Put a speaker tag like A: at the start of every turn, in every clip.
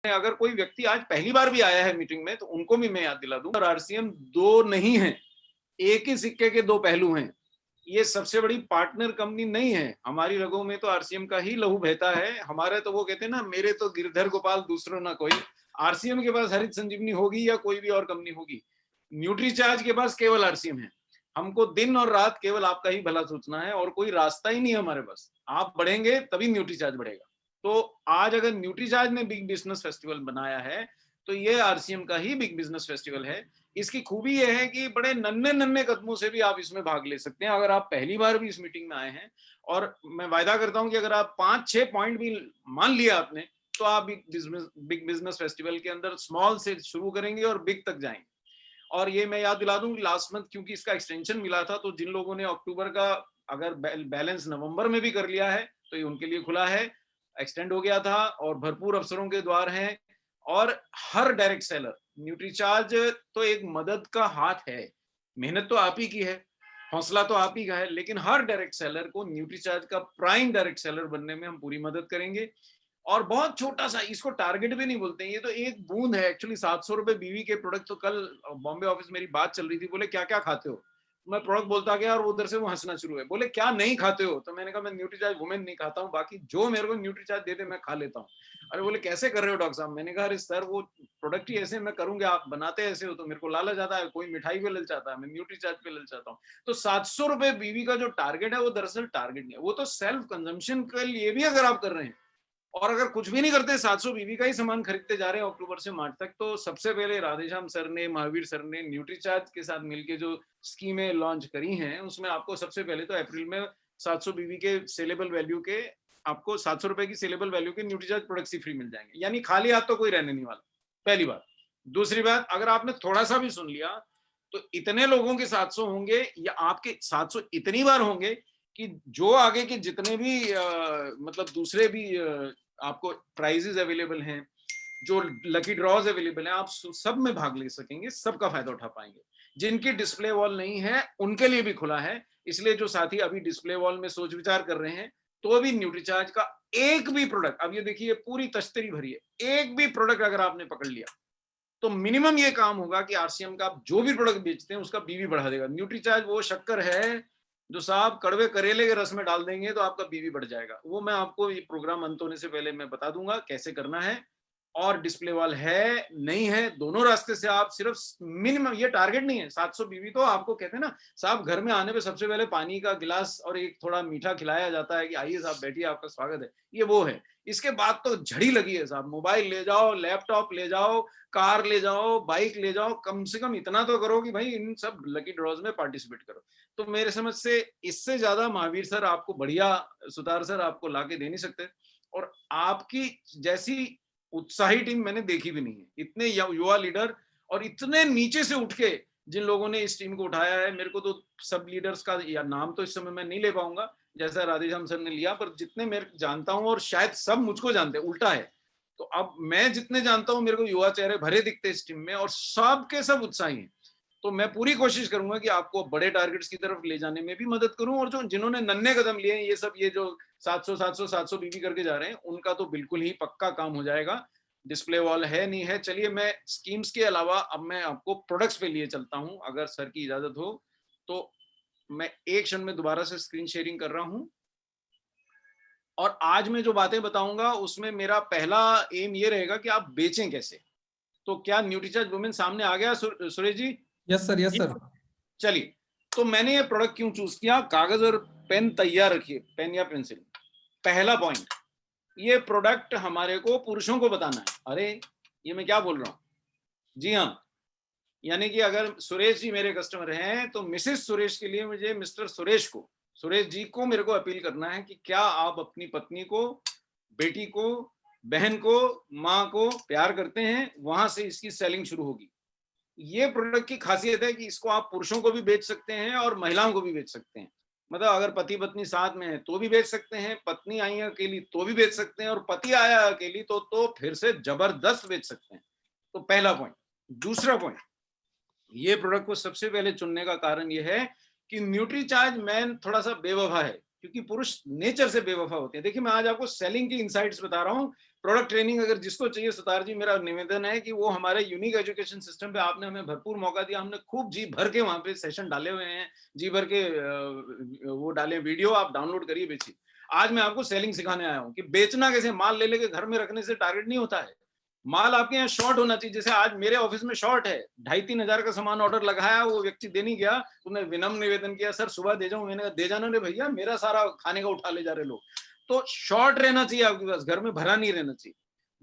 A: अगर कोई व्यक्ति आज पहली बार भी आया है मीटिंग में तो उनको भी मैं याद दिला दूं, और आरसीएम दो नहीं है, एक ही सिक्के के दो पहलू हैं। ये सबसे बड़ी पार्टनर कंपनी नहीं है। हमारी रगों में तो आरसीएम का ही लहू बहता है। हमारे तो वो कहते हैं ना, मेरे तो गिरधर गोपाल दूसरों ना कोई। आरसीएम के पास हरित संजीवनी होगी या कोई भी और कंपनी होगी, न्यूट्रीचार्ज के पास केवल आरसीएम है। हमको दिन और रात केवल आपका ही भला सोचना है और कोई रास्ता ही नहीं है हमारे पास। आप बढ़ेंगे तभी न्यूट्रीचार्ज बढ़ेगा। तो आज अगर न्यूट्रीचार्ज ने बिग बिजनेस फेस्टिवल बनाया है तो ये आरसीएम का ही बिग बिजनेस फेस्टिवल है। इसकी खूबी यह है कि बड़े नन्हे नन्हे कदमों से भी आप इसमें भाग ले सकते हैं अगर आप पहली बार भी इस मीटिंग में आए हैं। और मैं वायदा करता हूं कि अगर आप 5-6 पॉइंट भी मान लिया आपने तो आप बिग बिजनेस फेस्टिवल के अंदर स्मॉल से शुरू करेंगे और बिग तक जाएंगे। और ये मैं याद दिला दूं कि लास्ट मंथ क्योंकि इसका एक्सटेंशन मिला था, तो जिन लोगों ने अक्टूबर का अगर बैलेंस नवंबर में भी कर लिया है तो ये उनके लिए खुला है, एक्सटेंड हो गया था और भरपूर अवसरों के द्वार हैं। और हर डायरेक्ट सेलर, न्यूट्रीचार्ज तो एक मदद का हाथ है, मेहनत तो आप ही की है, हौसला तो आप ही का है, लेकिन हर डायरेक्ट सेलर को न्यूट्रीचार्ज का प्राइम डायरेक्ट सेलर बनने में हम पूरी मदद करेंगे। और बहुत छोटा सा, इसको टारगेट भी नहीं बोलते, ये तो एक बूंद है एक्चुअली। 700 रुपए बीवी के प्रोडक्ट। तो कल बॉम्बे ऑफिस मेरी बात चल रही थी, बोले क्या क्या खाते हो, मैं प्रोडक्ट बोलता गया और उधर से वो हंसना शुरू है, बोले क्या नहीं खाते हो, तो मैंने कहा मैं न्यूट्रीचार्ज वुमेन नहीं खाता हूँ, बाकी जो मेरे को न्यूट्रीचार्ज दे दे मैं खा लेता हूँ। अरे बोले कैसे कर रहे हो डॉक्टर साहब, मैंने कहा अरे सर वो प्रोडक्ट ही ऐसे मैं करूंगा, आप बनाते ऐसे हो तो मेरे को लालच आता है, कोई मिठाई पे ललचाता है, मैं न्यूट्रीचार्ज पे ललचाता हूँ। तो 700 रुपए बीवी का जो टारगेट है वो दरअसल टारगेट नहीं है, वो तो सेल्फ कंजम्पशन के लिए भी अगर आप कर रहे हैं और अगर कुछ भी नहीं करते 700 बीवी का ही सामान खरीदते जा रहे हैं अक्टूबर से मार्च तक, तो सबसे पहले राधेश्याम सर ने, महावीर सर ने न्यूट्रीचार्ज के साथ मिलकर जो स्कीमें लॉन्च करी हैं उसमें आपको सबसे पहले तो अप्रैल में 700 बीवी के सेलेबल वैल्यू के, आपको 700 रुपए की सेलेबल वैल्यू के न्यूट्रीचार्ज प्रोडक्ट्स ही फ्री मिल जाएंगे, यानी खाली हाथ तो कोई रहने नहीं वाला, पहली बात। दूसरी बात, अगर आपने थोड़ा सा भी सुन लिया तो इतने लोगों के 700 होंगे या आपके 700 इतनी बार होंगे कि जो आगे के जितने भी मतलब दूसरे भी आपको प्राइजेस अवेलेबल हैं, जो लकी ड्रॉज अवेलेबल हैं, आप सब में भाग ले सकेंगे, सबका फायदा उठा पाएंगे। जिनकी डिस्प्ले वॉल नहीं है उनके लिए भी खुला है, इसलिए जो साथी अभी डिस्प्ले वॉल में सोच विचार कर रहे हैं तो भी न्यूट्रीचार्ज का एक भी प्रोडक्ट, अब ये देखिए पूरी तश्तरी भरी है, एक भी प्रोडक्ट अगर आपने पकड़ लिया तो मिनिमम ये काम होगा कि आरसीएम का आप जो भी प्रोडक्ट बेचते हैं उसका बीवी बढ़ा देगा। न्यूट्रीचार्ज वो शक्कर है जो साहब कड़वे करेले के रस में डाल देंगे तो आपका बीवी बढ़ जाएगा। वो मैं आपको ये प्रोग्राम अंत होने से पहले मैं बता दूंगा कैसे करना है। और डिस्प्ले वॉल है नहीं है, दोनों रास्ते से आप सिर्फ मिनिमम, ये टारगेट नहीं है 700 बीवी, तो आपको कहते हैं ना साहब घर में आने पे सबसे पहले पानी का गिलास और एक थोड़ा मीठा खिलाया जाता है कि आइए साहब बैठिए आपका स्वागत है, ये वो है। इसके बाद तो झड़ी लगी है साहब, मोबाइल ले जाओ, लैपटॉप ले जाओ, कार ले जाओ, बाइक ले जाओ, कम से कम इतना तो करो कि भाई इन सब लकी ड्रॉज में पार्टिसिपेट करो। तो मेरे समझ से इससे ज्यादा महावीर सर आपको बढ़िया, सुतार सर आपको लाके दे नहीं सकते। और आपकी जैसी उत्साही टीम मैंने देखी भी नहीं है, इतने युवा लीडर और इतने नीचे से उठ के जिन लोगों ने इस टीम को उठाया है। मेरे को तो सब लीडर्स का या नाम तो इस समय मैं नहीं ले पाऊंगा जैसा राधेश्याम सर ने लिया, पर जितने मेरे जानता हूं और शायद सब मुझको जानते हैं, उल्टा है। तो अब मैं जितने जानता हूं मेरे को युवा चेहरे भरे दिखते इस टीम में और सब के सब उत्साही हैं। तो मैं पूरी कोशिश करूंगा कि आपको बड़े टारगेट्स की तरफ ले जाने में भी मदद करूं, और जो जिन्होंने नन्हे कदम लिए हैं, ये सब ये जो 700 700 700 बीबी करके जा रहे हैं, उनका तो बिल्कुल ही पक्का काम हो जाएगा। डिस्प्ले वॉल है नहीं है, चलिए मैं स्कीम्स के अलावा अब मैं आपको प्रोडक्ट्स पे लिए चलता हूं अगर सर की इजाजत हो तो। मैं एक क्षण में दोबारा से स्क्रीन शेयरिंग कर रहा हूं और आज मैं जो बातें बताऊंगा उसमें मेरा पहला एम ये रहेगा कि आप बेचें कैसे। तो क्या न्यूट्रीचार्ज वुमेन सामने आ गया Suresh ji?
B: Yes sir, yes sir.
A: चलिए, तो मैंने ये प्रोडक्ट क्यों चूज किया, कागज और पेन तैयार रखिए, पेन या पेंसिल। पहला पॉइंट, ये प्रोडक्ट हमारे को पुरुषों को बताना है। अरे ये मैं क्या बोल रहा हूं, जी हाँ, यानी कि अगर सुरेश जी मेरे कस्टमर हैं तो मिसेस सुरेश के लिए मुझे मिस्टर सुरेश को, सुरेश जी को मेरे को अपील करना है कि क्या आप अपनी पत्नी को, बेटी को, बहन को, माँ को प्यार करते हैं, वहां से इसकी सेलिंग शुरू होगी। ये प्रोडक्ट की खासियत है कि इसको आप पुरुषों को भी बेच सकते हैं और महिलाओं को भी बेच सकते हैं। मतलब अगर पति पत्नी साथ में है तो भी बेच सकते हैं, पत्नी आई है अकेली तो भी बेच सकते हैं, और पति आया अकेली तो फिर से जबरदस्त बेच सकते हैं। तो पहला पॉइंट। दूसरा पॉइंट, ये प्रोडक्ट को सबसे पहले चुनने का कारण ये है कि न्यूट्रीचार्ज मैन थोड़ा सा बेवफा है। क्योंकि पुरुष नेचर से बेवफा होते हैं। देखिए, मैं आज आपको सेलिंग की इनसाइट्स बता रहा हूँ। प्रोडक्ट ट्रेनिंग अगर जिसको चाहिए सुतार जी, मेरा निवेदन है कि वो हमारे यूनिक एजुकेशन सिस्टम पे आपने हमें भरपूर मौका दिया, हमने खूब जी भर के वहां पे सेशन डाले हुए हैं, जी भर के वो डाले वीडियो, आप डाउनलोड करिए, बेचिए। आज मैं आपको सेलिंग सिखाने आया हूँ कि बेचना कैसे, माल ले लेके घर में रखने से टारगेट नहीं होता है। माल आपके यहाँ शॉर्ट होना चाहिए। जैसे आज मेरे ऑफिस में शॉर्ट है, 2,500-3,000 का सामान ऑर्डर लगाया, वो व्यक्ति दे नहीं गया, उन्हें विनम्र निवेदन किया, सर सुबह दे जाऊं। मैंने कहा दे जाना रे भैया, मेरा सारा खाने का उठा ले जा रहे लोग। तो शॉर्ट रहना चाहिए आपके पास, घर में भरा नहीं रहना चाहिए।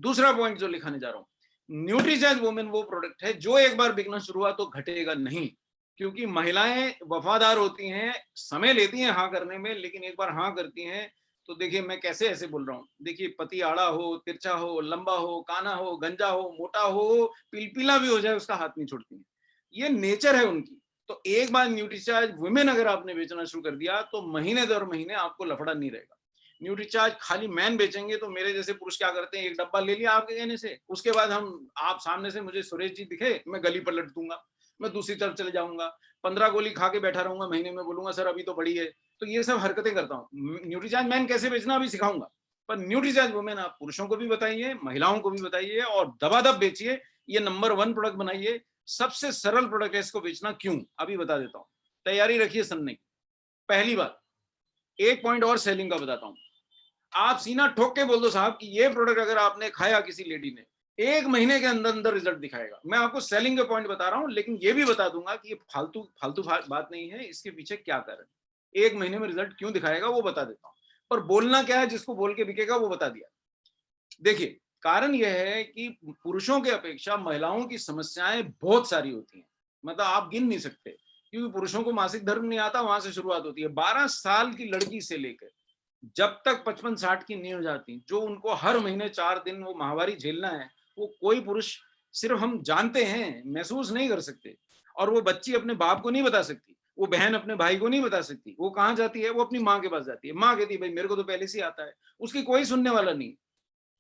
A: दूसरा पॉइंट जो लिखाने जा रहा हूँ, न्यूट्रीचार्ज वुमेन वो प्रोडक्ट है जो एक बार बिकना शुरू हुआ तो घटेगा नहीं, क्योंकि महिलाएं वफादार होती हैं, समय लेती हैं हाँ करने में, लेकिन एक बार हाँ करती हैं तो देखिए मैं कैसे ऐसे बोल रहा हूँ। देखिए, पति आड़ा हो, तिरछा हो, लंबा हो, काना हो, गंजा हो, मोटा हो, पिलपिला भी हो जाए, उसका हाथ नहीं छोड़ती है। ये नेचर है उनकी। तो एक बार न्यूट्रीचार्ज वुमेन अगर आपने बेचना शुरू कर दिया तो महीने दर महीने आपको लफड़ा नहीं रहेगा। न्यूट्रीचार्ज खाली मैन बेचेंगे तो मेरे जैसे पुरुष क्या करते हैं, एक डब्बा ले लिया आपके कहने से, उसके बाद आप सामने से मुझे सुरेश जी दिखे, मैं गली पर लट दूंगा, मैं दूसरी तरफ चले जाऊंगा, 15 गोली खा के बैठा रहूंगा, महीने में बोलूंगा सर अभी तो बड़ी है। तो ये सब हरकतें करता हूँ। न्यूट्रीचार्ज मैन कैसे बेचना अभी सिखाऊंगा, पर न्यूट्रीचार्ज वुमेन आप पुरुषों को भी बताइए, महिलाओं को भी बताइए और दबादब बेचिए। ये नंबर 1 प्रोडक्ट बनाइए। सबसे सरल प्रोडक्ट है, इसको बेचना क्यों अभी बता देता हूँ, तैयारी रखिए सुनने की। पहली बात, एक पॉइंट और सेलिंग का बताता हूँ। आप सीना ठोक के बोल दो साहब कि ये प्रोडक्ट अगर आपने खाया किसी लेडी ने, 1 महीने के अंदर अंदर रिजल्ट दिखाएगा। मैं आपको सेलिंग के पॉइंट बता रहा हूं, लेकिन ये भी बता दूंगा कि ये फालतू फालतू बात नहीं है, इसके पीछे क्या कारण, 1 महीने में रिजल्ट क्यों दिखाएगा वो बता देता हूं। पर बोलना क्या है, जिसको बोल के बिकेगा वो बता दिया। देखिए, कारण यह है कि पुरुषों के अपेक्षा महिलाओं की समस्याएं बहुत सारी होती हैं, मतलब आप गिन नहीं सकते, क्योंकि पुरुषों को मासिक धर्म नहीं आता, वहां से शुरुआत होती है। 12 साल की लड़की से लेकर जब तक 55-60 की नहीं हो जाती, जो उनको हर महीने 4 दिन वो माहवारी झेलना है, वो कोई पुरुष, सिर्फ हम जानते हैं, महसूस नहीं कर सकते। और वो बच्ची अपने बाप को नहीं बता सकती, वो बहन अपने भाई को नहीं बता सकती। वो कहाँ जाती है, वो अपनी माँ के पास जाती है। माँ कहती है भाई मेरे को तो पहले से आता है, उसकी कोई सुनने वाला नहीं।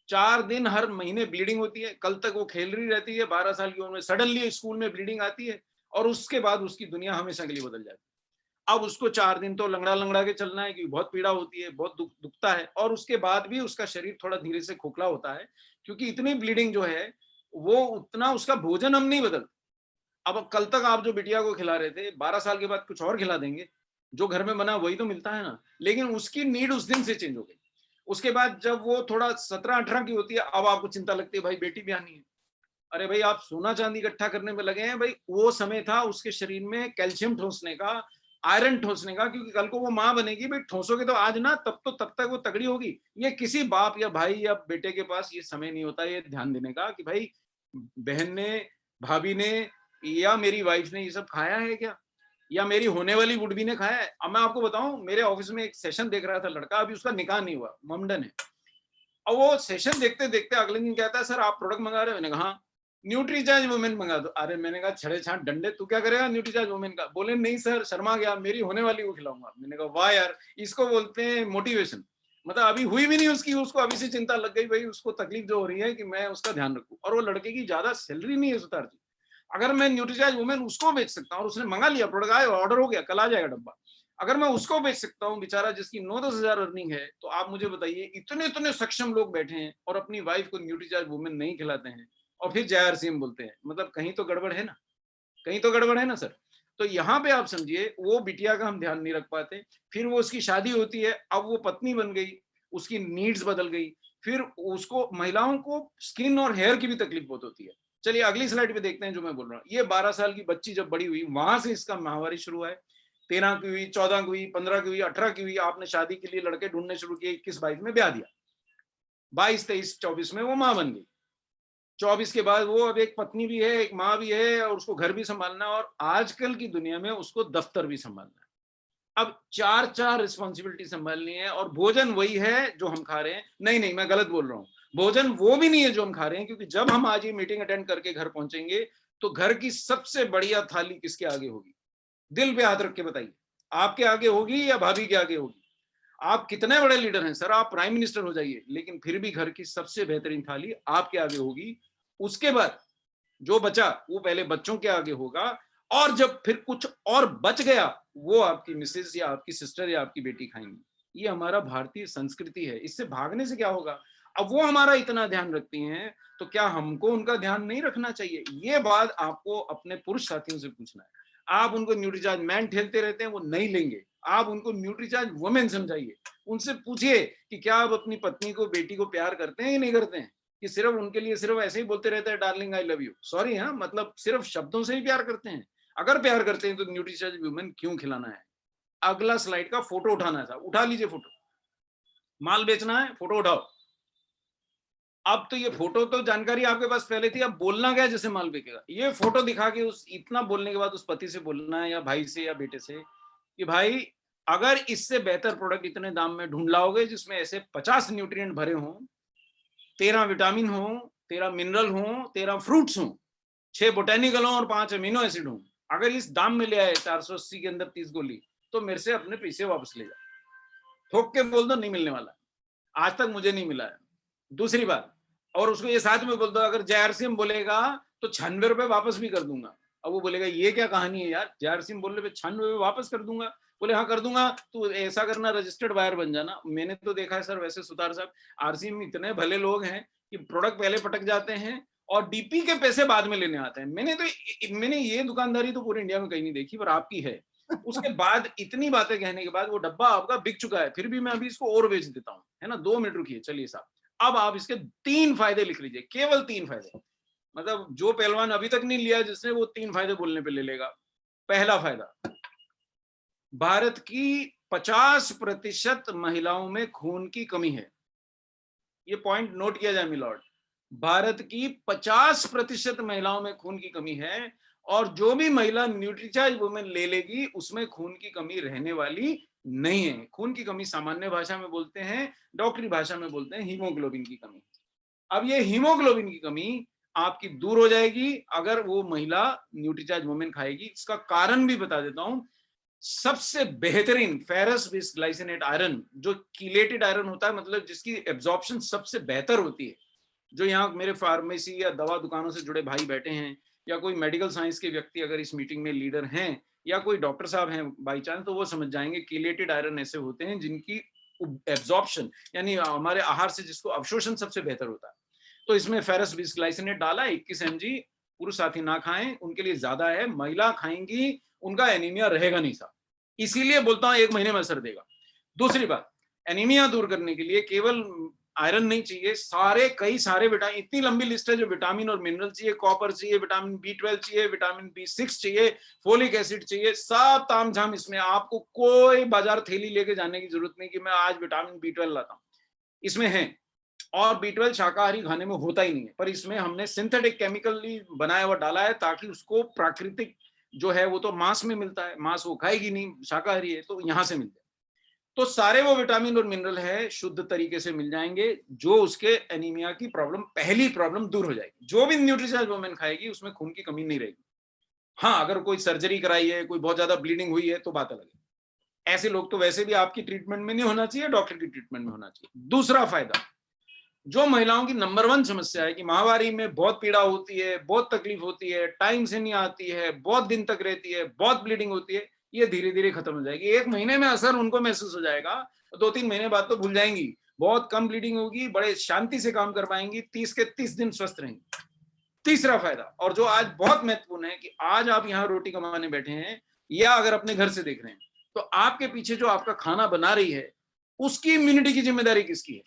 A: 4 दिन हर महीने ब्लीडिंग होती है, कल तक वो खेल रही रहती है, 12 साल की उम्र में सडनली स्कूल में ब्लीडिंग आती है, और उसके बाद उसकी दुनिया हमेशा के लिए बदल जाती है। अब उसको 4 दिन तो लंगड़ा लंगड़ा के चलना है, क्योंकि बहुत पीड़ा होती है, बहुत दुखता है, और उसके बाद भी उसका शरीर थोड़ा धीरे से खोखला होता है, क्योंकि इतनी ब्लीडिंग जो है वो उतना उसका भोजन हम नहीं बदलते। अब कल तक आप जो बिटिया को खिला रहे थे, 12 साल के बाद कुछ और खिला देंगे, जो घर में बना वही तो मिलता है ना, लेकिन उसकी नीड उस दिन से चेंज हो गई। उसके बाद जब वो थोड़ा 17-18 की होती है, अब आपको चिंता लगती है भाई बेटी भी आनी है। अरे भाई आप सोना चांदी इकट्ठा करने में लगे हैं भाई, वो समय था उसके शरीर में कैल्शियम ठोसने का, आयरन ठोसने का, क्योंकि कल को वो माँ बनेगी भाई, ठोसोगे तो आज ना, तब तक वो तगड़ी होगी। ये किसी बाप या भाई या बेटे के पास ये समय नहीं होता ये ध्यान देने का कि भाई बहन ने, भाभी ने या मेरी वाइफ ने ये सब खाया है क्या, या मेरी होने वाली वुड बी ने खाया है। अब मैं आपको बताऊं, मेरे ऑफिस में एक सेशन देख रहा था लड़का, अभी उसका निकाह नहीं हुआ, ममडन है। और वो सेशन देखते देखते अगले दिन कहता है सर आप प्रोडक्ट मंगा रहे हो। मैंने कहा हाँ। न्यूट्रीचार्ज वुमेन मंगा दो। अरे मैंने कहा छड़े छाट डंडे, तू क्या करेगा न्यूट्रीचार्ज वुमेन का। बोले नहीं सर, शर्मा गया, मेरी होने वाली को खिलाऊंगा। मैंने कहा वाह यार, इसको बोलते हैं मोटिवेशन। मतलब अभी हुई भी नहीं उसकी, उसको अभी से चिंता लग गई भाई, उसको तकलीफ जो हो रही है कि मैं उसका ध्यान रखूं। और वो लड़के की ज्यादा सैलरी नहीं है सुतार जी। अगर मैं न्यूट्रीचार्ज वुमेन उसको बेच सकता हूँ, और उसने मंगा लिया, प्रोडक्ट आया, ऑर्डर हो गया, कल आ जाएगा डब्बा, अगर मैं उसको बेच सकता हूँ बेचारा जिसकी 9-10 हजार अर्निंग है, तो आप मुझे बताइए, इतने इतने सक्षम लोग बैठे हैं और अपनी वाइफ को न्यूट्रीचार्ज वुमेन नहीं खिलाते हैं, और फिर जय RCM बोलते हैं। मतलब कहीं तो गड़बड़ है ना, कहीं तो गड़बड़ है ना सर। तो यहाँ पे आप समझिए, वो बिटिया का हम ध्यान नहीं रख पाते। फिर वो उसकी शादी होती है, अब वो पत्नी बन गई, उसकी नीड्स बदल गई, फिर उसको, महिलाओं को स्किन और हेयर की भी तकलीफ बहुत होती है। चलिए अगली स्लाइड पे देखते हैं जो मैं बोल रहा हूँ। ये 12 साल की बच्ची जब बड़ी हुई, वहां से इसका माहवारी शुरू है। 13 की हुई, 14 की हुई, 15 की हुई, 18 की हुई, आपने शादी के लिए लड़के ढूंढने शुरू किए, 21-22 में ब्याह दिया, 22-23-24 में वो माँ बन गई। 24 के बाद वो अब एक पत्नी भी है, एक माँ भी है, और उसको घर भी संभालना, और आजकल की दुनिया में उसको दफ्तर भी संभालना है। अब 4-4 रिस्पॉन्सिबिलिटी संभालनी है, और भोजन वही है जो हम खा रहे हैं। नहीं नहीं, मैं गलत बोल रहा हूँ, भोजन वो भी नहीं है जो हम खा रहे हैं, क्योंकि जब हम आज ये मीटिंग अटेंड करके घर पहुंचेंगे, तो घर की सबसे बढ़िया थाली किसके आगे होगी, दिल पे हाथ रख के बताइए, आपके आगे होगी या भाभी के आगे होगी। आप कितने बड़े लीडर हैं सर, आप प्राइम मिनिस्टर हो जाइए, लेकिन फिर भी घर की सबसे बेहतरीन थाली आपके आगे होगी। उसके बाद जो बचा वो पहले बच्चों के आगे होगा, और जब फिर कुछ और बच गया, वो आपकी मिसेज या आपकी सिस्टर या आपकी बेटी खाएंगी। ये हमारा भारतीय संस्कृति है, इससे भागने से क्या होगा। अब वो हमारा इतना ध्यान रखती हैं, तो क्या हमको उनका ध्यान नहीं रखना चाहिए? ये बात आपको अपने पुरुष साथियों से पूछना है। आप उनको न्यूट्रीचार्ज मैन ठेलते रहते हैं, वो नहीं लेंगे। आप उनको न्यूट्रीचार्ज वुमेन समझाइए। उनसे पूछिए कि क्या आप अपनी पत्नी को, बेटी को प्यार करते हैं या नहीं करते हैं, कि सिर्फ उनके लिए सिर्फ ऐसे ही बोलते रहते हैं darling I love you. Sorry, हाँ, मतलब सिर्फ शब्दों से ही प्यार करते हैं? अगर प्यार करते हैं तो न्यूट्रीचार्ज वुमेन क्यों खिलाना है? अगला स्लाइड का फोटो उठाना है साहब, उठा लीजिए फोटो। माल बेचना है, फोटो उठाओ। अब तो ये फोटो तो जानकारी आपके पास पहले थी, अब बोलना क्या जैसे माल बिकेगा। ये फोटो दिखा के उस इतना बोलने के बाद उस पति से बोलना है या भाई से या बेटे से कि भाई अगर इससे बेहतर प्रोडक्ट इतने दाम में ढूंढ लाओगे जिसमें ऐसे 50 न्यूट्रिएंट भरे हों, 13 विटामिन हो, 13 मिनरल हो, 13 फ्रूट्स हो, 6 बोटेनिकल हो और 5 अमीनो एसिड हो, अगर इस दाम में ले आए 480 के अंदर 30 गोली, तो मेरे से अपने पैसे वापस ले जा। ठोक के बोल दो नहीं मिलने वाला, आज तक मुझे नहीं मिला है। दूसरी बात, और उसको ये साथ में बोल दो अगर जेआरसीएम बोलेगा तो 96 रुपए वापस भी कर दूंगा। अब वो बोलेगा ये क्या कहानी है यार, जेआरसीएम बोलने पे 96 रुपए वापस कर दूंगा। बोले हाँ कर दूंगा, तो ऐसा करना रजिस्टर्ड बायर बन जाना। मैंने तो देखा है सर, वैसे सुतार साहब आरसीएम इतने भले लोग हैं कि प्रोडक्ट पहले पटक जाते हैं और डीपी के पैसे बाद में लेने आते हैं। मैंने ये दुकानदारी तो पूरे इंडिया में कहीं नहीं देखी, पर आपकी है। उसके बाद इतनी बातें कहने के बाद वो डब्बा आपका बिक चुका है, फिर भी मैं अभी इसको और बेच देता हूँ, है ना। 2 मिनट रुकिए, चलिए साहब, अब आप इसके 3 फायदे लिख लीजिए, केवल 3 फायदे। मतलब जो पहलवान अभी तक नहीं लिया जिसने, वो 3 फायदे बोलने पे ले लेगा। पहला फायदा, भारत की 50% महिलाओं में खून की कमी है। ये पॉइंट नोट किया जाए मिलॉर्ड, भारत की 50% महिलाओं में खून की कमी है, और जो भी महिला न्यूट्रीचार्ज वुमेन ले लेगी उसमें खून की कमी रहने वाली नहीं है। खून की कमी सामान्य भाषा में बोलते हैं, डॉक्टरी भाषा में बोलते हैं हीमोग्लोबिन की कमी। अब ये हीमोग्लोबिन की कमी आपकी दूर हो जाएगी अगर वो महिला न्यूट्रीचार्ज वुमेन खाएगी। इसका कारण भी बता देता हूं। सबसे बेहतरीन फेरस बिसग्लाइसिनेट आयरन, जो कीलेटेड आयरन होता है, मतलब जिसकी एब्जॉर्प्शन सबसे बेहतर होती है, जो यहाँ मेरे फार्मेसी या दवा दुकानों से जुड़े भाई बैठे हैं, या कोई मेडिकल साइंस के व्यक्ति अगर इस मीटिंग में लीडर हैं, या कोई डॉक्टर साहब हैं बाई चांस, तो वो समझ जाएंगे कीलेटेड आयरन ऐसे होते हैं जिनकी एब्जॉर्प्शन यानी हमारे आहार से जिसको अवशोषण सबसे बेहतर होता है। तो इसमें फेरस बिसग्लाइसिनेट डाला 21 mg। पुरुष साथी ना खाएं, उनके लिए ज्यादा है। महिला खाएंगी उनका एनीमिया रहेगा नहीं साहब, इसीलिए बोलता हूं 1 महीने में असर देगा। दूसरी बात, एनीमिया दूर करने के लिए केवल आयरन नहीं चाहिए, कई सारे विटामिन, इतनी लंबी लिस्ट है जो विटामिन और मिनरल चाहिए। कॉपर चाहिए, विटामिन B12 चाहिए, विटामिन B6 चाहिए, फोलिक एसिड चाहिए, सब तामझाम इसमें। आपको कोई बाजार थैली लेके जाने की जरूरत नहीं कि मैं आज विटामिन B12 लाता हूं, इसमें है। और B12 शाकाहारी खाने में होता ही नहीं है, पर इसमें हमने सिंथेटिक केमिकली बनाया हुआ डाला है ताकि उसको प्राकृतिक जो है वो तो मांस में मिलता है, मांस वो खाएगी नहीं, शाकाहारी है, तो यहां से मिल जाए। तो सारे वो विटामिन और मिनरल है शुद्ध तरीके से मिल जाएंगे, जो उसके एनीमिया की प्रॉब्लम, पहली प्रॉब्लम दूर हो जाएगी। जो भी न्यूट्रिचार्ज वुमेन खाएगी उसमें खून की कमी नहीं रहेगी। हाँ, अगर कोई सर्जरी कराई है, कोई बहुत ज्यादा ब्लीडिंग हुई है, तो बात अलग है। ऐसे लोग तो वैसे भी आपकी ट्रीटमेंट में नहीं होना चाहिए, डॉक्टर की ट्रीटमेंट में होना चाहिए। दूसरा फायदा, जो महिलाओं की नंबर 1 समस्या है कि माहवारी में बहुत पीड़ा होती है, बहुत तकलीफ होती है, टाइम से नहीं आती है, बहुत दिन तक रहती है, बहुत ब्लीडिंग होती है, ये धीरे धीरे खत्म हो जाएगी। 1 महीने में असर उनको महसूस हो जाएगा, 2-3 महीने बाद तो भूल जाएंगी। बहुत कम ब्लीडिंग होगी, बड़े शांति से काम कर पाएंगी, 30 के 30 दिन स्वस्थ रहेंगी। तीसरा फायदा, और जो आज बहुत महत्वपूर्ण है, कि आज आप यहाँ रोटी कमाने बैठे हैं या अगर अपने घर से देख रहे हैं, तो आपके पीछे जो आपका खाना बना रही है उसकी इम्यूनिटी की जिम्मेदारी किसकी है?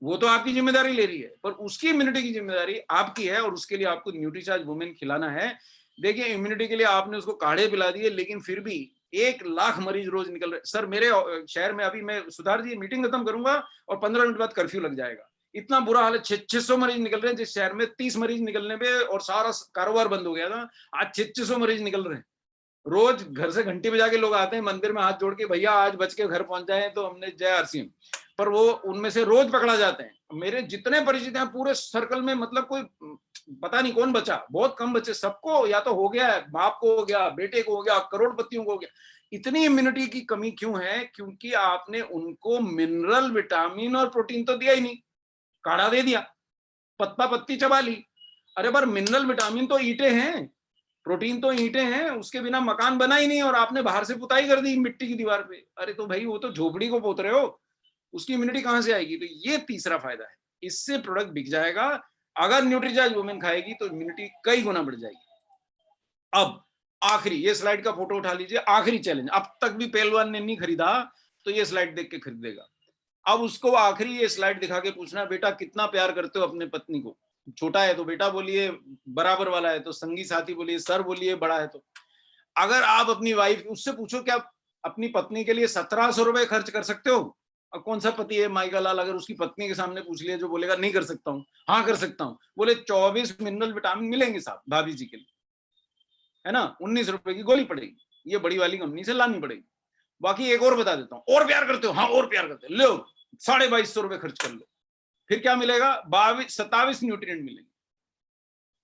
A: वो तो आपकी जिम्मेदारी ले रही है, पर उसकी इम्यूनिटी की जिम्मेदारी आपकी है, और उसके लिए आपको न्यूट्रीचार्ज वुमेन खिलाना है। देखिए, इम्यूनिटी के लिए आपने उसको काढ़े पिला दिए, लेकिन फिर भी 1 लाख मरीज रोज निकल रहे। सर, मेरे शहर में अभी, मैं सुधार जी मीटिंग खत्म करूंगा और 15 मिनट बाद कर्फ्यू लग जाएगा। इतना बुरा हाल है, 600 मरीज निकल रहे हैं। जिस शहर में 30 मरीज निकलने पे और सारा कारोबार बंद हो गया था, आज 600 मरीज निकल रहे हैं। रोज घर से घंटी बजा के लोग आते हैं मंदिर में हाथ जोड़ के, भैया आज बच के घर पहुंच जाए तो हमने जय आरसीएम। पर वो उनमें से रोज पकड़ा जाते हैं। मेरे जितने परिचित हैं पूरे सर्कल में, मतलब कोई पता नहीं कौन बचा, बहुत कम बचे। सबको या तो हो गया है, बाप को हो गया, बेटे को हो गया, करोड़पतियों को हो गया। इतनी इम्यूनिटी की कमी क्यों है? क्योंकि आपने उनको मिनरल, विटामिन और प्रोटीन तो दिया ही नहीं, काढ़ा दे दिया, पत्ता पत्ती चबा ली। अरे पर मिनरल विटामिन तो ईंटें हैं, प्रोटीन तो ईंटें हैं, उसके बिना मकान बना ही नहीं, और आपने बाहर से पुताई कर दी मिट्टी की दीवार पे। अरे तो भाई वो तो झोपड़ी को पोत रहे हो, उसकी इम्यूनिटी कहां से आएगी? तो ये तीसरा फायदा है, इससे प्रोडक्ट बिक जाएगा। अगर न्यूट्रीचार्ज वुमेन खाएगी तो इम्यूनिटी कई गुना बढ़ जाएगी। अब आखिरी, ये स्लाइड का फोटो उठा लीजिए, आखिरी चैलेंज, अब तक भी पहलवान ने नहीं खरीदा तो ये स्लाइड देख के खरीदेगा। अब उसको आखिरी ये स्लाइड दिखा के पूछना, बेटा कितना प्यार करते हो अपने पत्नी को? छोटा है तो बेटा बोलिए, बराबर वाला है तो संगी साथी बोलिए, सर बोलिए, बड़ा है तो। अगर आप अपनी वाइफ, उससे पूछो क्या अपनी पत्नी के लिए 1700 रुपए खर्च कर सकते हो? और कौन सा पति है माइका लाल अगर उसकी पत्नी के सामने पूछ लिया जो बोलेगा नहीं कर सकता हूँ? हाँ कर सकता हूँ। बोले 24 मिनरल विटामिन मिलेंगे साहब भाभी जी के लिए, है ना, 19 रुपए की गोली पड़ेगी, ये बड़ी वाली कंपनी से लानी पड़ेगी। बाकी एक और बता देता हूँ, और प्यार करते हो? हाँ और प्यार करते हो, लो 2250 रुपए खर्च कर लो, फिर क्या मिलेगा? 27 न्यूट्रिएंट मिलेंगे।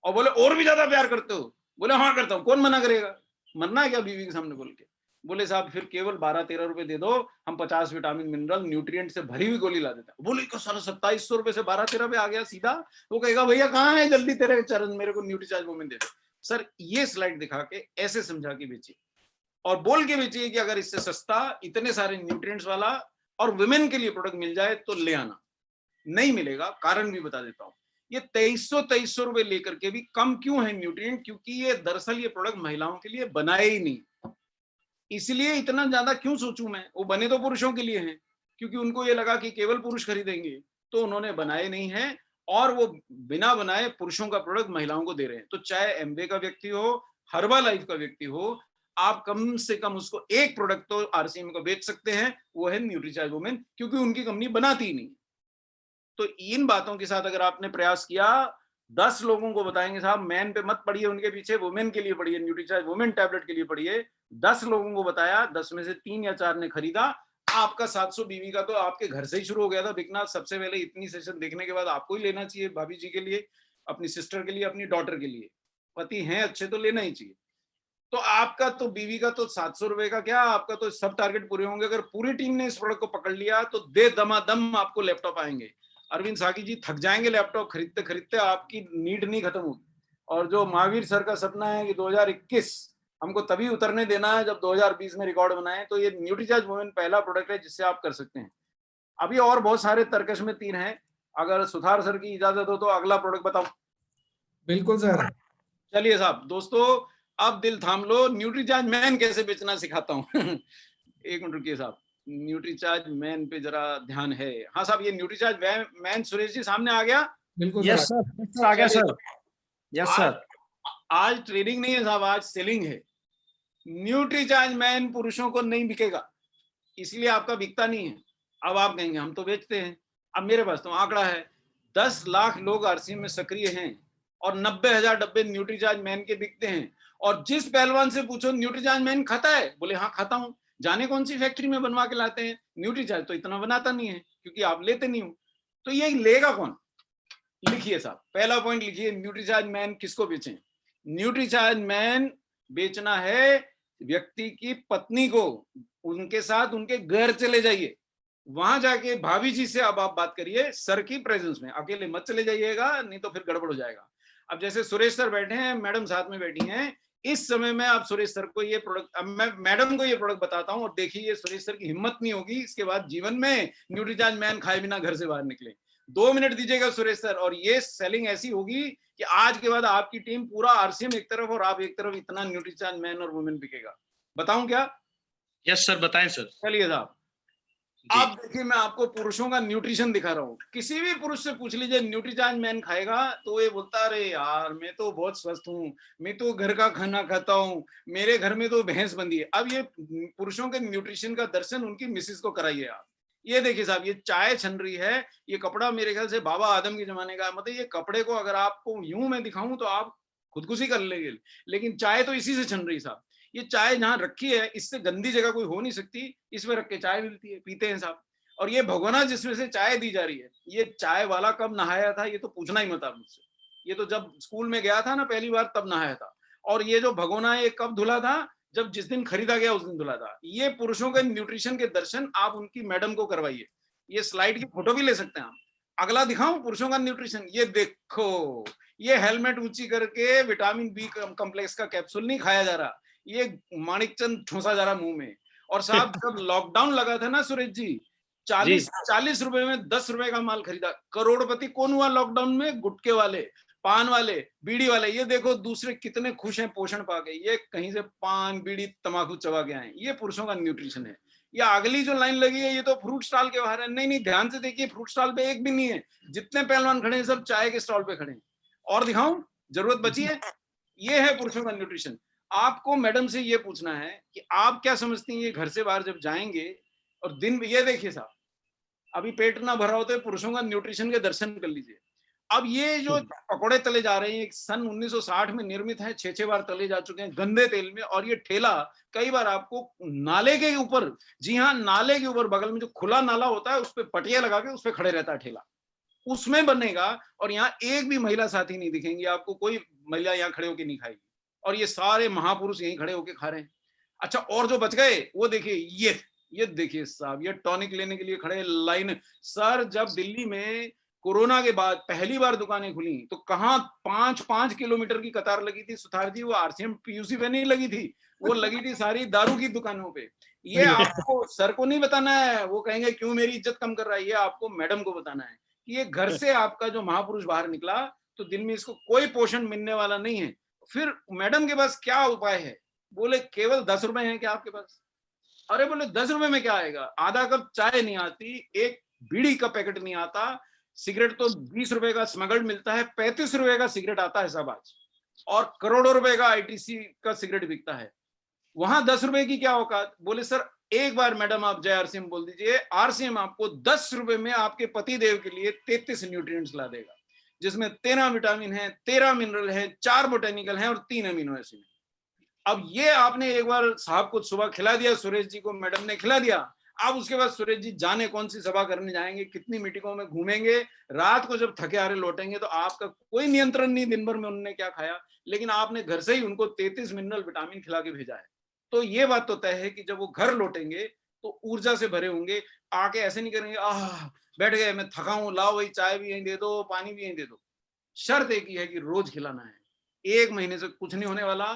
A: और बोले और भी ज्यादा प्यार करते हो? बोले हाँ करता हूँ। कौन मना करेगा? मरना है क्या बीवी के सामने बोल के? बोले साहब फिर केवल 12-13 रुपए दे दो, हम 50 विटामिन मिनरल न्यूट्रिएंट से भरी हुई गोली ला देते हैं। बोले का सारा 2700 रुपए से 12-13 पे आ गया सीधा। वो कहेगा भैया कहाँ है, जल्दी तेरे चरण मेरे को Nutricharge women they they. Sir ये स्लाइड दिखा के ऐसे समझा के बेचिए और बोल के बेचिए कि अगर इससे सस्ता इतने सारे न्यूट्रिएंट्स वाला और वुमेन के लिए प्रोडक्ट मिल जाए तो ले आना। नहीं मिलेगा, कारण भी बता देता हूं। ये 2300 रुपए लेकर के भी कम क्यों है न्यूट्रिएंट? क्योंकि ये दरअसल ये प्रोडक्ट महिलाओं के लिए बनाए ही नहीं। इसलिए इतना ज्यादा क्यों सोचूं मैं, वो बने तो पुरुषों के लिए हैं, क्योंकि उनको ये लगा कि केवल पुरुष खरीदेंगे, तो उन्होंने बनाए नहीं है और वो बिना बनाए पुरुषों का प्रोडक्ट महिलाओं को दे रहे हैं। तो चाहे एमवे का व्यक्ति हो, हर्बा लाइफ का व्यक्ति हो, आप कम से कम उसको एक प्रोडक्ट तो आरसीएम को बेच सकते हैं, वो है न्यूट्रीचार्ज वुमेन, क्योंकि उनकी कंपनी बनाती ही नहीं। तो इन बातों के साथ अगर आपने प्रयास किया, 10 लोगों को बताएंगे साहब मैन पे मत पढ़िए उनके पीछे, वुमेन के लिए पढ़िए, न्यूट्रीचार्ज वुमेन टैबलेट के लिए पढ़िए। 10 लोगों को बताया, 10 में से 3 या 4 ने खरीदा। आपका 700 बीवी का तो आपके घर से ही शुरू हो गया था बिकना। सबसे पहले इतनी सेशन देखने के बाद आपको ही लेना चाहिए, भाभी जी के लिए, अपनी सिस्टर के लिए, अपनी डॉटर के लिए। पति हैं अच्छे तो लेना ही चाहिए। तो आपका तो बीवी का तो 700 रुपए का क्या, आपका तो सब टारगेट पूरे होंगे। अगर पूरी टीम ने इस प्रोडक्ट को पकड़ लिया तो दे दमादम आपको लैपटॉप आएंगे। अरविंद साकी जी थक जाएंगे लैपटॉप खरीदते खरीदते, आपकी नीड नहीं खत्म होगी। और जो महावीर सर का सपना है कि 2021 हमको तभी उतरने देना है जब 2020 में रिकॉर्ड बनाए, तो ये न्यूट्रीचार्ज वुमेन पहला प्रोडक्ट है जिससे आप कर सकते हैं। अभी और बहुत सारे तर्कश में तीर हैं, अगर सुथार सर की इजाजत हो तो अगला प्रोडक्ट बताओ।
B: बिल्कुल सर।
A: चलिए साहब दोस्तों, अब दिल थाम लो, न्यूट्रीचार्ज मैन कैसे बेचना सिखाता हूँ। एक मिनट रुकिए साहब, न्यूट्रीचार्ज मैन पे जरा ध्यान है। हाँ साहब, ये न्यूट्रीचार्ज मैन सुरेश जी सामने आ गया?
B: बिल्कुल
C: यस सर, आ गया सर। Yes sir.
A: आज ट्रेडिंग नहीं है साहब, आज सेलिंग है। न्यूट्रीचार्ज मैन पुरुषों को नहीं बिकेगा, इसलिए आपका बिकता नहीं है। अब आप कहेंगे हम तो बेचते हैं। अब मेरे पास तो आंकड़ा है, 10 लाख लोग आरसीएम में सक्रिय हैं और 90,000 डब्बे न्यूट्रीचार्ज मैन के बिकते हैं। और जिस पहलवान से पूछो न्यूट्रीचार्ज मैन खाता है, बोले हाँ खाता हूं। जाने कौन सी फैक्ट्री में बनवा के लाते हैं, न्यूट्रीचार्ज तो इतना बनाता नहीं है क्योंकि आप लेते नहीं हो। तो ये लेगा कौन? लिखिए साहब, पहला पॉइंट लिखिए, न्यूट्रीचार्ज मैन किसको बेचें? न्यूट्रीचार्ज मैन बेचना है व्यक्ति की पत्नी को। उनके साथ उनके घर चले जाइए, वहां जाके भाभी जी से अब आप बात करिए, सर की प्रेजेंस में, अकेले मत चले जाइएगा नहीं तो फिर गड़बड़ हो जाएगा। अब जैसे सुरेश सर बैठे हैं, मैडम साथ में बैठी हैं, इस समय में आप सुरेश सर को ये प्रोडक्ट, अब मैं मैडम को ये प्रोडक्ट बताता हूं और देखिए सुरेश सर की हिम्मत नहीं होगी इसके बाद जीवन में न्यूट्रीचार्ज मैन खाए बिना घर से बाहर निकले। 2 मिनट दीजिएगा सुरेश सर, और ये सेलिंग ऐसी होगी कि आज के बाद आपकी टीम पूरा आरसीएम एक तरफ और आप एक तरफ, इतना न्यूट्रीचार्ज मैन और वुमेन बिकेगा। बताऊं क्या?
C: यस सर, बताएं सर।
A: चलिए साहब, अब देखिए मैं आपको पुरुषों का न्यूट्रिशन दिखा रहा हूँ। किसी भी पुरुष से पूछ लीजिए न्यूट्रीचार्ज मैन खाएगा तो ये बोलता अरे यार मैं तो बहुत स्वस्थ हूँ, मैं तो घर का खाना खाता हूँ, मेरे घर में तो भैंस बंधी है। अब ये पुरुषों के न्यूट्रिशन का दर्शन उनकी मिसेस को कराइए आप। ये देखिए साहब, ये चाय छन रही है, ये कपड़ा मेरे ख्याल से बाबा आदम के जमाने का, मतलब ये कपड़े को अगर आपको यूं मैं दिखाऊं तो आप खुदकुशी कर लेंगे, लेकिन चाय तो इसी से छन रही साहब। ये चाय जहां रखी है इससे गंदी जगह कोई हो नहीं सकती, इसमें रख के चाय मिलती है, पीते हैं साहब। और ये भगोना जिसमें से चाय दी जा रही है, ये चाय वाला कब नहाया था ये तो पूछना ही मत आप मुझसे। ये तो जब स्कूल में गया था ना पहली बार तब नहाया था। और ये जो भगोना है ये कब धुला था? जब जिस दिन खरीदा गया उस दिन धुला था। ये पुरुषों के न्यूट्रिशन के दर्शन आप उनकी मैडम को करवाइए। ये स्लाइड की फोटो भी ले सकते हैं आप। अगला दिखाऊं पुरुषों का न्यूट्रिशन, ये देखो, ये हेलमेट ऊंची करके विटामिन बी कॉम्प्लेक्स का कैप्सूल नहीं खाया जा रहा, ये माणिकचंद ठूसा जा रहा मुंह में। और साहब जब लॉकडाउन लगा था ना सुरेश जी, 40 रुपए में 10 रुपए का माल खरीदा। करोड़पति कौन हुआ लॉकडाउन में? गुटके वाले, पान वाले, बीड़ी वाले। ये देखो दूसरे कितने खुश हैं पोषण पाके, ये कहीं से पान बीड़ी तंबाकू चबा के आए। ये पुरुषों का न्यूट्रिशन है। ये अगली जो लाइन लगी है ये तो फ्रूट स्टॉल के बाहर है। नहीं नहीं, ध्यान से देखिए, फ्रूट स्टॉल पे एक भी नहीं है। जितने पहलवान खड़े हैं सब चाय के स्टॉल पे खड़े हैं। और दिखाऊं, जरूरत बची है? ये है पुरुषों का न्यूट्रिशन। आपको मैडम से ये पूछना है कि आप क्या समझती हैं, ये घर से बाहर जब जाएंगे और दिन, ये देखिए साहब, अभी पेट ना भरा हो तो पुरुषों का न्यूट्रिशन के दर्शन कर लीजिए। अब ये जो पकोड़े तले जा रहे हैं, सन 1960 में निर्मित है, 6-6 बार तले जा चुके हैं गंदे तेल में। और ये ठेला कई बार आपको नाले के ऊपर, जी हाँ, नाले के ऊपर बगल में जो खुला नाला होता है उस पर पटिया लगा के उस पर खड़े रहता है ठेला, उसमें बनेगा। और यहाँ एक भी महिला साथी नहीं दिखेंगी आपको, कोई महिला यहाँ खड़े होके नहीं खाएगी। और ये सारे महापुरुष यहीं खड़े होके खा रहे हैं। अच्छा, और जो बच गए वो देखिए, ये देखिए साहब, ये टॉनिक लेने के लिए खड़े लाइन। सर, जब दिल्ली में कोरोना के बाद पहली बार दुकानें खुली तो कहाँ 5-5 किलोमीटर की कतार लगी थी सुथार जी? वो आरसीएम पीयूसी पे नहीं लगी थी, वो लगी थी सारी दारू की दुकानों पे। ये आपको सर को नहीं बताना है, वो कहेंगे क्यों मेरी इज्जत कम कर रहा है। ये आपको मैडम को बताना है कि ये घर से आपका जो महापुरुष बाहर निकला तो दिन में इसको कोई पोषण मिलने वाला नहीं है। फिर मैडम के पास क्या उपाय है? बोले केवल 10 रुपए हैं क्या आपके पास? अरे बोले 10 रुपए में क्या आएगा? आधा कप चाय नहीं आती, एक बीड़ी का पैकेट नहीं आता, सिगरेट तो 20 रुपए का स्मगल्ड मिलता है, 35 रुपए का सिगरेट आता है साहब आज, और करोड़ों रुपए का आईटीसी का सिगरेट बिकता है। वहां 10 रुपए की क्या औकात? बोले सर एक बार मैडम आप जय आरसीएम बोल दीजिए, आरसीएम आपको 10 रुपए में आपके पति देव के लिए 33 न्यूट्रिएंट्स ला देगा, जिसमें 13 विटामिन है, 13 मिनरल है, 4 बोटेनिकल है और 3 अमीनो एसिड। अब ये आपने एक बार साहब को सुबह खिला दिया, सुरेश जी को मैडम ने खिला दिया। अब उसके बाद सुरेश जी जाने कौन सी सभा करने जाएंगे, कितनी मीटिंगों में घूमेंगे, रात को जब थके हारे लौटेंगे तो आपका कोई नियंत्रण नहीं दिन भर में उन्होंने क्या खाया, लेकिन आपने घर से ही उनको 33 मिनरल विटामिन खिला के भेजा है। तो ये बात तो तय है कि जब वो घर लौटेंगे तो ऊर्जा से भरे होंगे। आके ऐसे नहीं करेंगे बैठ गए मैं थका हूं, लाओ भाई चाय भी यहीं दे दो, पानी भी यहीं दे दो। शर्त एक ही है कि रोज खिलाना है। 1 महीने से कुछ नहीं होने वाला,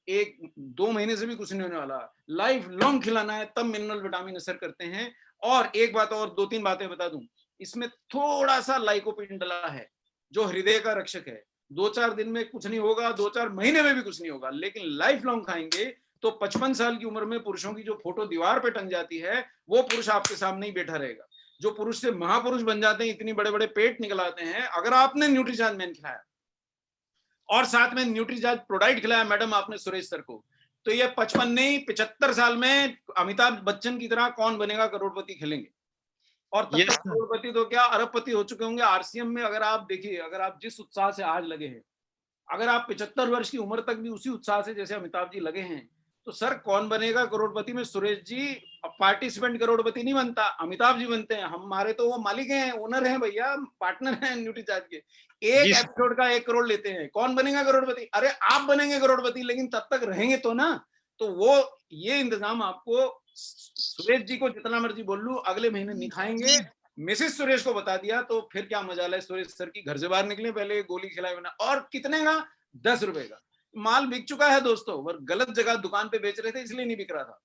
A: 1-2 महीने से भी कुछ नहीं होने वाला, लाइफ लॉन्ग खिलाना है, तब मिनरल विटामिन असर करते हैं। और एक बात और, 2-3 बातें बता दूं, इसमें थोड़ा सा लाइकोपिन डला है जो हृदय का रक्षक है। 2-4 दिन में कुछ नहीं होगा, 2-4 महीने में भी कुछ नहीं होगा, लेकिन लाइफ लॉन्ग खाएंगे तो 55 साल की उम्र में पुरुषों की जो फोटो दीवार पे टंग जाती है वो पुरुष आपके सामने ही बैठा रहेगा। जो पुरुष से महापुरुष बन जाते हैं, इतनी बड़े बड़े पेट निकल आते हैं, अगर आपने न्यूट्रीचार्ज मैन खिलाया और साथ में न्यूट्रीचार्ज प्रोडाइट खिलाया मैडम आपने सुरेश सर को, तो ये 55 नहीं 75 साल में अमिताभ बच्चन की तरह कौन बनेगा करोड़पति खेलेंगे। और तब तक करोड़पति तो क्या अरबपति हो चुके होंगे। आरसीएम में अगर आप देखिए, अगर आप जिस उत्साह से आज लगे हैं, अगर आप 75 वर्ष की उम्र तक भी उसी उत्साह से जैसे अमिताभ जी लगे हैं, तो सर कौन बनेगा करोड़पति में? सुरेश जी पार्टिसिपेंट करोड़पति नहीं बनता, अमिताभ जी बनते हैं। हमारे तो वो मालिक हैं, ओनर हैं भैया, पार्टनर हैं न्यूट्रीचार्ज के। एक एपिसोड का 1 करोड़ लेते हैं, कौन बनेगा करोड़पति? अरे आप बनेंगे करोड़पति, लेकिन तब तक रहेंगे तो ना। तो वो ये इंतजाम आपको, सुरेश जी को जितना मर्जी बोल लूं, अगले महीने नहीं खाएंगे। मिसेस सुरेश को बता दिया तो फिर क्या मजा है सुरेश सर की, घर से बाहर निकले पहले गोली खिलाए बिना। और कितने का? 10 रुपए का माल बिक चुका है दोस्तों, पर गलत जगह दुकान पे बेच रहे थे इसलिए नहीं बिक रहा था।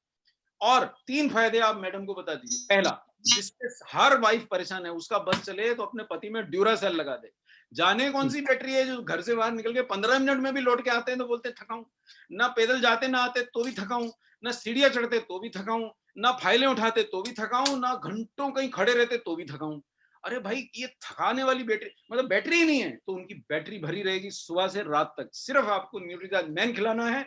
A: और 3 फायदे आप मैडम को बता दीजिए। पहला, जिससे हर वाइफ परेशान है उसका बस चले तो अपने पति में ड्यूरासेल लगा दे। जाने कौन सी बैटरी है जो घर से बाहर निकल के 15 मिनट में भी लौट के आते हैं तो बोलते थकाऊं, ना पैदल जाते ना आते तो भी थकाऊं, ना सीढ़ियां चढ़ते तो भी थकाऊं, ना फाइलें उठाते तो भी थकाऊं, ना घंटों कहीं खड़े रहते तो भी थकाऊं। अरे भाई, ये थकाने वाली बैटरी, मतलब बैटरी ही नहीं है तो उनकी बैटरी भरी रहेगी सुबह से रात तक। सिर्फ आपको न्यूट्रीचार्ज मैन खिलाना है,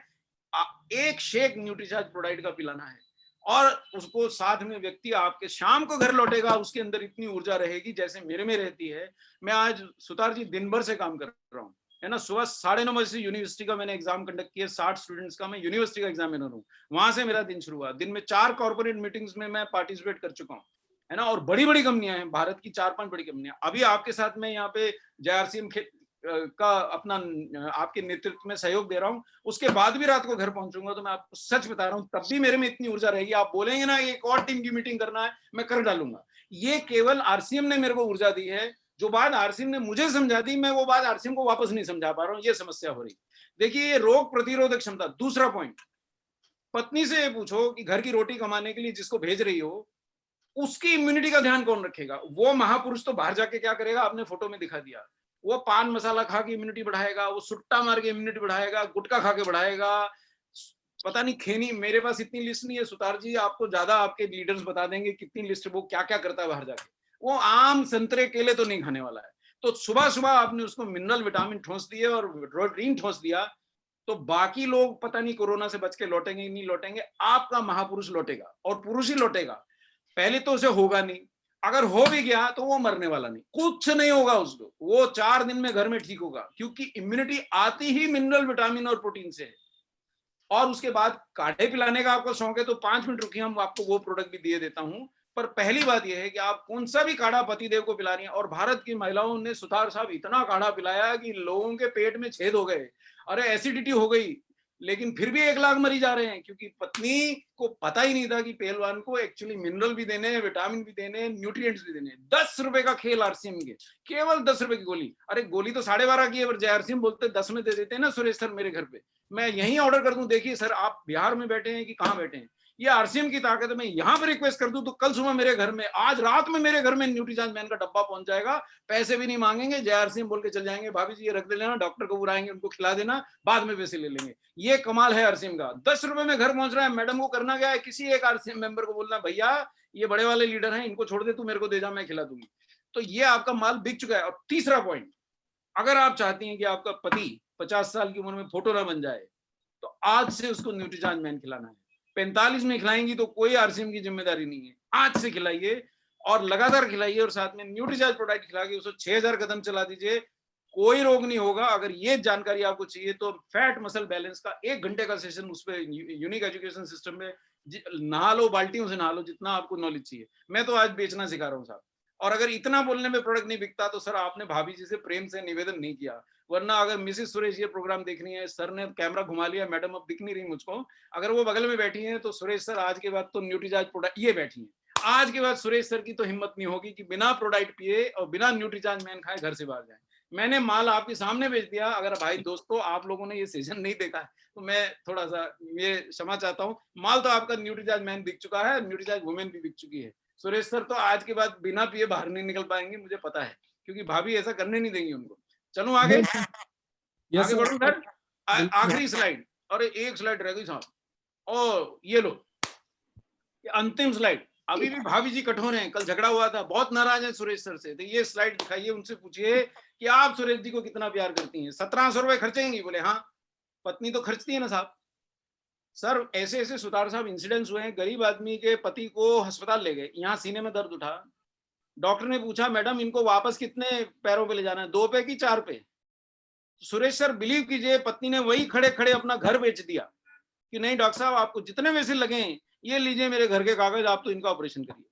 A: एक शेक न्यूट्रीचार्ज प्रोडाइट का पिलाना है, और उसको साथ में व्यक्ति आपके शाम को घर लौटेगा उसके अंदर इतनी ऊर्जा रहेगी जैसे मेरे में रहती है। मैं आज सुतार जी दिन भर से काम कर रहा हूँ, है ना। सुबह 9:30 बजे से यूनिवर्सिटी का मैंने एग्जाम कंडक्ट किया, 60 स्टूडेंट्स का मैं यूनिवर्सिटी का एग्जामिनर हूँ। वहां से मेरा दिन शुरू हुआ। दिन में 4 कॉर्पोरेट मीटिंग्स में मैं पार्टिसिपेट कर चुका हूँ, है ना। और बड़ी बड़ी कंपनियां हैं, भारत की 4-5 बड़ी कंपनियां। अभी आपके साथ में यहाँ पे जेआरसीएम का अपना आपके नेतृत्व में सहयोग दे रहा हूँ। उसके बाद भी रात को घर पहुंचूंगा तो मैं आपको सच बता रहा हूँ, तब भी मेरे में इतनी ऊर्जा रहेगी। आप बोलेंगे ना एक और टीम की मीटिंग करना है, मैं कर डालूंगा। ये केवल आरसीएम ने मेरे को ऊर्जा दी है, जो बात आरसीएम ने मुझे समझा दी, मैं वो बात आरसीएम को वापस नहीं समझा पा रहा हूँ, ये समस्या हो रही। देखिए, ये रोग प्रतिरोधक क्षमता। दूसरा पॉइंट, पत्नी से ये पूछो कि घर की रोटी कमाने के लिए जिसको भेज रही हो, उसकी इम्यूनिटी का ध्यान कौन रखेगा? वो महापुरुष तो बाहर जाके क्या करेगा, आपने फोटो में दिखा दिया। वो पान मसाला खा के इम्यूनिटी बढ़ाएगा, वो सुट्टा मार के इम्यूनिटी बढ़ाएगा, गुटखा खा के बढ़ाएगा, पता नहीं खेनी। मेरे पास इतनी लिस्ट नहीं है सुतार जी, आपको ज्यादा आपके लीडर्स बता देंगे कितनी लिस्ट, वो क्या क्या करता है बाहर जाके। वो आम संतरे केले तो नहीं खाने वाला है। तो सुबह सुबह आपने उसको मिनरल विटामिन ठोस दिए और प्रोटीन ठोस दिया, तो बाकी लोग पता नहीं कोरोना से बच के लौटेंगे नहीं लौटेंगे, आपका महापुरुष लौटेगा, और पुरुष ही लौटेगा। पहले तो उसे होगा नहीं, अगर हो भी गया तो वो मरने वाला नहीं, कुछ नहीं होगा उसको, वो 4 दिन में घर में ठीक होगा, क्योंकि इम्यूनिटी आती ही मिनरल विटामिन और प्रोटीन से है। और उसके बाद काढ़े पिलाने का आपको शौक है तो 5 मिनट रुकिए, हम आपको वो प्रोडक्ट भी दिए देता हूं। पर पहली बात यह है कि आप कौन सा भी काढ़ा पतिदेव को पिला रही हैं। और भारत की महिलाओं ने सुतार साहब इतना काढ़ा पिलाया कि लोगों के पेट में छेद हो गए, अरे एसिडिटी हो गई, लेकिन फिर भी 1 लाख मरीज आ रहे हैं, क्योंकि पत्नी को पता ही नहीं था कि पहलवान को एक्चुअली मिनरल भी देने, विटामिन भी देने, न्यूट्रिएंट्स भी देने। 10 रुपए का खेल आरसीएम के, केवल 10 रुपए की गोली। अरे गोली तो 12.5 की है, पर आरसीएम बोलते 10 में दे देते हैं ना सुरेश सर मेरे घर पे, मैं यहीं ऑर्डर कर दूं। देखिए सर, आप बिहार में बैठे हैं कि कहाँ बैठे हैं, ये आरसीएम की ताकत है। मैं यहाँ पे रिक्वेस्ट कर दूं तो कल सुबह मेरे घर में, आज रात में मेरे घर में न्यूट्रीचार्ज मैन का डब्बा पहुंच जाएगा, पैसे भी नहीं मांगेंगे, जय आरसीएम बोल के चल जाएंगे, भाभी जी ये रख दे लेना, डॉक्टर को बुलाएंगे, उनको खिला देना, बाद में पैसे ले लेंगे। ये कमाल है आरसीएम का, 10 रुपए में घर पहुंच रहा है। मैडम को करना क्या है, किसी एक आरसीएम मेंबर को बोलना, भैया ये बड़े वाले लीडर हैं, इनको छोड़ दे, तू मेरे को दे जा, मैं खिला दूंगी। तो ये आपका माल बिक चुका है। और तीसरा पॉइंट, अगर आप चाहती हैं कि आपका पति 50 साल की उम्र में फोटो ना बन जाए, तो आज से उसको न्यूट्रीचार्ज मैन खिलाना है। 45 में खिलाएंगी तो कोई आरसीएम की जिम्मेदारी नहीं है, आज से खिलाइए और लगातार खिलाइए, और साथ में न्यूट्रीचार्ज प्रोडक्ट खिला के उसको 6000 कदम चला दीजिए, कोई रोग नहीं होगा। अगर ये जानकारी आपको चाहिए तो फैट मसल बैलेंस का 1 घंटे का सेशन उस पर यूनिक एजुकेशन सिस्टम में नहा लो, बाल्टियों से नहा लो, जितना आपको नॉलेज चाहिए। मैं तो आज बेचना सिखा रहा हूँ साहब। और अगर इतना बोलने में प्रोडक्ट नहीं बिकता तो सर आपने भाभी जी से प्रेम से निवेदन नहीं किया। वरना अगर मिसेस सुरेश ये प्रोग्राम देख रही है, सर ने कैमरा घुमा लिया, मैडम अब दिख नहीं रही मुझको, अगर वो बगल में बैठी है तो सुरेश सर आज के बाद तो न्यूट्रीचार्ज प्रोडक्ट, ये बैठी है, आज के बाद सुरेश सर की तो हिम्मत नहीं होगी कि बिना प्रोडक्ट पिए और बिना न्यूट्रीचार्ज मैन खाए घर से बाहर जाए। मैंने माल आपके सामने बेच दिया। अगर भाई दोस्तों आप लोगों ने ये सेशन नहीं देखा है तो मैं थोड़ा सा ये क्षमा चाहता हूँ। माल तो आपका न्यूट्रीचार्ज मैन बिक चुका है, न्यूट्रीचार्ज वुमेन भी बिक चुकी है। सुरेश सर तो आज के बाद बिना पिए बाहर नहीं निकल पाएंगे, मुझे पता है, क्योंकि भाभी ऐसा करने नहीं देंगी उनको। चलूं आगे, आगे बढ़ूं सर। आखिरी स्लाइड, और एक स्लाइड रह गई साहब, और ये लो, ये अंतिम स्लाइड। अभी भी भाभी जी कठोर हैं, कल झगड़ा हुआ था, बहुत नाराज है सुरेश सर से, तो ये स्लाइड दिखाइए, उनसे पूछिए कि आप सुरेश जी को कितना प्यार करती हैं। 1700 रुपए खर्चेंगी? बोले हाँ। पत्नी तो खर्चती है ना साहब। सर ऐसे ऐसे सुतार साहब इंसिडेंट्स हुए हैं, गरीब आदमी के पति को अस्पताल ले गए, यहाँ सीने में दर्द उठा, डॉक्टर ने पूछा मैडम इनको वापस कितने पैरों पे ले जाना है, 2 पे कि 4 पे? सुरेश सर बिलीव कीजिए, पत्नी ने वही खड़े खड़े अपना घर बेच दिया कि नहीं डॉक्टर साहब आपको जितने पैसे लगे ये लीजिए मेरे घर के कागज, आप तो इनका ऑपरेशन करिए।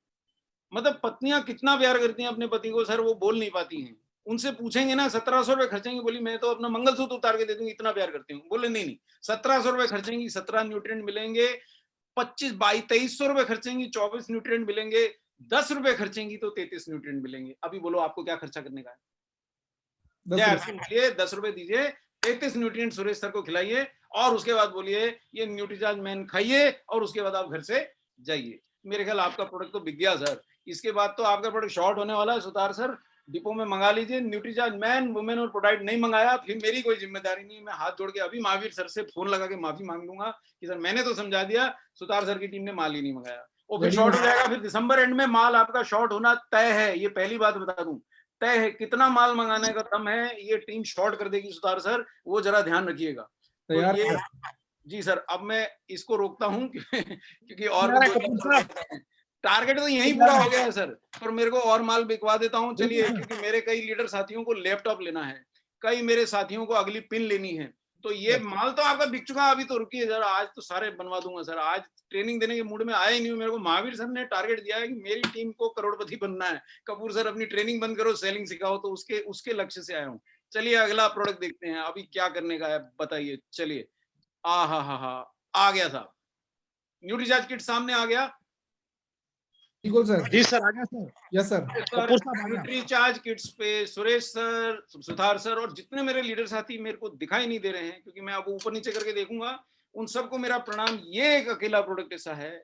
A: मतलब पत्नियां कितना प्यार करती हैं अपने पति को सर, वो बोल नहीं पाती हैं। उनसे पूछेंगे ना 1700 रुपए खर्चेंगे, बोली मैं तो अपना मंगलसूत्र उतार के दे दूंगी, इतना प्यार करती हूँ। बोले नहीं नहीं, 1700 रुपए खर्चेंगी, 17 न्यूट्रिएंट मिलेंगे, 25 22 2300 रुपए खर्चेंगी, 24 न्यूट्रिएंट मिलेंगे, 10 रुपए खर्चेंगी तो 33 न्यूट्रिएंट मिलेंगे। अभी बोलो आपको क्या खर्चा करने का है? 10 रुपए दीजिए, 33 न्यूट्रिएंट सुरेश सर को खिलाइए, और उसके बाद बोलिए ये न्यूट्रीचार्ज मैन खाइए, और उसके बाद आप घर से जाइए। मेरे ख्याल आपका प्रोडक्ट तो बिक गया सर। इसके बाद तो आपका प्रोडक्ट शॉर्ट होने वाला है। सुतार सर डिपो में मंगा लीजिए, न्यूट्रीचार्ज मैन वुमेन और प्रोडक्ट नहीं मंगाया फिर मेरी कोई जिम्मेदारी नहीं। मैं हाथ जोड़ के अभी महावीर सर से फोन लगा के माफी मांग लूंगा कि सर मैंने तो समझा दिया, सुतार सर की टीम ने माल ही नहीं मंगाया। वो फिर शॉर्ट हो जाएगा, फिर दिसंबर एंड में माल आपका शॉर्ट होना तय है, ये पहली बात बता दूं, तय है। कितना माल मंगाने का दम है, ये टीम शॉर्ट कर देगी सुतार सर, वो जरा ध्यान रखिएगा। तो ये जी सर, अब मैं इसको रोकता हूँ क्योंकि और टारगेट तो यही पूरा हो गया है सर, पर मेरे को और माल बिकवा देता हूँ चलिए, क्योंकि मेरे कई लीडर साथियों को लैपटॉप लेना है, कई मेरे साथियों को अगली पिन लेनी है। तो ये माल तो आपका बिक चुका, अभी तो रुकिए जरा, आज तो सारे बनवा दूंगा सर। आज ट्रेनिंग देने के मूड में आया ही नहीं हूँ। मेरे को महावीर सर ने टारगेट दिया है कि मेरी टीम को करोड़पति बनना है। कपूर सर अपनी ट्रेनिंग बंद करो, सेलिंग सिखाओ, तो उसके लक्ष्य से आया हूँ। चलिए अगला प्रोडक्ट देखते हैं, अभी क्या करने का है बताइए। चलिए, हा आ गया साहब, न्यूट्रीचार्ज किट सामने आ गया।
B: बिल्कुल सर।
C: जी सर, आ गया सर।
B: Yes sir.
C: कपूर साहब आ गया।
A: न्यूट्रीचार्ज किट्स पे सुरेश सर, सुधार सर और जितने मेरे लीडर साथी मेरे को दिखाई नहीं दे रहे हैं, क्योंकि मैं अब ऊपर नीचे करके देखूंगा, उन सबको मेरा प्रणाम। ये एक अकेला प्रोडक्ट ऐसा है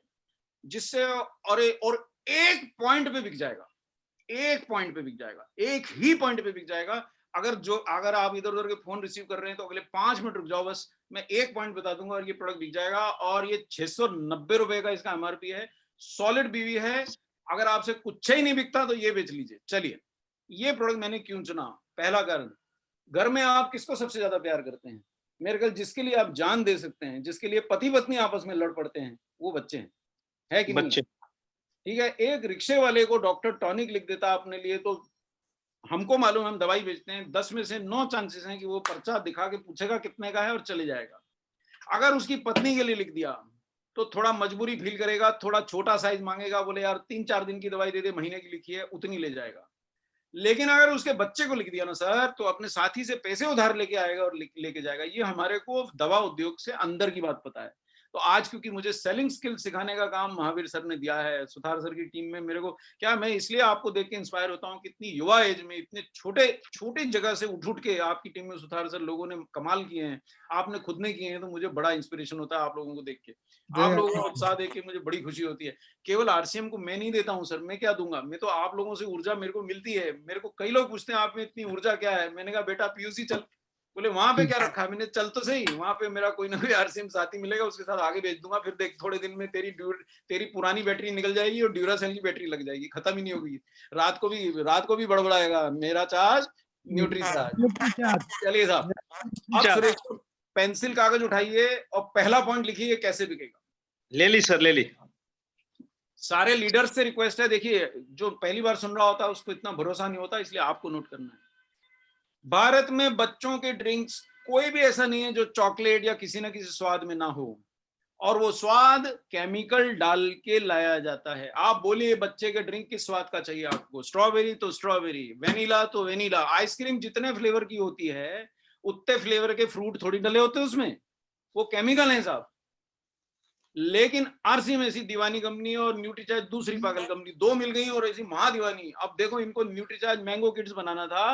A: जिससे और एक पॉइंट पे बिक जाएगा, एक पॉइंट पे बिक जाएगा, एक ही पॉइंट पे बिक जाएगा। अगर आप इधर उधर के फोन रिसीव कर रहे हैं तो अगले 5 मिनट रुक जाओ, बस मैं एक पॉइंट बता दूंगा और ये प्रोडक्ट बिक जाएगा। और ये 690 रुपए का इसका एमआरपी है, सॉलिड बीवी है। अगर आपसे कुछ ही नहीं बिकता तो ये बेच लीजिए। चलिए, ये प्रोडक्ट मैंने क्यों चुना? पहला कारण, घर में आप किसको सबसे ज्यादा प्यार करते हैं? मेरे ख्याल जिसके लिए आप जान दे सकते हैं, जिसके लिए पति पत्नी आपस में लड़ पड़ते हैं, वो बच्चे हैं, है कि नहीं?
C: बच्चे।
A: ठीक है, एक रिक्शे वाले को डॉक्टर टॉनिक लिख देता अपने लिए, तो हमको मालूम, हम दवाई बेचते हैं, 10 में से 9 चांसेस हैं कि वो पर्चा दिखा के पूछेगा कितने का है और चले जाएगा। अगर उसकी पत्नी के लिए लिख दिया तो थोड़ा मजबूरी फील करेगा, थोड़ा छोटा साइज मांगेगा, बोले यार 3-4 दिन की दवाई दे दे, महीने की लिखी है, उतनी ले जाएगा। लेकिन अगर उसके बच्चे को लिख दिया ना सर, तो अपने साथी से पैसे उधार लेके आएगा और लेके जाएगा। ये हमारे को दवा उद्योग से अंदर की बात पता है। तो आज क्योंकि मुझे सेलिंग स्किल सिखाने का काम महावीर सर ने दिया है, सुधार सर की टीम में, मेरे को क्या, मैं इसलिए आपको देख के इंस्पायर होता हूँ, कितनी युवा एज में इतने छोटे जगह से उठ के आपकी टीम में सुधार सर लोगों ने कमाल किए हैं, आपने खुद ने किए हैं, तो मुझे बड़ा इंस्पिरेशन होता है आप लोगों को देख के, आप लोगों का उत्साह देख के मुझे बड़ी खुशी होती है। केवल आरसीएम को मैं नहीं देता हूँ सर, मैं क्या दूंगा, मैं तो आप लोगों से ऊर्जा मेरे को मिलती है। मेरे को कई लोग पूछते हैं आप में इतनी ऊर्जा क्या है, मैंने कहा बेटा पीयूसी चल। बोले वहां पे क्या रखा है? मैंने चल तो सही, वहां पे मेरा कोई ना कोई आरसीएम साथी मिलेगा, उसके साथ आगे भेज दूंगा, फिर देख थोड़े दिन में तेरी पुरानी बैटरी निकल जाएगी और ड्यूरासेल की बैटरी लग जाएगी, खत्म ही नहीं होगी। रात को भी बड़बड़ाएगा मेरा चार्ज न्यूट्री चार्ज। चलिए साहब, अब सुरेश पेंसिल कागज उठाइए और पहला पॉइंट लिखिए, कैसे बिकेगा।
C: ले ली सर, ले ली।
A: सारे लीडर्स से रिक्वेस्ट है, देखिए जो पहली बार सुन रहा होता है उसको इतना भरोसा नहीं होता, इसलिए आपको नोट करना है। भारत में बच्चों के ड्रिंक्स कोई भी ऐसा नहीं है जो चॉकलेट या किसी ना किसी स्वाद में ना हो, और वो स्वाद केमिकल डाल के लाया जाता है। आप बोलिए बच्चे के ड्रिंक किस स्वाद का चाहिए आपको? स्ट्रॉबेरी तो स्ट्रॉबेरी, वेनिला तो वेनिला। आइसक्रीम जितने फ्लेवर की होती है उतने फ्लेवर के फ्रूट थोड़ी डले होते हैं उसमें, वो केमिकल है साहब। लेकिन आरसीएम ऐसी दीवानी कंपनी और न्यूट्रीचार्ज दूसरी पागल कंपनी, दो मिल गई और ऐसी महादीवानी। अब देखो, इनको न्यूट्रीचार्ज मैंगो किड्स बनाना था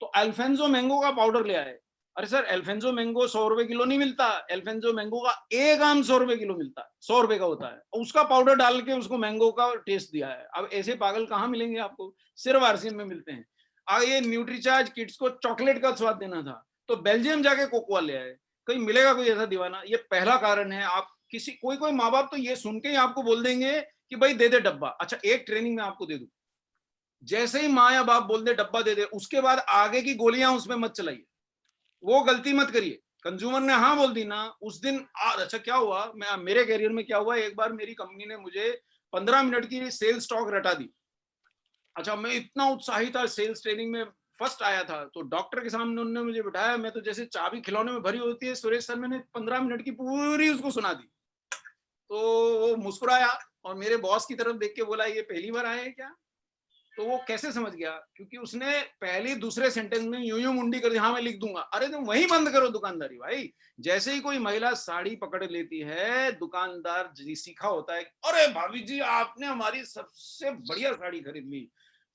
A: तो अल्फेंजो मैंगो का पाउडर ले आए। अरे सर, अल्फेंजो मैंगो 100 रुपए किलो नहीं मिलता, अल्फेंजो मैंगो का एक आम 100 रुपए किलो मिलता है, 100 रुपए का होता है, उसका पाउडर डाल के उसको मैंगो का टेस्ट दिया है। अब ऐसे पागल कहाँ मिलेंगे आपको? सिर्फ आरसीएम में मिलते हैं। अब ये न्यूट्रीचार्ज किड्स को चॉकलेट का स्वाद देना था तो बेल्जियम जाके कोकोआ ले आए। कहीं मिलेगा कोई ऐसा दीवाना? ये पहला कारण है। आप कोई माँ बाप तो ये सुन के ही आपको बोल देंगे कि भाई दे दे डब्बा। अच्छा, एक ट्रेनिंग में आपको दे दूं, जैसे ही माँ या बाप बोल दे डब्बा दे दे, उसके बाद आगे की गोलियां उसमें मत चलाइए, वो गलती मत करिए। कंज्यूमर ने हाँ बोल दी ना उस दिन। अच्छा, क्या हुआ, मेरे कैरियर में क्या हुआ, एक बार मेरी कंपनी ने मुझे 15 मिनट की सेल्स स्टॉक रटा दी। अच्छा, मैं इतना उत्साहित था, सेल्स ट्रेनिंग में फर्स्ट आया था, तो डॉक्टर के सामने उन्होंने मुझे बिठाया, मैं तो जैसे चाबी खिलौने में भरी होती है, सुरेश सर मैंने 15 मिनट की पूरी उसको सुना दी। तो वो मुस्कुराया और मेरे बॉस की तरफ देख के बोला, ये पहली बार आए हैं क्या? तो वो कैसे समझ गया? क्योंकि उसने पहले दूसरे सेंटेंस में यूं मुंडी कर दी, हाँ मैं लिख दूंगा। अरे तुम वहीं बंद करो दुकानदारी भाई। जैसे ही कोई महिला साड़ी पकड़ लेती है, दुकानदार जी सीखा होता है, अरे भाभी जी आपने हमारी सबसे बढ़िया साड़ी खरीद ली,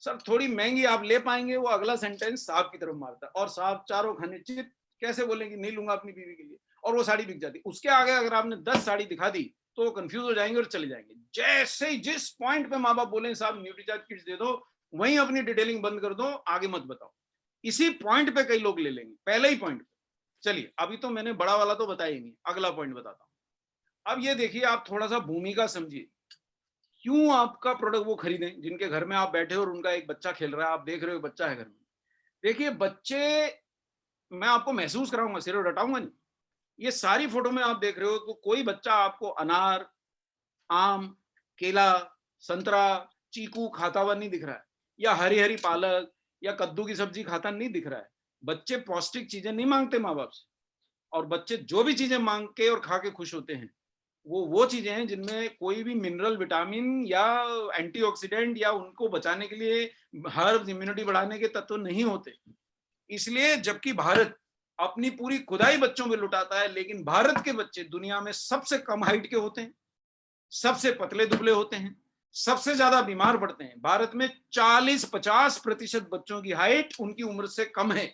A: सर थोड़ी महंगी आप ले पाएंगे? वो अगला सेंटेंस साहब की तरफ मारता है और साहब चारों खाने चित कैसे बोलेंगे नहीं लूंगा अपनी बीवी के लिए, और वो साड़ी बिक जाती। उसके आगे अगर आपने 10 साड़ी दिखा दी तो वो कंफ्यूज हो जाएंगे और चले जाएंगे। जैसे ही जिस पॉइंट पे माँ बाप बोले साहब न्यूट्रीचार्ज किट्स दे दो, वहीं अपनी डिटेलिंग बंद कर दो, आगे मत बताओ। इसी पॉइंट पे कई लोग ले लेंगे, पहले ही पॉइंट पे। चलिए, अभी तो मैंने बड़ा वाला तो बताया ही नहीं, अगला पॉइंट बताता हूं। अब ये देखिए, आप थोड़ा सा भूमिका समझिए, क्यों आपका प्रोडक्ट वो खरीदें जिनके घर में आप बैठे हो और उनका एक बच्चा खेल रहा है, आप देख रहे हो बच्चा है घर में। देखिए बच्चे, मैं आपको महसूस कराऊंगा, सिर्फ रटाऊंगा नहीं। ये सारी फोटो में आप देख रहे हो तो कोई बच्चा आपको अनार, आम, केला, संतरा, चीकू खाता हुआ नहीं दिख रहा है, या हरी हरी पालक या कद्दू की सब्जी खाता नहीं दिख रहा है। बच्चे पौष्टिक चीजें नहीं मांगते माँ बाप से, और बच्चे जो भी चीजें मांग के और खा के खुश होते हैं वो चीजें हैं जिनमें कोई भी मिनरल, विटामिन या एंटीऑक्सीडेंट या उनको बचाने के लिए हर्ब्स, इम्यूनिटी बढ़ाने के तत्व नहीं होते। इसलिए जबकि भारत अपनी पूरी खुदाई बच्चों में लुटाता है, लेकिन भारत के बच्चे दुनिया में सबसे कम हाइट के होते हैं, सबसे पतले दुबले होते हैं, सबसे ज्यादा बीमार पड़ते हैं। भारत में 40-50% बच्चों की हाइट उनकी उम्र से कम है।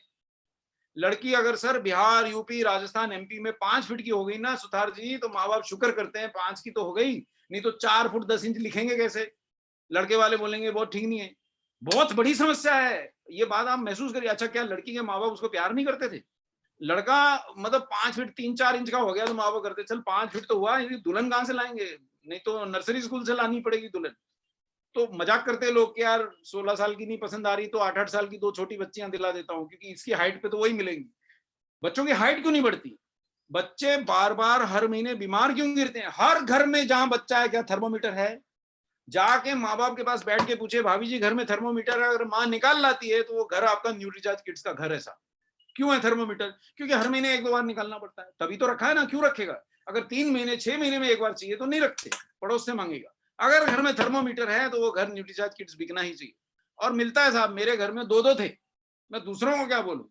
A: लड़की अगर sir Bihar, UP, Rajasthan, MP में 5 फीट की हो गई ना सुथार जी, तो माँ बाप शुक्र करते हैं 5 की तो हो गई, नहीं तो 4 फुट 10 इंच लिखेंगे कैसे? लड़के वाले बोलेंगे बहुत ठीक नहीं है। बहुत बड़ी समस्या है ये बात, आप महसूस करिए। अच्छा, क्या लड़की के माँ बाप उसको प्यार नहीं करते थे? लड़का मतलब 5 फीट 3-4 इंच का हो गया तो माँ बाप करते, चल 5 फीट तो हुआ, ये दुल्हन कहाँ से लाएंगे? नहीं तो नर्सरी स्कूल से लानी पड़ेगी दुल्हन। तो मजाक करते हैं लोग कि यार 16 साल की नहीं पसंद आ रही तो 8-8 साल की 2 छोटी बच्चियां दिला देता हूँ, क्योंकि इसकी हाइट पे तो वही मिलेंगी। बच्चों की हाइट क्यों नहीं बढ़ती? बच्चे बार बार हर महीने बीमार क्यों गिरते हैं? हर घर में जहां बच्चा है क्या थर्मोमीटर है? जाके माँ बाप के पास बैठ के पूछे, भाभी जी घर में थर्मोमीटर है? अगर माँ निकाल लाती है तो वो घर आपका न्यूट्रीचार्ज किड्स का घर है। सा क्यों है थर्मोमीटर? क्योंकि हर महीने 1-2 बार निकालना पड़ता है, तभी तो रखा है ना। क्यों रखेगा? अगर 3 महीने 6 महीने में एक बार चाहिए तो नहीं रखते, पड़ोस से मांगेगा। अगर घर में थर्मोमीटर है तो वो घर न्यूट्रीचार्ज किड्स बिकना ही चाहिए। और मिलता है साहब, मेरे घर में 2-2 थे। मैं दूसरों को क्या बोलूं?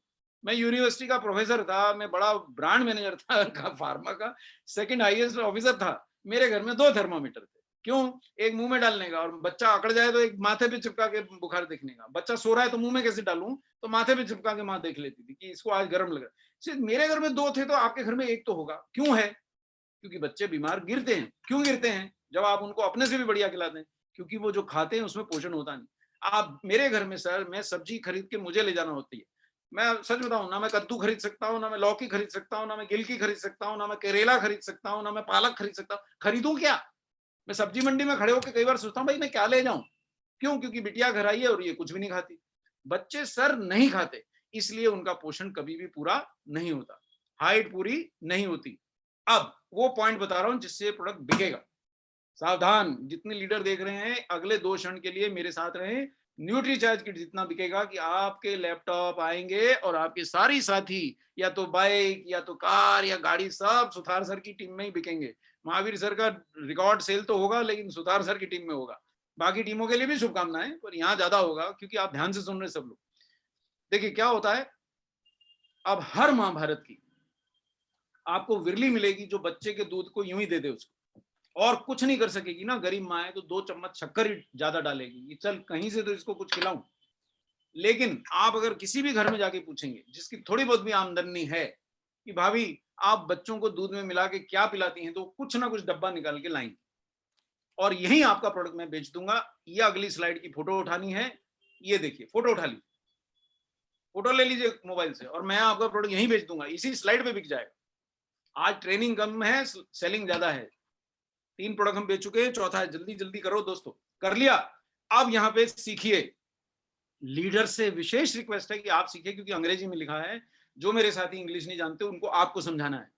A: मैं यूनिवर्सिटी का प्रोफेसर था, मैं बड़ा ब्रांड मैनेजर था फार्मा का, सेकंड हाईएस्ट ऑफिसर था, मेरे घर में 2 थर्मोमीटर थे। क्यों? एक मुंह में डालने का, और बच्चा अकड़ जाए तो एक माथे पे चिपका के बुखार देखने का। बच्चा सो रहा है तो मुंह में कैसे डालूं? तो माथे पे चिपका के माँ देख लेती थी कि इसको आज गर्म लग रहा है। सिर्फ मेरे घर में 2 थे तो आपके घर में 1 तो होगा। क्यों है? क्योंकि बच्चे बीमार गिरते हैं। क्यों गिरते हैं? जब आप उनको अपने से भी बढ़िया खिलाते हैं, क्योंकि वो जो खाते हैं उसमें पोषण होता नहीं। आप मेरे घर में सर, मैं सब्जी खरीद के मुझे ले जाना होती है। मैं सच बताऊं ना, मैं कद्दू खरीद सकता हूँ, ना मैं लौकी खरीद सकता हूँ, ना मैं गिलकी खरीद सकता हूँ, ना मैं करेला खरीद सकता हूँ, ना मैं पालक खरीद सकता हूँ। खरीदूं क्या? मैं सब्जी मंडी में खड़े होकर कई बार सोचता हूँ भाई मैं क्या ले जाऊं। क्यों? क्योंकि बिटिया घर आई है और ये कुछ भी नहीं खाती। बच्चे सर नहीं खाते, इसलिए उनका पोषण कभी भी पूरा नहीं होता, हाइट पूरी नहीं होती। अब वो पॉइंट बता रहा हूं जिससे प्रोडक्ट बिकेगा। सावधान, जितने लीडर देख रहे हैं अगले 2 क्षण के लिए मेरे साथ रहें। न्यूट्रीचार्ज किट जितना बिकेगा कि आपके लैपटॉप आएंगे और आपके सारी साथी या तो बाइक या तो कार या गाड़ी सब सुथार सर की टीम में ही बिकेंगे। महावीर सर का रिकॉर्ड सेल तो होगा लेकिन सुथार सर की टीम में होगा। बाकी टीमों के लिए भी शुभकामनाएं, पर यहाँ ज्यादा होगा क्योंकि आप ध्यान से सुन रहे सब लोग। देखिए क्या होता है, अब हर माँ भारत की आपको विरली मिलेगी जो बच्चे के दूध को यूं ही दे दे उसको, और कुछ नहीं कर सकेगी ना। गरीब माँ है तो 2 चम्मच शक्कर ही ज्यादा डालेगी कि चल कहीं से तो इसको कुछ खिलाऊं। लेकिन आप अगर किसी भी घर में जाके पूछेंगे जिसकी थोड़ी बहुत भी आमदनी है कि भाभी आप बच्चों को दूध में मिला के क्या पिलाती हैं, तो कुछ ना कुछ डब्बा निकाल के लाएंगे और यही आपका प्रोडक्ट मैं बेच दूंगा। ये अगली स्लाइड की फोटो उठानी है, ये देखिए फोटो उठा ली, फोटो ले लीजिए मोबाइल से, और मैं आपका प्रोडक्ट यहीं बेच दूंगा, इसी स्लाइड पे बिक जाएगा। आज ट्रेनिंग कम है, सेलिंग ज्यादा है। 3 प्रोडक्ट हम बेच चुके हैं, चौथा है। जल्दी जल्दी करो दोस्तों। कर लिया? अब यहाँ पे सीखिए। लीडर से विशेष रिक्वेस्ट है कि आप सीखिए, क्योंकि अंग्रेजी में लिखा है। जो मेरे साथी इंग्लिश नहीं जानते उनको आपको समझाना है।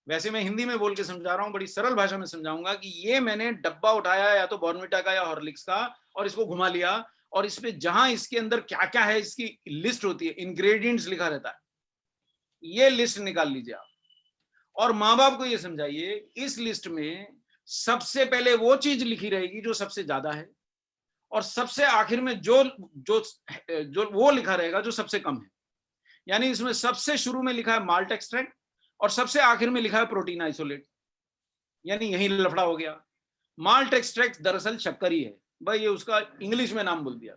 A: वैसे मैं हिंदी में बोल के समझा रहा हूँ, बड़ी सरल भाषा में समझाऊंगा कि ये मैंने डब्बा उठाया या तो बॉर्नविटा का या हॉर्लिक्स का, और इसको घुमा लिया, और इस पे जहां इसके अंदर क्या क्या है इसकी लिस्ट होती है, इंग्रेडिएंट्स लिखा रहता है, ये लिस्ट निकाल लीजिए आप। और माँ बाप को ये समझाइए इस लिस्ट में सबसे पहले वो चीज लिखी रहेगी जो सबसे ज्यादा है, और सबसे आखिर में जो जो जो वो लिखा रहेगा जो सबसे कम है। यानी इसमें सबसे शुरू में लिखा है माल्ट एक्सट्रैक्ट और सबसे आखिर में लिखा है प्रोटीन आइसोलेट। यानी यही लफड़ा हो गया। माल्ट एक्सट्रैक्ट दरअसल शक्कर ही है भाई, ये उसका इंग्लिश में नाम बोल दिया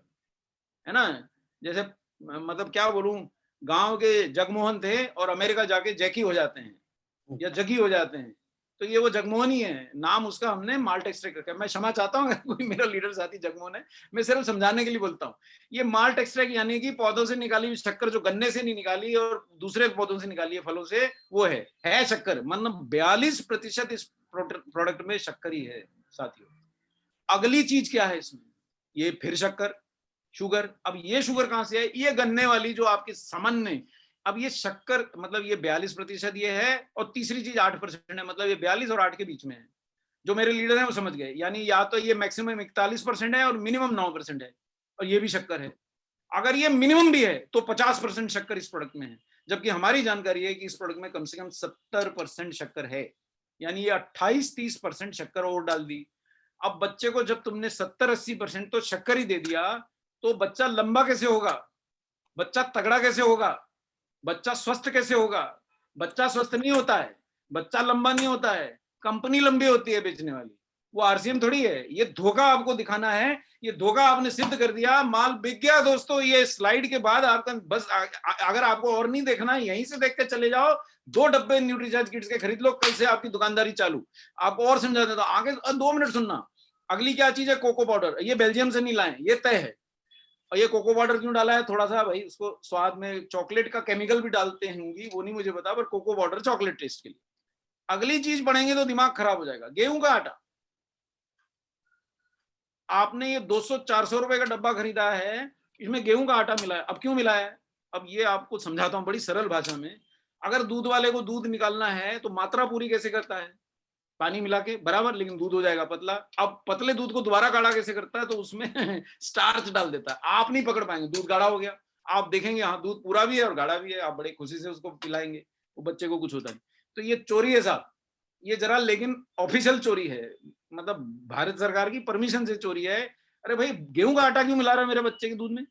A: है ना। जैसे मतलब क्या बोलूं, गांव के जगमोहन थे और अमेरिका जाके जैकी हो जाते हैं या जगी हो जाते हैं, तो ये वो जगमोहन ही है, नाम उसका हमने माल्ट एक्सट्रैक्ट रखा है। मैं क्षमा चाहता हूँ कोई मेरा लीडर साथी जगमोहन है, मैं सिर्फ समझाने के लिए बोलता हूँ। ये माल्ट एक्सट्रैक्ट यानी कि पौधों से निकाली हुई शक्कर, जो गन्ने से नहीं निकाली और दूसरे पौधों से निकाली है, फलों से, वो है शक्कर। मतलब 42% इस प्रोडक्ट में शक्कर ही है साथियों। अगली चीज क्या है इसमें? ये फिर शक्कर, शुगर। अब ये शुगर कहां से है? ये गन्ने वाली जो आपके सामान्य, अब ये शक्कर मतलब ये 42% ये है, और तीसरी चीज 8% है, मतलब ये 42 और 8 के बीच में है। जो मेरे लीडर हैं वो समझ गए, यानी या तो ये मैक्सिमम 41% है और मिनिमम 9% है, और ये भी शक्कर है। अगर ये मिनिमम भी है तो 50% शक्कर इस प्रोडक्ट में है, जबकि हमारी जानकारी है कि इस प्रोडक्ट में कम से कम 70% शक्कर है। यानी ये 28-30% शक्कर और डाल दी। अब बच्चे को जब तुमने 70-80% तो शक्कर ही दे दिया, तो बच्चा लंबा कैसे होगा? बच्चा तगड़ा कैसे होगा? बच्चा स्वस्थ कैसे होगा? बच्चा स्वस्थ नहीं होता है, बच्चा लंबा नहीं होता है, कंपनी लंबी होती है बेचने वाली। वो आरसीएम थोड़ी है। ये धोखा आपको दिखाना है, ये धोखा आपने सिद्ध कर दिया, माल बिक गया दोस्तों। ये स्लाइड के बाद आपका बस अगर आपको और नहीं देखना है यहीं से देख के चले जाओ, 2 डब्बे न्यूट्रीचार्ज किट्स के खरीद लो, कल से आपकी दुकानदारी चालू। आपको और समझा देता हूं, आगे 2 मिनट सुनना। अगली क्या चीज है? Cocoa powder. ये बेल्जियम से नहीं लाए, ये तय है। और ये कोको पाउडर क्यों डाला है? थोड़ा सा भाई उसको स्वाद में चॉकलेट का केमिकल भी डालते होंगी, वो नहीं मुझे पता, पर कोको पाउडर चॉकलेट टेस्ट के लिए। अगली चीज पढ़ेंगे तो दिमाग खराब हो जाएगा। गेहूं का आटा, आपने ये 200-400 रुपए का डब्बा खरीदा है, इसमें गेहूं का आटा मिला है। अब क्यों मिला है? अब ये आपको समझाता हूं बड़ी सरल भाषा में। अगर दूध वाले को दूध निकालना है तो मात्रा पूरी कैसे करता है? पानी मिला के बराबर, लेकिन दूध हो जाएगा पतला। अब पतले दूध को दोबारा गाढ़ा कैसे करता है? तो उसमें स्टार्च डाल देता है। आप नहीं पकड़ पाएंगे, दूध गाढ़ा हो गया। आप देखेंगे हाँ दूध पूरा भी है और गाढ़ा भी है, आप बड़े खुशी से उसको पिलाएंगे, वो बच्चे को कुछ होता नहीं। तो ये चोरी है साहब, ये जरा, लेकिन ऑफिशियल चोरी है, मतलब भारत सरकार की परमिशन से चोरी है। अरे भाई गेहूं का आटा क्यों मिला रहा है मेरे बच्चे के दूध में?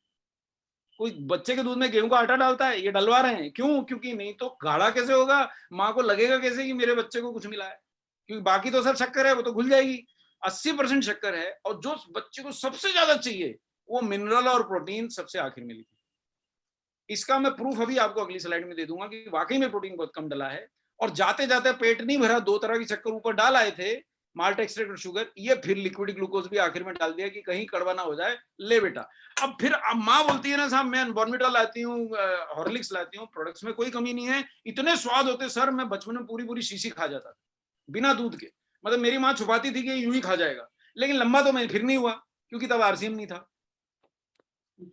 A: कोई बच्चे के दूध में गेहूं का आटा डालता है? ये डलवा रहे हैं क्यों? क्योंकि नहीं तो गाढ़ा कैसे होगा, माँ को लगेगा कैसे कि मेरे बच्चे को कुछ मिला है? क्योंकि बाकी तो सब शक्कर है, वो तो घुल जाएगी। 80% शक्कर है, और जो बच्चे को सबसे ज्यादा चाहिए वो मिनरल और प्रोटीन सबसे आखिर में लिखी। इसका मैं प्रूफ अभी आपको अगली स्लाइड में दे दूंगा कि वाकई में प्रोटीन बहुत कम डला है। और जाते जाते पेट नहीं भरा, 2 तरह की शक्कर ऊपर डाल आए थे, माल्ट एक्सट्रैक्ट और शुगर, ये फिर लिक्विड ग्लूकोज भी आखिर में डाल दिया कि कहीं कड़वा ना हो जाए, ले बेटा। अब फिर अब माँ बोलती है ना साहब मैं बॉर्नविटा लाती हूँ, हॉर्लिक्स लाती हूँ, प्रोडक्ट्स में कोई कमी नहीं है, इतने स्वाद होते सर, मैं बचपन में पूरी पूरी शीशी खा जाता था बिना दूध के। मतलब मेरी माँ छुपाती थी कि यूं ही खा जाएगा, लेकिन लंबा तो मैं फिर नहीं हुआ क्योंकि तब आरसीएम नहीं था।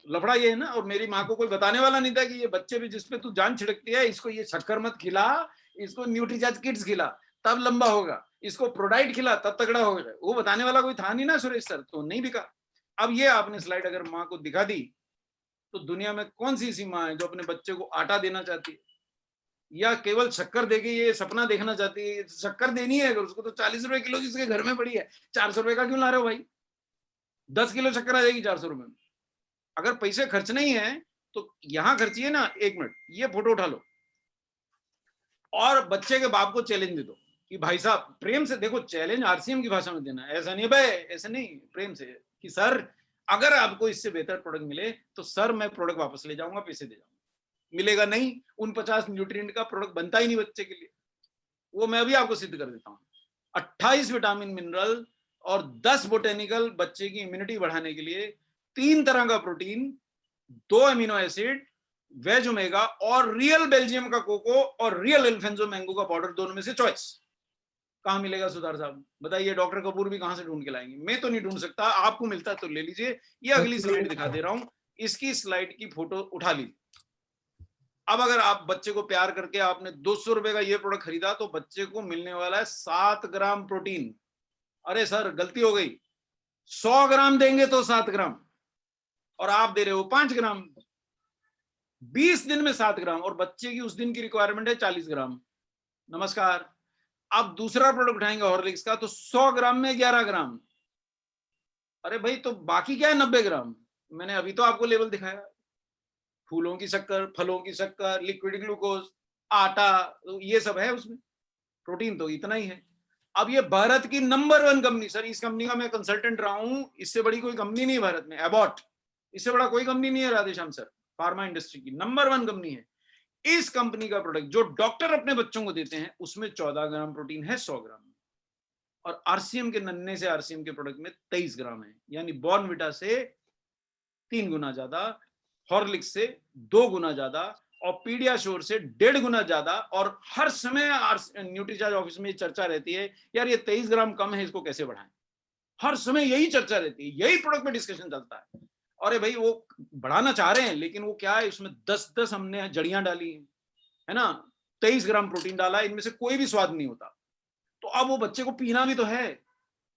A: लफड़ा ये है ना। और मेरी माँ को कोई बताने वाला नहीं था कि ये बच्चे भी जिसपे तू जान छिड़कती है, इसको ये शक्कर मत खिला, इसको न्यूट्रीचार्ज किड्स खिला तब लंबा होगा, इसको प्रोडाइट खिला तब तगड़ा होगा, वो बताने वाला कोई था नहीं ना सुरेश सर, तो नहीं बिका। अब ये आपने स्लाइड अगर माँ को दिखा दी तो दुनिया में कौन सी ऐसी माँ है जो अपने बच्चे को आटा देना चाहती है या केवल शक्कर देके ये सपना देखना चाहती है? शक्कर देनी है अगर उसको तो 40 रुपए किलो जिसके घर में पड़ी है, 400 रुपए का क्यों ला रहे हो भाई? 10 किलो शक्कर आ जाएगी 400 रुपए में। अगर पैसे खर्च नहीं है तो यहां खर्चिए ना। 1 मिनट, ये फोटो उठा लो और बच्चे के बाप को चैलेंज दे दो कि भाई साहब, प्रेम से देखो, चैलेंज आरसीएम की भाषा में देना, ऐसा नहीं भाई, ऐसा नहीं, प्रेम से कि सर अगर आपको इससे बेहतर प्रोडक्ट मिले तो सर मैं प्रोडक्ट वापस ले जाऊंगा, पैसे दे जाऊंगा। मिलेगा नहीं, उन 50 न्यूट्रिएंट का प्रोडक्ट बनता ही नहीं बच्चे के लिए। वो मैं अभी आपको सिद्ध कर देता हूँ। 28 विटामिन मिनरल और 10 बोटेनिकल बच्चे की इम्यूनिटी बढ़ाने के लिए, 3 तरह का protein, 2 amino acid, veg omega और रियल बेल्जियम का कोको और रियल एल्फेंसो मैंगो का पाउडर, दोनों में से चॉइस। कहां मिलेगा सुधार साहब बताइए? डॉक्टर कपूर भी कहां से ढूंढ के लाएंगे? मैं तो नहीं ढूंढ सकता, आपको मिलता तो ले लीजिए। ये अगली स्लाइड दिखा दे रहा हूं, इसकी स्लाइड की फोटो उठा लीजिए। अब अगर आप बच्चे को प्यार करके आपने 200 रुपए का ये प्रोडक्ट खरीदा तो बच्चे को मिलने वाला है 7 ग्राम प्रोटीन। अरे सर गलती हो गई, 100 ग्राम देंगे तो 7 ग्राम और आप दे रहे हो 5 ग्राम। 20 दिन में 7 ग्राम और बच्चे की उस दिन की रिक्वायरमेंट है 40 ग्राम। नमस्कार। अब दूसरा प्रोडक्ट उठाएंगे हॉर्लिक्स का तो 100 ग्राम में 11 ग्राम। अरे भाई तो बाकी क्या है 90 ग्राम? मैंने अभी तो आपको लेवल दिखाया, फूलों की शक्कर, फलों की शक्कर, लिक्विड ग्लूकोज, आटा, तो ये सब है उसमें। प्रोटीन तो इतना ही है। अब ये भारत की नंबर 1 कंपनी, सर इस कंपनी का मैं कंसल्टेंट रहा हूं, इससे बड़ी कोई कंपनी नहीं है भारत में, एबॉट, इससे बड़ा कोई कंपनी नहीं है राधेश्याम सर, फार्मा इंडस्ट्री की नंबर 1 कंपनी है। इस कंपनी का प्रोडक्ट जो डॉक्टर अपने बच्चों को देते हैं उसमें 14 ग्राम प्रोटीन है 100 ग्राम में, और आरसीएम के नन्हे से आरसीएम के प्रोडक्ट में 23 ग्राम है, यानी बॉर्नविटा से 3 गुना ज्यादा, हॉर्लिक्स से 2 गुना ज्यादा और पीडियाश्योर से 1.5 गुना ज्यादा। और हर समय न्यूट्रीचार्ज ऑफिस में चर्चा रहती है यार ये 23 ग्राम कम है, इसको कैसे बढ़ाएं। हर समय यही चर्चा रहती है, यही प्रोडक्ट पे डिस्कशन चलता है। अरे भाई वो बढ़ाना चाह रहे हैं लेकिन वो क्या है, उसमें 10-10 हमने जड़ियां डाली है ना, 23 ग्राम प्रोटीन डाला, इनमें से कोई भी स्वाद नहीं होता। तो अब वो बच्चे को पीना भी तो है,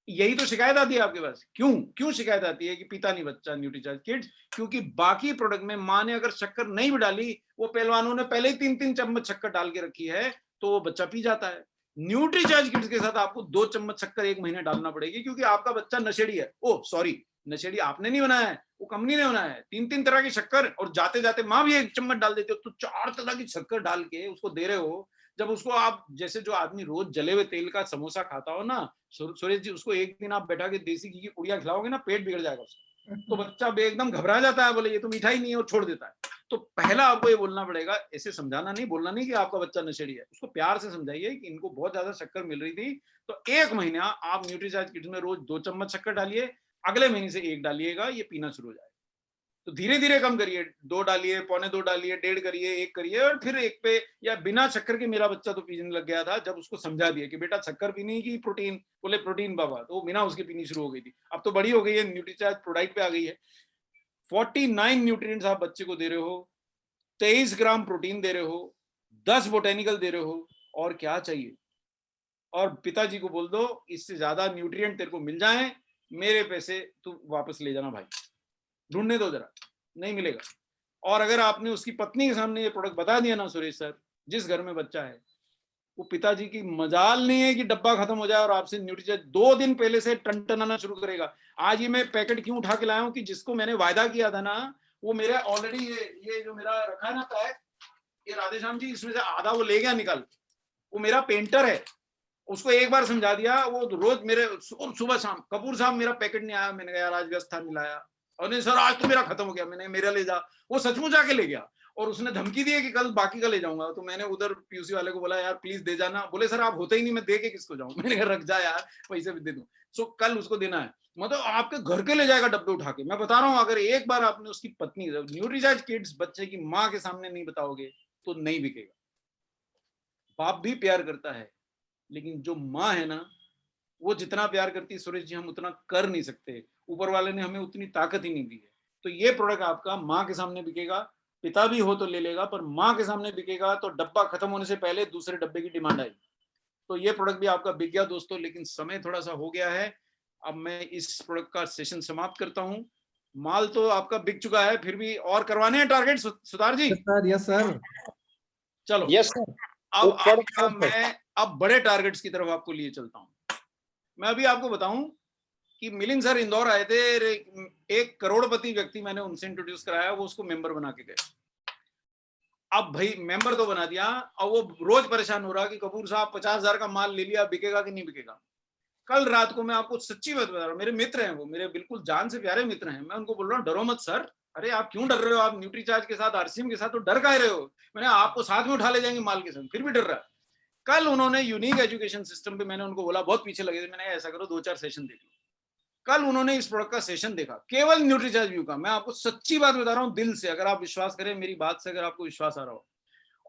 A: यही तो शिकायत आती है आपके पास। क्यों शिकायत आती है कि पीता नहीं बच्चा न्यूट्रीचार्ज किड्स? क्योंकि बाकी प्रोडक्ट में माँ ने अगर शक्कर नहीं भी डाली, वो पहलवानों ने पहले ही 3-3 चम्मच शक्कर डाल के रखी है, तो वो बच्चा पी जाता है। न्यूट्रीचार्ज किड्स के साथ आपको 2 चम्मच शक्कर 1 महीने डालना पड़ेगी, क्योंकि आपका बच्चा नशेड़ी है। ओ सॉरी, नशेड़ी आपने नहीं बनाया है, वो कंपनी ने बनाया है। 3-3 तरह की शक्कर, और जाते जाते माँ भी 1 चम्मच डाल देती हो, तो 4 तरह की शक्कर डाल के उसको दे रहे हो, जब उसको आप जैसे जो आदमी रोज जले हुए तेल का समोसा खाता हो ना सुरेश जी, उसको एक दिन आप बैठा के देसी घी की पुड़िया खिलाओगे ना, पेट बिगड़ जाएगा उसका। तो बच्चा एकदम घबरा जाता है, बोले ये तो मिठाई नहीं है, और छोड़ देता है। तो पहला आपको ये बोलना पड़ेगा, ऐसे समझाना नहीं, बोलना नहीं कि आपका बच्चा नशेड़ी है, उसको प्यार से समझाइए कि इनको बहुत ज्यादा शक्कर मिल रही थी, तो 1 महीना आप न्यूट्रीचार्ज किड्स में रोज 2 चम्मच शक्कर डालिए, अगले महीने से 1 डालिएगा, ये पीना शुरू हो जाएगा। तो धीरे धीरे कम करिए, 2 डालिए, 1.25 डालिए, 1.5 करिए, 1 करिए, और फिर 1 पे, या बिना शक्कर के मेरा बच्चा तो पीने लग गया था जब उसको समझा दिया कि बेटा शक्कर पीनी की प्रोटीन, बोले प्रोटीन बाबा, तो बिना उसके पीनी शुरू हो गई थी। अब तो बड़ी हो गई है, न्यूट्रीचार्ज प्रोडाइट पे आ गई है। 49 न्यूट्रिएंट्स आप बच्चे को दे रहे हो, 23 ग्राम प्रोटीन दे रहे हो, 10 बोटेनिकल दे रहे हो, और क्या चाहिए? और पिताजी को बोल दो इससे ज्यादा न्यूट्रिएंट तेरे को मिल जाए, मेरे पैसे तू वापस ले जाना भाई, ढूंढने दो जरा, नहीं मिलेगा। और अगर आपने उसकी पत्नी के सामने ये प्रोडक्ट बता दिया ना सुरेश सर, जिस घर में बच्चा है, वो पिताजी की मजाल नहीं है कि डब्बा खत्म हो जाए और आपसे न्यूट्रीचार्ज 2 दिन पहले से टनटनाना शुरू करेगा। आज ये मैं पैकेट क्यों उठा के लाया हूं कि जिसको मैंने वायदा किया था ना, वो मेरा ऑलरेडी ये जो मेरा रखा है ना पैक, ये राधेश्याम जी, इसमें से आधा वो ले गया निकाल। वो मेरा पेंटर है, उसको एक बार समझा दिया, वो रोज मेरे सुबह शाम, कपूर साहब मेरा पैकेट नहीं आया, मैंने कहा यार आज व्यस्त था नहीं लाया, और नहीं सर आज तो मेरा खत्म हो गया, मैंने मेरा ले जा, वो सचमुच आके ले गया, और उसने धमकी दी है कि कल बाकी का ले जाऊंगा। तो मैंने उधर पीयूसी वाले को बोला यार प्लीज दे जाना, बोले सर आप होते ही नहीं, मैं दे के किसको जाऊं, मैंने कहा रख जा यार, पैसे भी दे दूं। सो कल उसको देना है, मतलब आपके घर के ले जाएगा डब्बे उठा के। मैं बता रहा हूँ, अगर एक बार आपने उसकी पत्नी, न्यूट्रीचार्ज किड्स बच्चे की माँ के सामने नहीं बताओगे तो नहीं बिकेगा। बाप भी प्यार करता है, लेकिन जो माँ है ना, वो जितना प्यार करती है सुरेश जी, हम उतना कर नहीं सकते, ऊपर वाले ने हमें उतनी ताकत ही नहीं दी है। तो ये प्रोडक्ट आपका माँ के सामने बिकेगा, पिता भी हो तो ले लेगा, पर माँ के सामने बिकेगा तो डब्बा खत्म होने से पहले दूसरे डब्बे की डिमांड आएगी। तो ये प्रोडक्ट भी आपका बिक गया दोस्तों, लेकिन समय थोड़ा सा हो गया है, अब मैं इस प्रोडक्ट का सेशन समाप्त करता हूँ। माल तो आपका बिक चुका है, फिर भी और करवाने हैं target Sutar ji?
B: Yes sir.
A: चलो
C: यस सर।
A: अब आपका मैं अब बड़े टारगेट्स की तरफ आपको लिए चलता हूँ। मैं अभी आपको बताऊं कि मिलिंद सर इंदौर आए थे, एक करोड़पति व्यक्ति मैंने उनसे इंट्रोड्यूस कराया, वो उसको मेंबर बना के गए। अब भाई मेंबर तो बना दिया, और वो रोज परेशान हो रहा कि कपूर साहब 50,000 का माल ले लिया, बिकेगा कि नहीं बिकेगा। कल रात को मैं आपको सच्ची बात बता रहा हूँ, मेरे मित्र हैं, वो मेरे बिल्कुल जान से प्यारे मित्र हैं, मैं उनको बोल रहा हूँ डरो मत सर। अरे आप क्यों डर रहे हो, आप न्यूट्रीचार्ज के साथ आरसीएम के साथ तो डर काहे रहे हो, मैंने आपको साथ में उठा ले जाएंगे माल के साथ, फिर भी डर रहा है। कल उन्होंने यूनिक एजुकेशन सिस्टम पे, मैंने उनको बोला बहुत पीछे लगे थे, मैंने ऐसा करो 2-4 सेशन देख लो। कल उन्होंने इस प्रोडक्ट का सेशन देखा, केवल न्यूट्रीचार्ज व्यू का, मैं आपको सच्ची बात बता रहा हूँ दिल से, अगर आप विश्वास करें मेरी बात से, अगर आपको विश्वास आ रहा हो।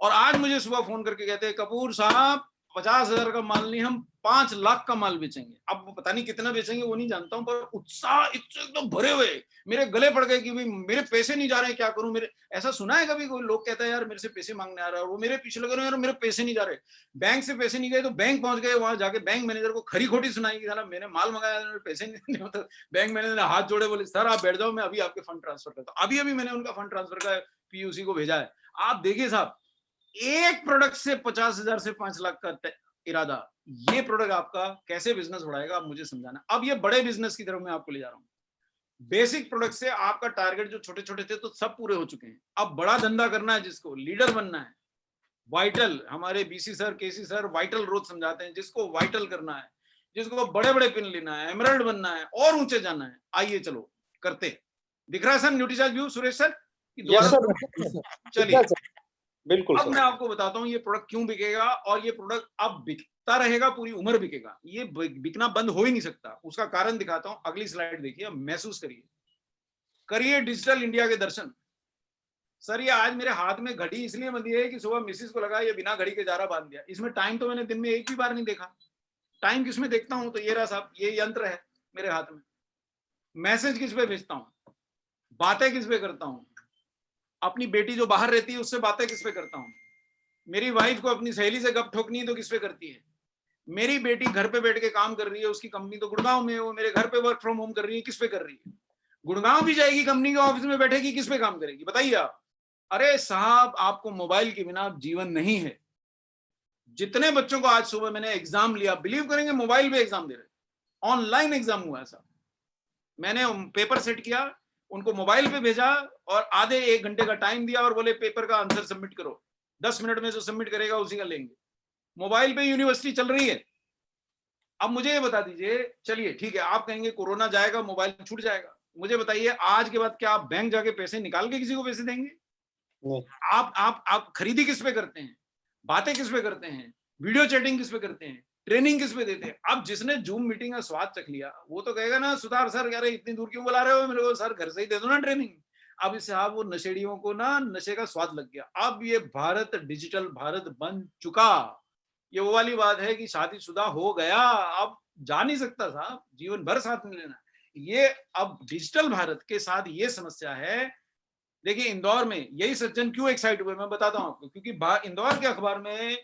A: और आज मुझे सुबह फोन करके कहते हैं कपूर साहब 50,000 का माल नहीं, हम 5 लाख का माल बेचेंगे। अब पता नहीं कितना बेचेंगे वो नहीं जानता हूं, पर उत्साह एकदम भरे हुए, मेरे गले पड़ गए कि भाई मेरे पैसे नहीं जा रहे, क्या करूं। मेरे ऐसा सुना है कभी कोई लोग कहता है यार मेरे से पैसे मांगने आ रहा है, और वो मेरे पीछे लगे रहे यार मेरे पैसे नहीं जा रहे। बैंक से पैसे नहीं गए तो बैंक पहुंच गए, वहां जाके बैंक मैनेजर को खरी खोटी सुनाई कि साला मैंने माल मंगाया, मेरे पैसे नहीं होता। बैंक मैनेजर ने हाथ जोड़े, बोले सर आप बैठ जाओ, मैं अभी आपके फंड ट्रांसफर करता हूँ। अभी अभी मैंने उनका फंड ट्रांसफर का पीयूसी को भेजा है। आप देखिए साहब, एक प्रोडक्ट से 50,000 से 5 लाख का इरादा, ये प्रोडक्ट आपका कैसे बिजनेस बढ़ाएगा, आप मुझे समझाना। अब ये बड़े बिजनेस की तरफ मैं आपको ले जा रहा हूँ। बेसिक प्रोडक्ट से आपका टारगेट जो छोटे छोटे थे तो सब पूरे हो चुके हैं, अब बड़ा धंधा करना है, जिसको लीडर बनना है, वाइटल, हमारे बीसी सर, केसी सर वाइटल रोज समझाते हैं, जिसको वाइटल करना है, जिसको बड़े बड़े पिन लेना है, एमरल्ड बनना है और ऊंचे जाना है, आइए चलो करते। दिख रहा है sir Nutricharge view Suresh sir? चलिए
C: बिल्कुल
A: अब मैं आपको बताता हूँ ये प्रोडक्ट क्यों बिकेगा, और ये प्रोडक्ट अब बिकता रहेगा, पूरी उम्र बिकेगा, ये बिकना बंद हो ही नहीं सकता। उसका कारण दिखाता हूँ, अगली स्लाइड देखिए, महसूस करिए, करिए डिजिटल इंडिया के दर्शन। सर ये आज मेरे हाथ में घड़ी इसलिए बंधी है कि सुबह मिसिस को लगा ये बिना घड़ी के जारा बांध दिया, इसमें टाइम तो मैंने दिन में एक भी बार नहीं देखा। टाइम किसमें देखता हूं, तो ये रहा साहब, ये यंत्र है मेरे हाथ में। मैसेज किस पे भेजता हूं, बातें किस पे करता हूं, अपनी बेटी जो बाहर रहती है उससे बातें किस पे करता हूं, मेरी वाइफ को अपनी सहेली से गप ठोकनी है तो किस पे करती है, मेरी बेटी घर पे बैठ के काम कर रही है, उसकी कंपनी तो गुड़गांव में है, वो मेरे घर पे वर्क फ्रॉम होम कर रही है, किस पे कर रही है, गुड़गांव भी जाएगी कंपनी के ऑफिस में बैठेगी, किस पे काम करेगी, बताइए आप। अरे साहब आपको मोबाइल के बिना जीवन नहीं है। जितने बच्चों को आज सुबह मैंने एग्जाम लिया, बिलीव करेंगे मोबाइल पे एग्जाम दे रहे, ऑनलाइन एग्जाम हुआ है साहब, मैंने पेपर सेट किया, उनको मोबाइल पे भेजा और आधे 1 घंटे का टाइम दिया और बोले पेपर का आंसर सबमिट करो, 10 मिनट में जो सबमिट करेगा उसी का लेंगे। मोबाइल पे यूनिवर्सिटी चल रही है। अब मुझे ये बता दीजिए, चलिए ठीक है, आप कहेंगे कोरोना जाएगा, मोबाइल छूट जाएगा, मुझे बताइए आज के बाद क्या आप बैंक जाके पैसे निकाल के किसी को पैसे देंगे?
C: नहीं।
A: आप खरीदी किस पे करते हैं, बातें किस पे करते हैं, वीडियो चैटिंग किस पे करते हैं, ट्रेनिंग किस पे देते हैं? अब जिसने जूम मीटिंग का स्वाद चख लिया वो तो कहेगा ना, सुधार सर कह रहे इतनी दूर क्यों बुला रहे हो मेरे को, सर घर से ही दे दो ना ट्रेनिंग। अब इससे आप वो नशेड़ियों को ना नशे का स्वाद लग गया। अब ये भारत डिजिटल भारत बन चुका। ये वो वाली बात है कि शादीशुदा हो गया, अब जा नहीं सकता साहब, जीवन भर साथ में लेना। ये अब डिजिटल भारत के साथ ये समस्या है। देखिए इंदौर में यही सज्जन क्यों एक्साइट हुए मैं बताता हूं आपको, क्योंकि इंदौर के अखबार में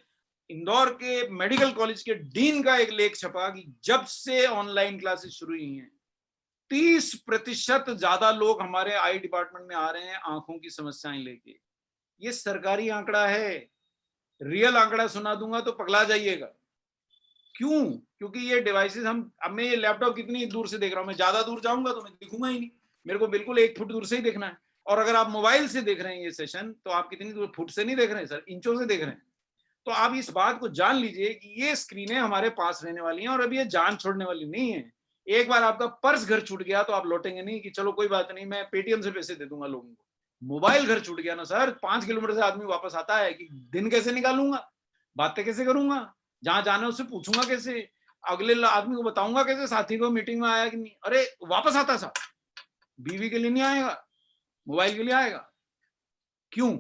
A: इंदौर के मेडिकल कॉलेज के डीन का एक लेख छपा कि जब से ऑनलाइन क्लासेस शुरू हुई हैं 30% ज्यादा लोग हमारे आई डिपार्टमेंट में आ रहे हैं आंखों की समस्याएं लेके। ये सरकारी आंकड़ा है, रियल आंकड़ा सुना दूंगा तो पगला जाइएगा। क्यों? क्योंकि ये डिवाइसेस अब मैं ये लैपटॉप कितनी दूर से देख रहा हूं, मैं ज्यादा दूर जाऊंगा तो मैं दिखूंगा ही नहीं, मेरे को बिल्कुल 1 फुट दूर से ही देखना है। और अगर आप मोबाइल से देख रहे हैं ये सेशन तो आप कितनी दूर, फुट से नहीं देख रहे हैं सर, इंचों से देख रहे हैं। तो आप इस बात को जान लीजिए कि ये स्क्रीनें हमारे पास रहने वाली हैं और अभी ये जान छोड़ने वाली नहीं है। एक बार आपका पर्स घर छूट गया तो आप लौटेंगे नहीं कि चलो कोई बात नहीं मैं पेटीएम से पैसे दे दूंगा लोगों को। मोबाइल घर छूट गया ना सर, 5 किलोमीटर से आदमी वापस आता है कि दिन कैसे निकालूंगा, बातें कैसे करूंगा, जहां जाना उससे पूछूंगा कैसे, अगले आदमी को बताऊंगा कैसे, साथी को मीटिंग में आया कि नहीं, अरे वापस आता साहब, बीवी के लिए नहीं आएगा, मोबाइल के लिए आएगा। क्यों?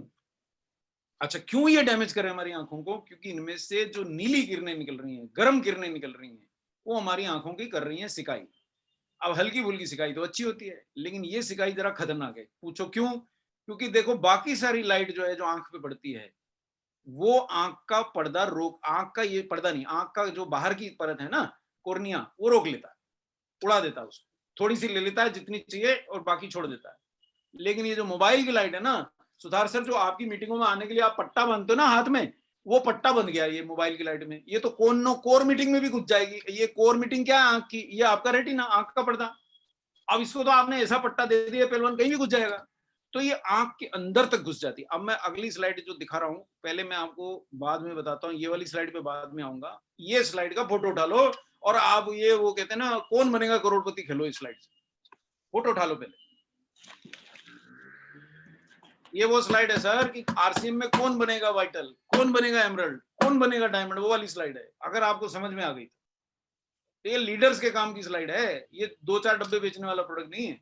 A: अच्छा, क्यों ये डैमेज कर रहे हैं हमारी आंखों को? क्योंकि इनमें से जो नीली किरणें निकल रही हैं, गर्म किरणें निकल रही हैं, वो हमारी आंखों की कर रही हैं सिकाई। अब हल्की फुल्की सिकाई तो अच्छी होती है, लेकिन ये सिकाई जरा खतरनाक है। पूछो क्यों? क्योंकि देखो बाकी सारी लाइट जो है जो आंख पे पड़ती है वो आंख का पर्दा आंख का ये पर्दा नहीं, आंख का जो बाहर की परत है ना, कोर्निया, वो रोक लेता है, उड़ा देता है उसको, थोड़ी सी ले लेता है जितनी चाहिए और बाकी छोड़ देता है। लेकिन ये जो मोबाइल की लाइट है ना सुधार सर, जो आपकी मीटिंगों में आने के लिए आप पट्टा बांधते हो ना हाथ में, वो पट्टा बंध गया ये मोबाइल की लाइट में। ये तो कोर मीटिंग में भी घुस जाएगी। ये कोर मीटिंग क्या है आंख की, ये आपका रेटिना, आंख का पर्दा। अब इसको तो आपने ऐसा पट्टा दे दिया पहलवान कहीं भी घुस जाएगा, तो ये आंख के अंदर तक घुस जाती है। अब मैं अगली स्लाइड जो दिखा रहा हूं, पहले मैं आपको बाद में बताता हूं, ये वाली स्लाइड पे बाद में आऊंगा। ये स्लाइड का फोटो उठा लो और आप ये वो कहते हैं ना कौन बनेगा करोड़पति खेलो, इस स्लाइड से फोटो उठा लो पहले। ये वो स्लाइड है सर कि आरसीएम में कौन बनेगा वाइटल, कौन बनेगा एमरल्ड, कौन बनेगा डायमंड, वो वाली स्लाइड है। अगर आपको समझ में आ गई तो ये लीडर्स के काम की स्लाइड है, ये 2-4 डब्बे बेचने वाला प्रोडक्ट नहीं है।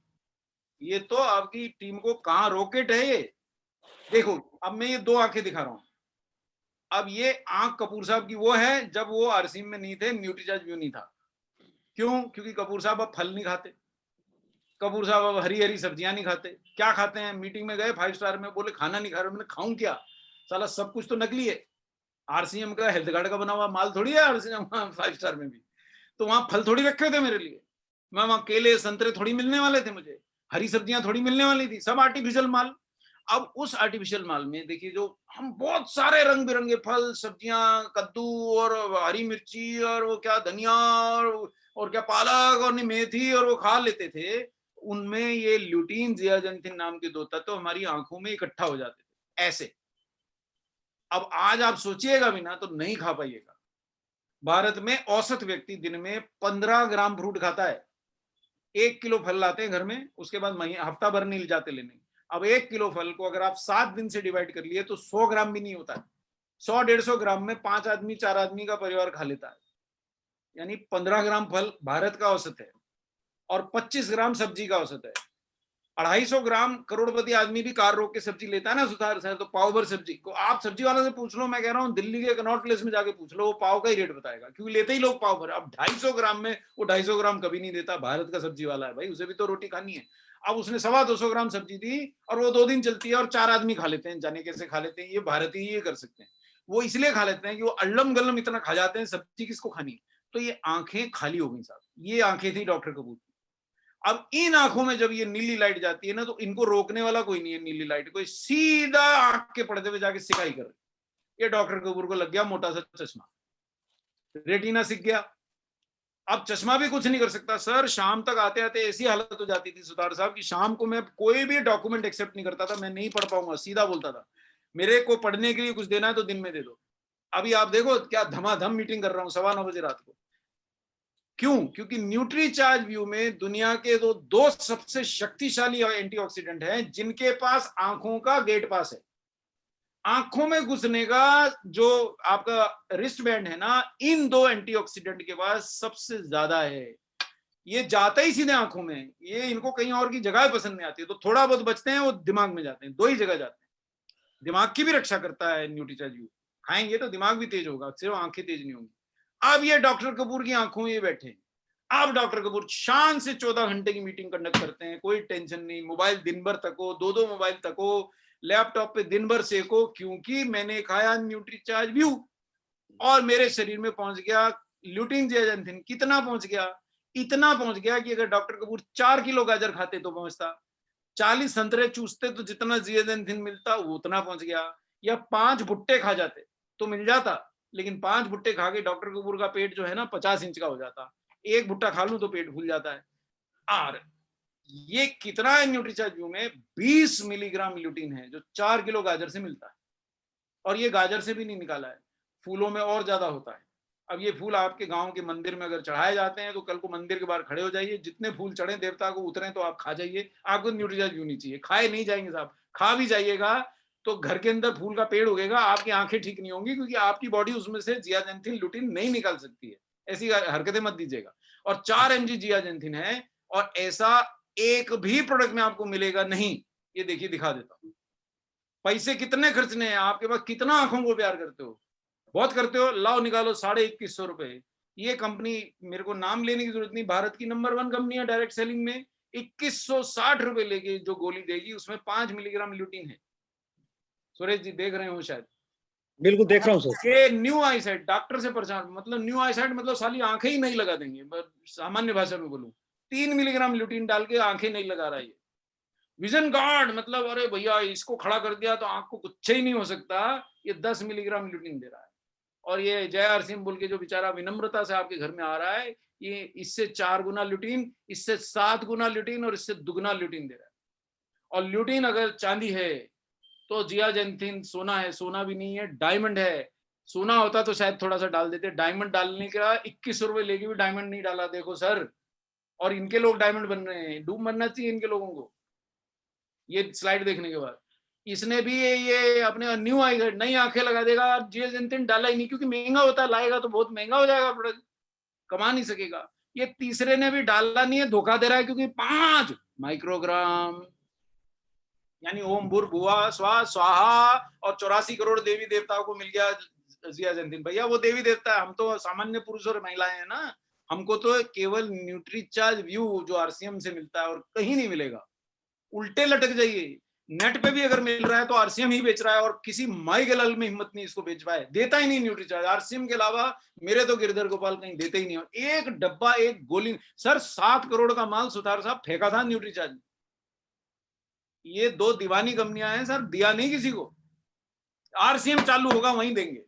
A: ये तो आपकी टीम को कहां रॉकेट है ये। देखो अब मैं ये 2 आंखें दिखा रहा हूं। अब ये आंख कपूर साहब की वो है जब वो आरसीएम में नहीं थे, न्यूट्रीचार्ज व्यू नहीं था। क्यों? क्योंकि कपूर साहब अब फल नहीं खाते, कपूर साहब अब हरी हरी सब्जियां नहीं खाते। क्या खाते हैं? मीटिंग में गए 5 स्टार में, बोले खाना नहीं खा रहे। मैंने खाऊं क्या, साला सब कुछ तो नकली है। आरसीएम का हेल्थ कार्ड का बना हुआ माल थोड़ी है आरसीएम 5 स्टार में भी। तो वहां फल थोड़ी रखे थे मेरे लिए, मैं वहां केले संतरे थोड़ी मिलने वाले थे, मुझे हरी सब्जियां थोड़ी मिलने वाली थी, सब आर्टिफिशियल माल। अब उस आर्टिफिशियल माल में देखिए जो हम बहुत सारे रंग बिरंगे फल सब्जियां, कद्दू और हरी मिर्ची और वो क्या धनिया और क्या पालक और मेथी और वो खा लेते थे, उनमें ये ल्यूटीन जियाजेंथिन नाम के 2 तत्व हमारी आंखों में इकट्ठा हो जाते थे ऐसे। अब आज आप सोचिएगा भी ना तो नहीं खा पाइएगा। भारत में औसत व्यक्ति दिन में 15 ग्राम फ्रूट खाता है। 1 किलो फल लाते हैं घर में, उसके बाद हफ्ता भर नहीं जाते लेने। अब 1 किलो फल को अगर आप 7 दिन से डिवाइड कर लिए तो 100 ग्राम भी नहीं होता है। 100-150 ग्राम में 5 आदमी 4 आदमी का परिवार खा लेता है। यानी 15 ग्राम फल भारत का औसत है और 25 ग्राम सब्जी का औसत है। 250 ग्राम करोड़पति आदमी भी कार रोक के सब्जी लेता है ना सुधार सर, तो पाव भर सब्जी को आप सब्जी वाले से पूछ लो, मैं कह रहा हूँ दिल्ली के कनॉट प्लेस में जाके पूछ लो, वो पाव का ही रेट बताएगा, क्योंकि लेते ही लोग पाव भर। अब 250 ग्राम में वो 250 ग्राम कभी नहीं देता। भारत का सब्जी वाला है भाई, उसे भी तो रोटी खानी है। अब उसने 225 ग्राम सब्जी दी और वो 2 दिन चलती है और 4 आदमी खा लेते हैं। जाने कैसे खा लेते हैं, ये भारतीय ये कर सकते हैं। वो इसलिए खा लेते हैं कि वो अल्लम गल्लम इतना खा जाते हैं, सब्जी किसको खानी है। तो ये आंखें खाली हो गई साहब, ये आंखें थी डॉक्टर कपूर। अब इन आंखों में जब ये नीली लाइट जाती है ना तो इनको रोकने वाला कोई नहीं है। नीली लाइट कोई सीधा आंख के पर्दे पे जाके सिकाई कर रही। ये डॉक्टर कपूर को लग गया मोटा सा चश्मा, रेटिना सिक गया। अब चश्मा भी कुछ नहीं कर सकता सर। शाम तक आते आते ऐसी हालत हो जाती थी सुधार साहब कि शाम को मैं कोई भी डॉक्यूमेंट एक्सेप्ट नहीं करता था, मैं नहीं पढ़ पाऊंगा, सीधा बोलता था मेरे को पढ़ने के लिए कुछ देना है तो दिन में दे दो। अभी आप देखो क्या धमाधम मीटिंग कर रहा हूँ 9:15 बजे रात को। क्यों? क्योंकि न्यूट्रीचार्ज व्यू में दुनिया के दो सबसे शक्तिशाली एंटीऑक्सीडेंट हैं जिनके पास आंखों का गेट पास है। आंखों में घुसने का जो आपका रिस्ट बैंड है ना, इन दो एंटीऑक्सीडेंट के पास सबसे ज्यादा है। ये जाता ही सीधे आंखों में, ये इनको कहीं और की जगह पसंद नहीं आती, तो थोड़ा बहुत बचते हैं वो दिमाग में जाते हैं। दो ही जगह जाते हैं। दिमाग की भी रक्षा करता है न्यूट्रीचार्ज व्यू। खाएंगे तो दिमाग भी तेज होगा, सिर्फ आंखें तेज नहीं होंगी। अब ये डॉक्टर कपूर की आंखों में ये बैठे, अब डॉक्टर कपूर शान से 14 घंटे की मीटिंग कंडक्ट करते हैं, कोई टेंशन नहीं। मोबाइल दिन भर तको, दो मोबाइल तको, लैपटॉप पे दिन भर सेको, क्योंकि मैंने खाया न्यूट्रीचार्ज व्यू और मेरे शरीर में पहुंच गया ल्यूटिन जियाजेंथिन। कितना पहुंच गया? इतना पहुंच गया कि अगर डॉक्टर कपूर 4 किलो गाजर खाते तो पहुंचता, 40 संतरे चूसते तो जितना जियाजेंथिन मिलता वो उतना पहुंच गया, या 5 भुट्टे खा जाते तो मिल जाता। लेकिन 5 भुट्टे खा के डॉक्टर कपूर का पेट जो है ना 50 इंच का हो जाता। एक भुट्टा खा लूं तो पेट फूल जाता है। और ये कितना है न्यूट्रीचार्ज व्यू में? 20 मिलीग्राम ल्यूटिन है जो 4 किलो गाजर से मिलता है। और ये गाजर से भी नहीं निकाला है, फूलों में और ज्यादा होता है। अब ये फूल आपके गांव के मंदिर में अगर चढ़ाए जाते हैं तो कल को मंदिर के बाहर खड़े हो जाइए, जितने फूल चढ़े देवता को उतरे तो आप खा जाइए। आपको न्यूट्रीचार्ज व्यू नहीं चाहिए, खाए नहीं जाएंगे साहब। खा भी जाइएगा तो घर के अंदर फूल का पेड़ उगेगा, आपकी आंखें ठीक नहीं होंगी, क्योंकि आपकी बॉडी उसमें से जियाजेंथिन ल्यूटिन नहीं निकाल सकती है। ऐसी हरकतें मत दीजिएगा। और 4 mg जियाजेंथिन है, और ऐसा एक भी प्रोडक्ट में आपको मिलेगा नहीं। ये देखिए, दिखा देता हूं। पैसे कितने खर्चने हैं आपके पास? कितना आंखों को प्यार करते हो? बहुत करते हो, लाओ निकालो 2150 रुपए। ये कंपनी, मेरे को नाम लेने की जरूरत नहीं, भारत की नंबर 1 कंपनी है डायरेक्ट सेलिंग में। 2160 रुपए लेके जो गोली देगी उसमें 5 मिलीग्राम ल्यूटिन है। सुरेश जी देख रहे हो शायद।
C: बिल्कुल देख रहा हूँ सर।
A: ये न्यू आई साइट, डॉक्टर से परेशान, मतलब न्यू आई साइट मतलब साली आंखें ही नहीं लगा देंगे, सामान्य भाषा में बोलूं। 3 मिलीग्राम ल्यूटिन डाल के आंखें नहीं लगा रहा है। विजन गार्ड मतलब अरे भैया इसको खड़ा कर दिया तो आंख को कुछ ही नहीं हो सकता। ये 10 मिलीग्राम ल्यूटिन दे रहा है। और ये जय आर सिंह बोल के जो बेचारा विनम्रता से आपके घर में आ रहा है, ये इससे 4 गुना ल्यूटिन, इससे 7 गुना ल्यूटिन और इससे दुगना ल्यूटिन दे रहा है। और ल्यूटिन अगर चांदी है तो जियाजेंथिन सोना है। सोना भी नहीं है, डायमंड है। सोना होता तो शायद थोड़ा सा डाल देते, डायमंड डालने का 21 रुपए लेके भी डायमंड नहीं डाला, देखो सर। और इनके लोग डायमंड बन रहे हैं, डूब मरना चाहिए इनके लोगों को। ये स्लाइड देखने के बाद इसने भी ये अपने न्यू आई नई आंखें लगा देगा। जियाजेंथिन डाला ही नहीं, क्योंकि महंगा होता है, लाएगा तो बहुत महंगा हो जाएगा प्रोडक्ट, कमा नहीं सकेगा। ये तीसरे ने भी डाला नहीं है, धोखा दे रहा है, क्योंकि 5 माइक्रोग्राम यानी ओम भूर्भुवः स्वः स्वाहा और 84 करोड़ देवी देवताओं को मिल गया जियाजेंथिन। भैया वो देवी देवता है, हम तो सामान्य पुरुष और महिलाएं हैं ना। हमको तो केवल न्यूट्रीचार्ज व्यू जो आरसीएम से मिलता है और कहीं नहीं मिलेगा। उल्टे लटक जाइए। नेट पे भी अगर मिल रहा है तो आरसीएम ही बेच रहा है, और किसी माई के लाल में हिम्मत नहीं इसको बेच पाए, देता ही नहीं न्यूट्रीचार्ज। आरसीएम के अलावा मेरे तो गिरधर गोपाल कहीं देते ही नहीं। एक डब्बा, एक गोली सर 7 करोड़ का माल सुतार साहब फेंका था न्यूट्रीचार्ज। ये 2 दीवानी कंपनियां हैं सर, दिया नहीं किसी को। आरसीएम चालू होगा वहीं देंगे।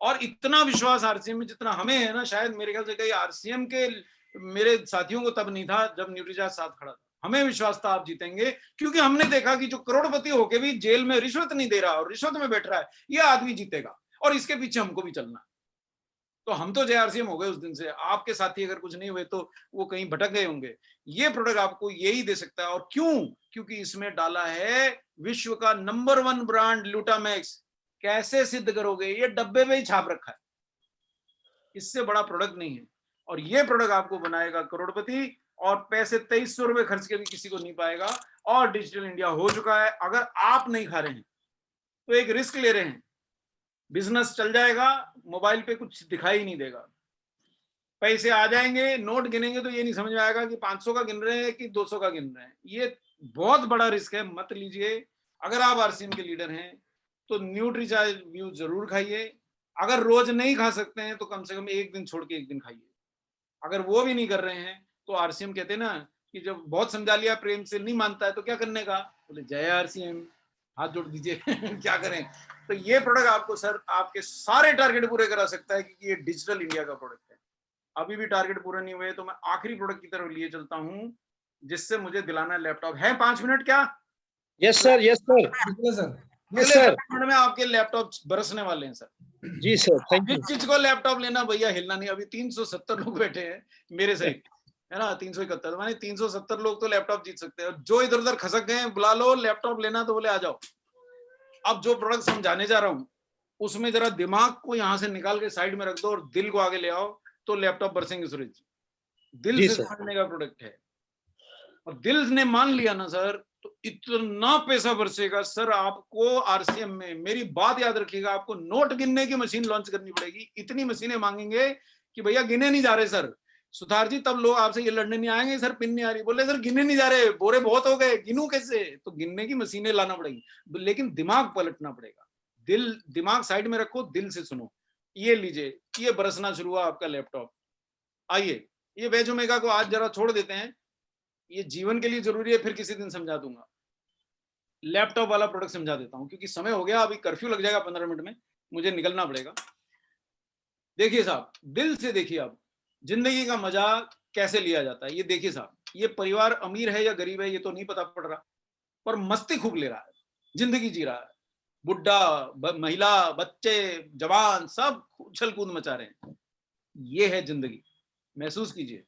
A: और इतना विश्वास आरसीएम में जितना हमें है ना, शायद मेरे ख्याल से कई आरसीएम के मेरे साथियों को तब नहीं था जब न्यूट्रीचार्ज साथ खड़ा था। हमें विश्वास था आप जीतेंगे, क्योंकि हमने देखा कि जो करोड़पति होके भी जेल में रिश्वत नहीं दे रहा और रिश्वत में बैठ रहा है, ये आदमी जीतेगा। और इसके पीछे हमको भी चलना। तो हम तो जेआरसीएम हो गए उस दिन से। आपके साथी अगर कुछ नहीं हुए तो वो कहीं भटक गए होंगे। ये प्रोडक्ट आपको यही दे सकता है। और क्यों? क्योंकि इसमें डाला है विश्व का नंबर 1 ब्रांड ग्लूटामैक्स। कैसे सिद्ध करोगे? ये डब्बे में ही छाप रखा है, इससे बड़ा प्रोडक्ट नहीं है। और ये प्रोडक्ट आपको बनाएगा करोड़पति, और पैसे 2300 रुपए खर्च के भी किसी को नहीं पाएगा। और डिजिटल इंडिया हो चुका है। अगर आप नहीं खा रहे हैं तो एक रिस्क ले रहे हैं, बिजनेस चल जाएगा, मोबाइल पे कुछ दिखाई नहीं देगा, पैसे आ जाएंगे, नोट गिनेंगे तो ये नहीं समझ में आएगा कि 500 का गिन रहे हैं कि 200 का गिन रहे हैं। ये बहुत बड़ा रिस्क है, मत लीजिए। अगर आप आरसीएम के लीडर हैं तो न्यूट्रीचार्ज व्यू जरूर खाइए। अगर रोज नहीं खा सकते हैं तो कम से कम एक दिन छोड़ के एक दिन खाइए। अगर वो भी नहीं कर रहे हैं तो आरसीएम कहते हैं ना कि जब बहुत समझा लिया प्रेम से नहीं मानता है तो क्या करने का, बोले जय आरसीएम, हाथ जोड़ दीजिए। क्या करें? तो ये प्रोडक्ट आपको सर आपके सारे टारगेट पूरे करा सकता है, क्योंकि ये डिजिटल इंडिया का प्रोडक्ट है। अभी भी टारगेट पूरे नहीं हुए तो मैं आखिरी प्रोडक्ट की तरफ लिए चलता हूं, जिससे मुझे दिलाना लैपटॉप है। 5 मिनट क्या?
C: Yes sir, yes sir.
B: बिल्कुल सर।
C: यस
A: अगले
C: सर
A: 10 मिनट में आपके लैपटॉप बरसने वाले हैं सर।
C: जी सर थैंक यू
A: जिस चीज को लैपटॉप लेना भैया हिलना नहीं। अभी 370 लोग बैठे हैं मेरे सहित, है ना, 371 माने 370 लोग तो लैपटॉप जीत सकते हैं। जो इधर उधर खसक गए हैं बुला लो, लैपटॉप लेना तो बोले आ जाओ। अब जो प्रोडक्ट समझाने जा रहा हूं उसमें जरा दिमाग को यहां से निकाल के साइड में रख दो और दिल को आगे ले आओ, तो लैपटॉप बरसेंगे सूरज जी। दिल
C: जी
A: से
C: सर
A: समझने का प्रोडक्ट है, और दिल ने मान लिया ना सर तो इतना पैसा बरसेगा सर। आपको आरसीएम में, मेरी बात याद रखिएगा, आपको नोट गिनने की मशीन लॉन्च करनी पड़ेगी। इतनी मशीनें मांगेंगे कि भैया गिने नहीं जा रहे सर। सुधार जी तब लोग आपसे ये लड़ने नहीं आएंगे, सर पिन नहीं आ रही, बोले सर गिने नहीं जा रहे, बोरे बहुत हो गए, गिनूं कैसे? तो गिनने की मशीनें लाना पड़ेगी, लेकिन दिमाग पलटना पड़ेगा। दिमाग साइड में रखो, दिल से सुनो। ये लीजिए, ये बरसना शुरू हुआ आपका लैपटॉप। आइए, ये वेज ओमेगा को आज जरा छोड़ देते हैं, ये जीवन के लिए जरूरी है, फिर किसी दिन समझा दूंगा। लैपटॉप वाला प्रोडक्ट समझा देता हूं, क्योंकि समय हो गया, अभी कर्फ्यू लग जाएगा 15 मिनट में, मुझे निकलना पड़ेगा। देखिए साहब, दिल से देखिए आप जिंदगी का मजा कैसे लिया जाता है। ये देखिए साहब, ये परिवार अमीर है या गरीब है ये तो नहीं पता पड़ रहा, पर मस्ती खूब ले रहा है, जिंदगी जी रहा है। बुढ़ा, महिला, बच्चे, जवान सब उछल कूद मचा रहे हैं। ये है जिंदगी, महसूस कीजिए।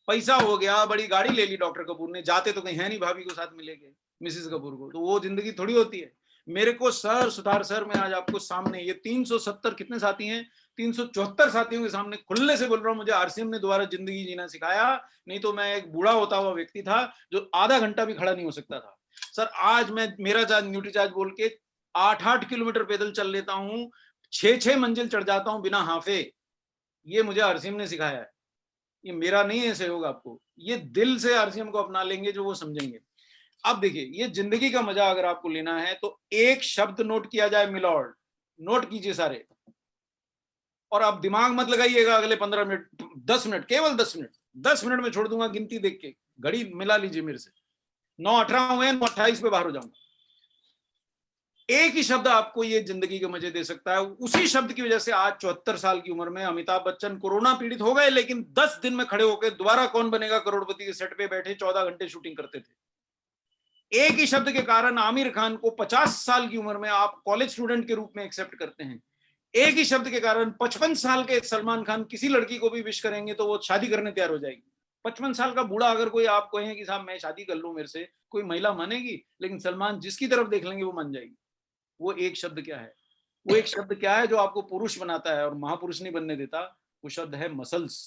A: पैसा हो गया, बड़ी गाड़ी ले ली डॉक्टर कपूर ने, जाते तो कहीं है नहीं भाभी को साथ मिलेंगे, मिसेस कपूर को, तो वो जिंदगी थोड़ी होती है। मेरे को सर, सुधार सर, मैं आज आपको सामने ये 370 कितने साथी हैं, 374 साथियों के सामने खुलने से बोल रहा हूं, मुझे आरसीएम ने दोबारा जिंदगी जीना सिखाया। नहीं तो मैं एक बूढ़ा होता हुआ व्यक्ति था जो आधा घंटा भी खड़ा नहीं हो सकता था। सर आज मैं मेरा चार्ज न्यूट्री चार्ज बोल के 8-8 किलोमीटर पैदल चल लेता हूँ, 6-6 मंजिल चढ़ जाता हूँ बिना हाफे। ये मुझे आरसीएम ने सिखाया है, ये मेरा नहीं है सहयोग आपको। ये दिल से आरसीएम को अपना लेंगे जो वो समझेंगे। अब देखिए, ये जिंदगी का मजा अगर आपको लेना है तो एक शब्द नोट किया जाए, मिलॉर्ड। नोट कीजिए सारे, और आप दिमाग मत लगाइएगा अगले 15 मिनट, 10 मिनट, केवल 10 मिनट। 10 मिनट में छोड़ दूंगा गिनती देख के, घड़ी मिला लीजिए मेरे से। 9:18 हुए, 9:28 पे बाहर हो जाऊंगा। एक ही शब्द आपको ये जिंदगी के मजे दे सकता है। उसी शब्द की वजह से आज 74 साल की उम्र में अमिताभ बच्चन कोरोना पीड़ित हो गए, लेकिन 10 दिन में खड़े होकर दोबारा कौन बनेगा करोड़पति के सेट पे बैठे 14 घंटे शूटिंग करते थे। एक ही शब्द के कारण आमिर खान को 50 साल की उम्र में आप कॉलेज स्टूडेंट के रूप में एक्सेप्ट करते हैं। एक ही शब्द के कारण 55 साल के सलमान खान किसी लड़की को भी विश करेंगे तो वो शादी करने तैयार हो जाएगी। 55 साल का बूढ़ा अगर कोई आप कहें कि साहब मैं शादी कर लूं मेरे से, कोई महिला मानेगी, लेकिन सलमान जिसकी तरफ देख लेंगे वो मान जाएगी। वो एक शब्द क्या है? वो एक शब्द क्या है जो आपको पुरुष बनाता है और महापुरुष नहीं बनने देता? वो शब्द है मसल्स।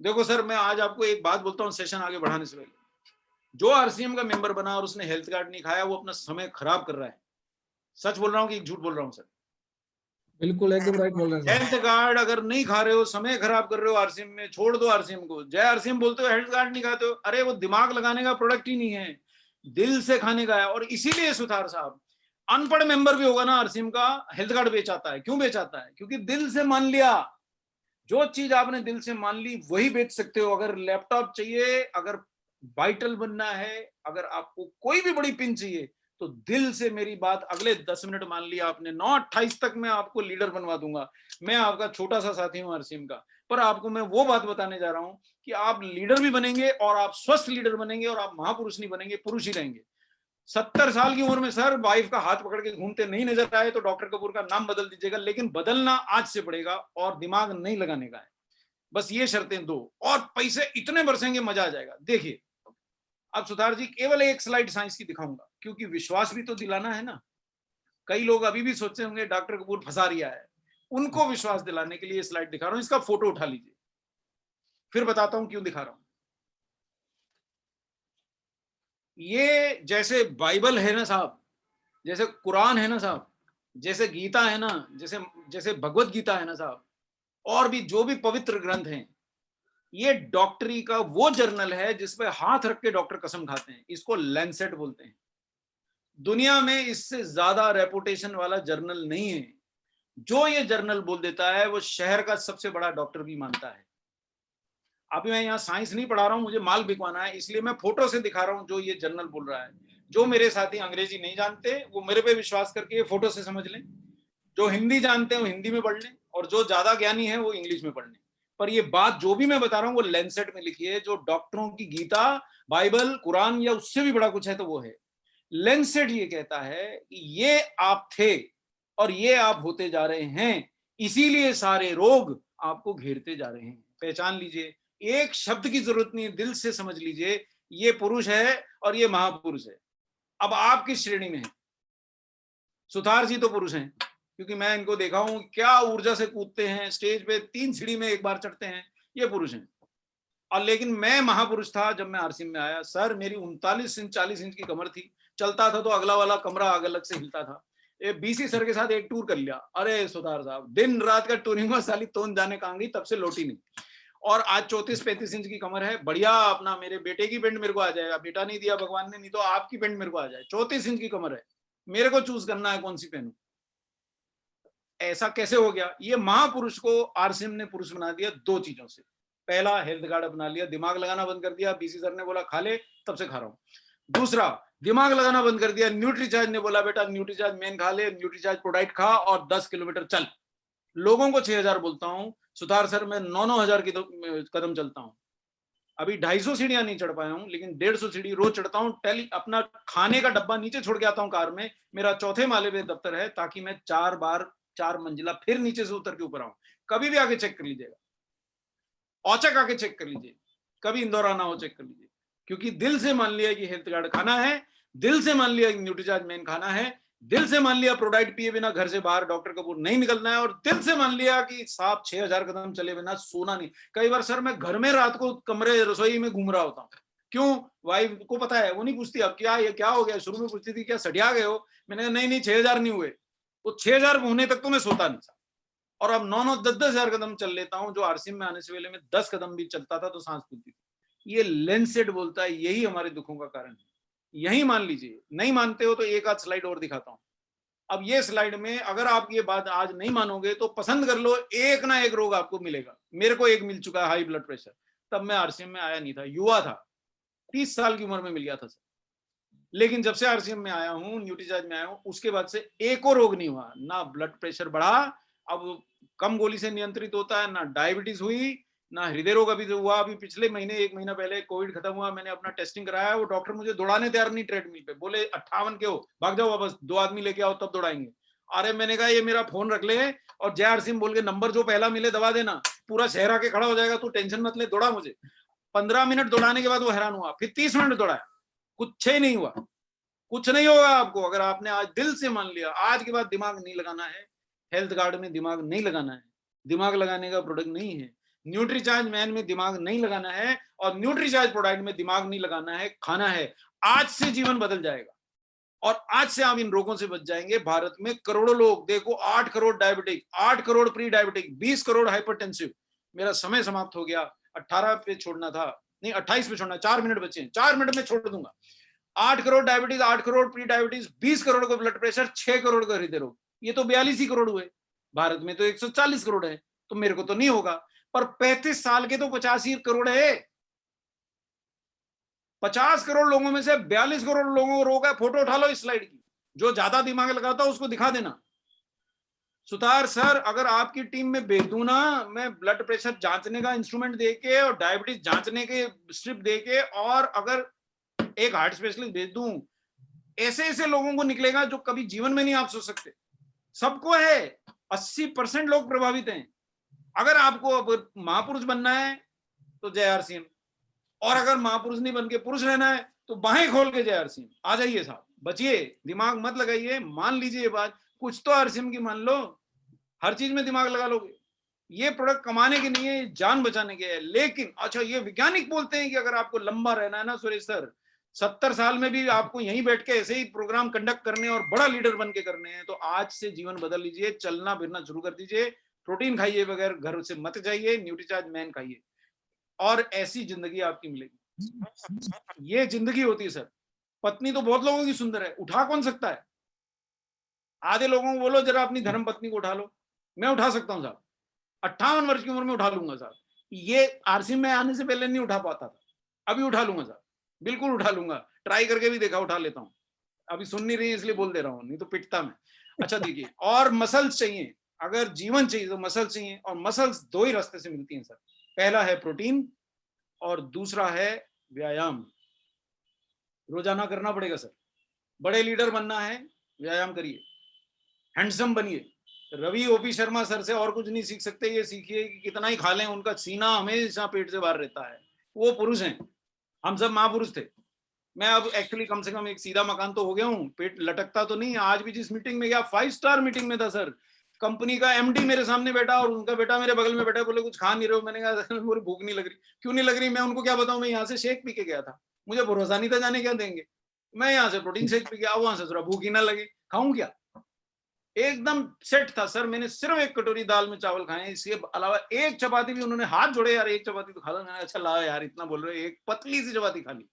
A: देखो सर, मैं आज आपको एक बात बोलता हूं सेशन आगे बढ़ाने से पहले। जो आरसीएम का मेंबर बना और उसने हेल्थ कार्ड नहीं खाया, वो अपना समय खराब कर रहा है। सच बोल रहा हूं कि झूठ बोल रहा हूं सर?
B: बिल्कुल एकदम राइट बोल रहे हैं सर।
A: हेल्थ कार्ड अगर नहीं खा रहे हो, समय खराब कर रहे हो आरसीएम में, छोड़ दो आरसीएम को। जय आरसीएम बोलते हो, हेल्थ कार्ड नहीं खाते हो, अरे वो दिमाग लगाने का प्रोडक्ट ही नहीं है, दिल से खाने का है। और इसीलिए सुथार साहब, अनपढ़ मेंबर भी होगा ना आरसीएम का, हेल्थ कार्ड बेचाता है। क्यों बेचाता है? क्योंकि दिल से मान लिया। जो चीज आपने दिल से मान ली वही बेच सकते हो। अगर लैपटॉप चाहिए, अगर वाइटल बनना है, अगर आपको कोई भी बड़ी पिन चाहिए, तो दिल से मेरी बात अगले 10 मिनट मान लिया आपने, 9:28 तक मैं आपको लीडर बनवा दूंगा। मैं आपका छोटा सा साथी हूं आरसीएम का, पर आपको मैं वो बात बताने जा रहा हूं कि आप लीडर भी बनेंगे और आप स्वस्थ लीडर बनेंगे, और आप महापुरुष नहीं बनेंगे, पुरुष ही रहेंगे। 70 साल की उम्र में सर वाइफ का हाथ पकड़ के घूमते नहीं नजर आए तो डॉक्टर कपूर का नाम बदल दीजिएगा, लेकिन बदलना आज से पड़ेगा और दिमाग नहीं लगाने का है। बस ये शर्तें दो और पैसे इतने बरसेंगे, मजा आ जाएगा। देखिए अब सुधार जी, केवल एक स्लाइड साइंस की दिखाऊंगा, क्योंकि विश्वास भी तो दिलाना है ना। कई लोग अभी भी सोचते होंगे डॉक्टर कपूर फंसा रिया है, उनको विश्वास दिलाने के लिए स्लाइड दिखा रहा हूं। इसका फोटो उठा लीजिए, फिर बताता हूं क्यों दिखा रहा हूं। ये जैसे बाइबल है ना साहब, जैसे कुरान है ना साहब, जैसे गीता है ना, जैसे जैसे भगवत गीता है ना साहब, और भी जो भी पवित्र ग्रंथ हैं, ये डॉक्टरी का वो जर्नल है जिसपे हाथ रख के डॉक्टर कसम खाते हैं। इसको लैंसेट बोलते हैं। दुनिया में इससे ज्यादा रेपुटेशन वाला जर्नल नहीं है। जो ये जर्नल बोल देता है वो शहर का सबसे बड़ा डॉक्टर भी मानता है। अभी मैं यहाँ साइंस नहीं पढ़ा रहा हूँ, मुझे माल बिकवाना है, इसलिए मैं फोटो से दिखा रहा हूँ जो ये जर्नल बोल रहा है। जो मेरे साथी अंग्रेजी नहीं जानते वो मेरे पे विश्वास करके ये फोटो से समझ लें, जो हिंदी जानते हैं वो हिंदी में पढ़ लें, और जो ज्यादा ज्ञानी है वो इंग्लिश में पढ़ लें। पर ये बात जो भी मैं बता रहा हूँ वो लैंसेट में लिखी है। जो डॉक्टरों की गीता, बाइबल, कुरान या उससे भी बड़ा कुछ है तो वो है। लेंसेट ये कहता है कि ये आप थे और ये आप होते जा रहे हैं, इसीलिए सारे रोग आपको घेरते जा रहे हैं। पहचान लीजिए, एक शब्द की जरूरत नहीं है, दिल से समझ लीजिए ये पुरुष है और ये महापुरुष है। अब आप किस श्रेणी में हैं? सुतार जी तो पुरुष हैं, क्योंकि मैं इनको देखा हूं क्या ऊर्जा से कूदते हैं, स्टेज पे 3 सीढ़ी में एक बार चढ़ते हैं, ये पुरुष हैं। और लेकिन मैं महापुरुष था जब मैं आरसीएम में आया सर। मेरी 39 इंच 40 इंच की कमर थी, चलता था तो अगला वाला कमरा अलग से हिलता था। ये बीसी सर के साथ एक टूर कर लिया, अरे सुतार साहब दिन रात का टूरिंग में साली तोन जाने कहां गई, तब से लौटी नहीं। और आज 34-35 इंच की कमर है, बढ़िया अपना मेरे बेटे की पेंट मेरे को आ जाएगा, बेटा नहीं दिया भगवान ने, नहीं तो आपकी पेंट मेरे को आ जाए। 34 इंच की कमर है, मेरे को चूज करना है कौन सी पहनूं। ऐसा कैसे हो गया? ये महापुरुष को आरसीएम ने पुरुष बना दिया 2 चीजों से। पहला, हेल्थ कार्ड अपना लिया, दिमाग लगाना बंद कर दिया, बीसी सर ने बोला खा ले, तब से खा रहा हूं। दूसरा, दिमाग लगाना बंद कर दिया, न्यूट्रीचार्ज ने बोला बेटा न्यूट्रीचार्ज मेन खा ले, न्यूट्रीचार्ज प्रोडाइट खा और 10 किलोमीटर चल। लोगों को 6000 बोलता हूं, सुतार सर मैं 9-9 हजार कदम चलता हूं। अभी 250 सीढ़ियां नहीं चढ़ पाया हूं, लेकिन 150 सीढ़ी रोज चढ़ता हूं। अपना खाने का डब्बा नीचे छोड़ के आता हूं कार में, मेरा 4थे माले पे दफ्तर है, ताकि मैं 4 मंजिला फिर नीचे से उतर के ऊपर आऊं। कभी भी आके चेक कर लीजिएगा, औचक आके चेक कर लीजिए, कभी इंदौर आना हो चेक कर लीजिए। क्योंकि दिल से मान लिया कि हेल्थ कार्ड खाना है, दिल से मान लिया कि न्यूट्रीचार्ज मेन खाना है, दिल से मान लिया प्रोडाइट पिए बिना घर से बाहर डॉक्टर कपूर नहीं निकलना है, और दिल से मान लिया कि साहब 6000 कदम चले बिना सोना नहीं। कई बार सर मैं घर में रात को कमरे रसोई में घूम रहा होता हूँ, क्यों? वाइफ को पता है, वो नहीं पूछती अब क्या ये क्या हो गया। शुरू में पूछती थी क्या सटिया गए हो, मैंने कहा नहीं 6000 नहीं हुए। तो 6000 होने तक तो मैं सोता नहीं था, और अब 9-10 हजार कदम चल लेता हूं, जो आरसीएम में आने से पहले में 10 कदम भी चलता था तो सांस फूलती थी। ये लेंसेट बोलता है यही हमारे दुखों का कारण है। यही मान लीजिए, नहीं मानते हो तो एक आध स्लाइड और दिखाता हूं। अब ये स्लाइड में अगर आप ये बात आज नहीं मानोगे तो पसंद कर लो, एक ना एक रोग आपको मिलेगा। मेरे को एक मिल चुका है, हाई ब्लड प्रेशर। तब मैं आरसीएम में आया नहीं था, युवा था, 30 साल की उम्र में मिल गया था सर। लेकिन जब से आरसीएम में आया हूं, न्यूट्रीचार्ज में आया हूं, उसके बाद से एक और रोग नहीं हुआ, ना ब्लड प्रेशर बढ़ा, अब कम गोली से नियंत्रित होता है, ना डायबिटीज हुई, ना हृदय रोग अभी हुआ। अभी पिछले महीने 1 महीना पहले कोविड खत्म हुआ, मैंने अपना टेस्टिंग कराया, वो डॉक्टर मुझे दौड़ाने तैयार नहीं ट्रेडमिल पे, बोले 58 के हो, भाग जाओ वापस, 2 आदमी लेके आओ तब दौड़ाएंगे। अरे मैंने कहा ये मेरा फोन रख ले और जय आरसीएम बोल के नंबर जो पहला मिले दबा देना, पूरा शहर आके खड़ा हो जाएगा, तू टेंशन मत ले, दौड़ा मुझे। 15 मिनट दौड़ाने के बाद वो हैरान हुआ, फिर 30 मिनट दौड़ाया, कुछ ही नहीं हुआ। कुछ नहीं होगा आपको अगर आपने आज दिल से मान लिया। आज के बाद दिमाग नहीं लगाना है, हेल्थ कार्ड में दिमाग नहीं लगाना है, दिमाग लगाने का प्रोडक्ट नहीं है। न्यूट्रीचार्ज मैन में दिमाग नहीं लगाना है, और न्यूट्रीचार्ज प्रोडक्ट में दिमाग नहीं लगाना है, खाना है। आज से जीवन बदल जाएगा और आज से आप इन रोगों से बच जाएंगे। भारत में करोड़ों लोग, देखो 8 crore diabetic, 8 crore pre diabetic, 20 crore hypertensive. मेरा समय समाप्त हो गया, 18 पे छोड़ना था, नहीं 28 पे छोड़ना, 4 मिनट बचे, 4 मिनट में छोड़ दूंगा। 8 crore diabetes, 8 crore pre diabetes, 20 crore का ब्लड प्रेशर, 6 करोड़ का हृदय रोग, ये तो 42 ही करोड़ हुए। भारत में तो 140 करोड़ है, तो मेरे को तो नहीं होगा, पर 35 साल के तो 50 ही करोड़ है। 50 करोड़ लोगों में से 42 करोड़ लोगों को रोग है। फोटो उठा लो इस स्लाइड की, जो ज्यादा दिमाग लगाता उसको दिखा देना। सुतार सर अगर आपकी टीम में भेज दूं ना, मैं ब्लड प्रेशर जांचने का इंस्ट्रूमेंट देके और डायबिटीज जांचने के स्ट्रिप देके, और अगर एक हार्ट स्पेशलिस्ट भेज दूं, ऐसे ऐसे लोगों को निकलेगा जो कभी जीवन में नहीं आप सोच सकते। सबको है, 80% लोग प्रभावित हैं। अगर आपको महापुरुष बनना है तो जय आरसीएम, और अगर महापुरुष नहीं बन के पुरुष रहना है तो बाहें खोल के जय आरसीएम आ जाइए साहब। बचिए, दिमाग मत लगाइए, मान लीजिए ये बात, कुछ तो आरसीएम की मान लो। हर चीज में दिमाग लगा लोगे, ये प्रोडक्ट कमाने के नहीं है, जान बचाने के है। लेकिन अच्छा, ये वैज्ञानिक बोलते हैं कि अगर आपको लंबा रहना है ना सुरेश सर, 70 साल में भी आपको यहीं बैठ के ऐसे ही प्रोग्राम कंडक्ट करने और बड़ा लीडर बन के करने हैं, तो आज से जीवन बदल लीजिए, चलना फिरना शुरू कर दीजिए, प्रोटीन खाइए, बगैर घर से मत जाइए, न्यूट्रीचार्ज मैन खाइए, और ऐसी जिंदगी आपकी मिलेगी। ये जिंदगी होती है सर। पत्नी तो बहुत लोगों की सुंदर है, उठा कौन सकता है? आधे लोगों को बोलो जरा अपनी धर्म पत्नी को उठा लो, मैं उठा सकता हूँ साहब, 58 वर्ष की उम्र में उठा लूंगा साहब। ये आरसीएम में आने से पहले नहीं उठा पाता था, अभी उठा लूंगा साहब, बिल्कुल उठा लूंगा। ट्राई करके भी देखा, उठा लेता हूँ। अभी सुन नहीं रही इसलिए बोल दे रहा हूँ, नहीं तो पिटता मैं। अच्छा देखिए, और मसल्स चाहिए, अगर जीवन चाहिए तो मसल्स चाहिए, और मसल्स 2 ही रास्ते से मिलती हैं सर। पहला है प्रोटीन और दूसरा है व्यायाम। रोजाना करना पड़ेगा सर, बड़े लीडर बनना है, व्यायाम करिए, हैंडसम बनिए। रवि ओपी शर्मा सर से और कुछ नहीं सीख सकते, ये सीखिए कि कितना ही खा लें, उनका सीना हमेशा पेट से बाहर रहता है। वो पुरुष हैं, हम सब महापुरुष थे। मैं अब एक्चुअली कम से कम एक सीधा मकान तो हो गया हूँ, पेट लटकता तो नहीं। आज भी जिस मीटिंग में गया, 5 स्टार मीटिंग में था सर, कंपनी का एमडी मेरे सामने बैठा और उनका बेटा मेरे बगल में बैठा, बोले कुछ खा नहीं रहे हो? मैंने कहा बोले भूख नहीं लग रही। क्यों नहीं लग रही? मैं उनको क्या बताऊं, मैं यहाँ से शेक पी के गया था, मुझे भरोसा नहीं था जाने क्या देंगे। मैं यहाँ से प्रोटीन शेक पी के आऊँ, वहां से थोड़ा भूख ही ना लगे, खाऊं क्या? एकदम सेट था सर। मैंने सिर्फ 1 कटोरी दाल में चावल खाए, इसके अलावा 1 चपाती भी, उन्होंने हाथ जोड़े, यार 1 चपाती तो खा लो। मैंने अच्छा ला यार, इतना बोल रहे, एक पतली सी चपाती खा ली।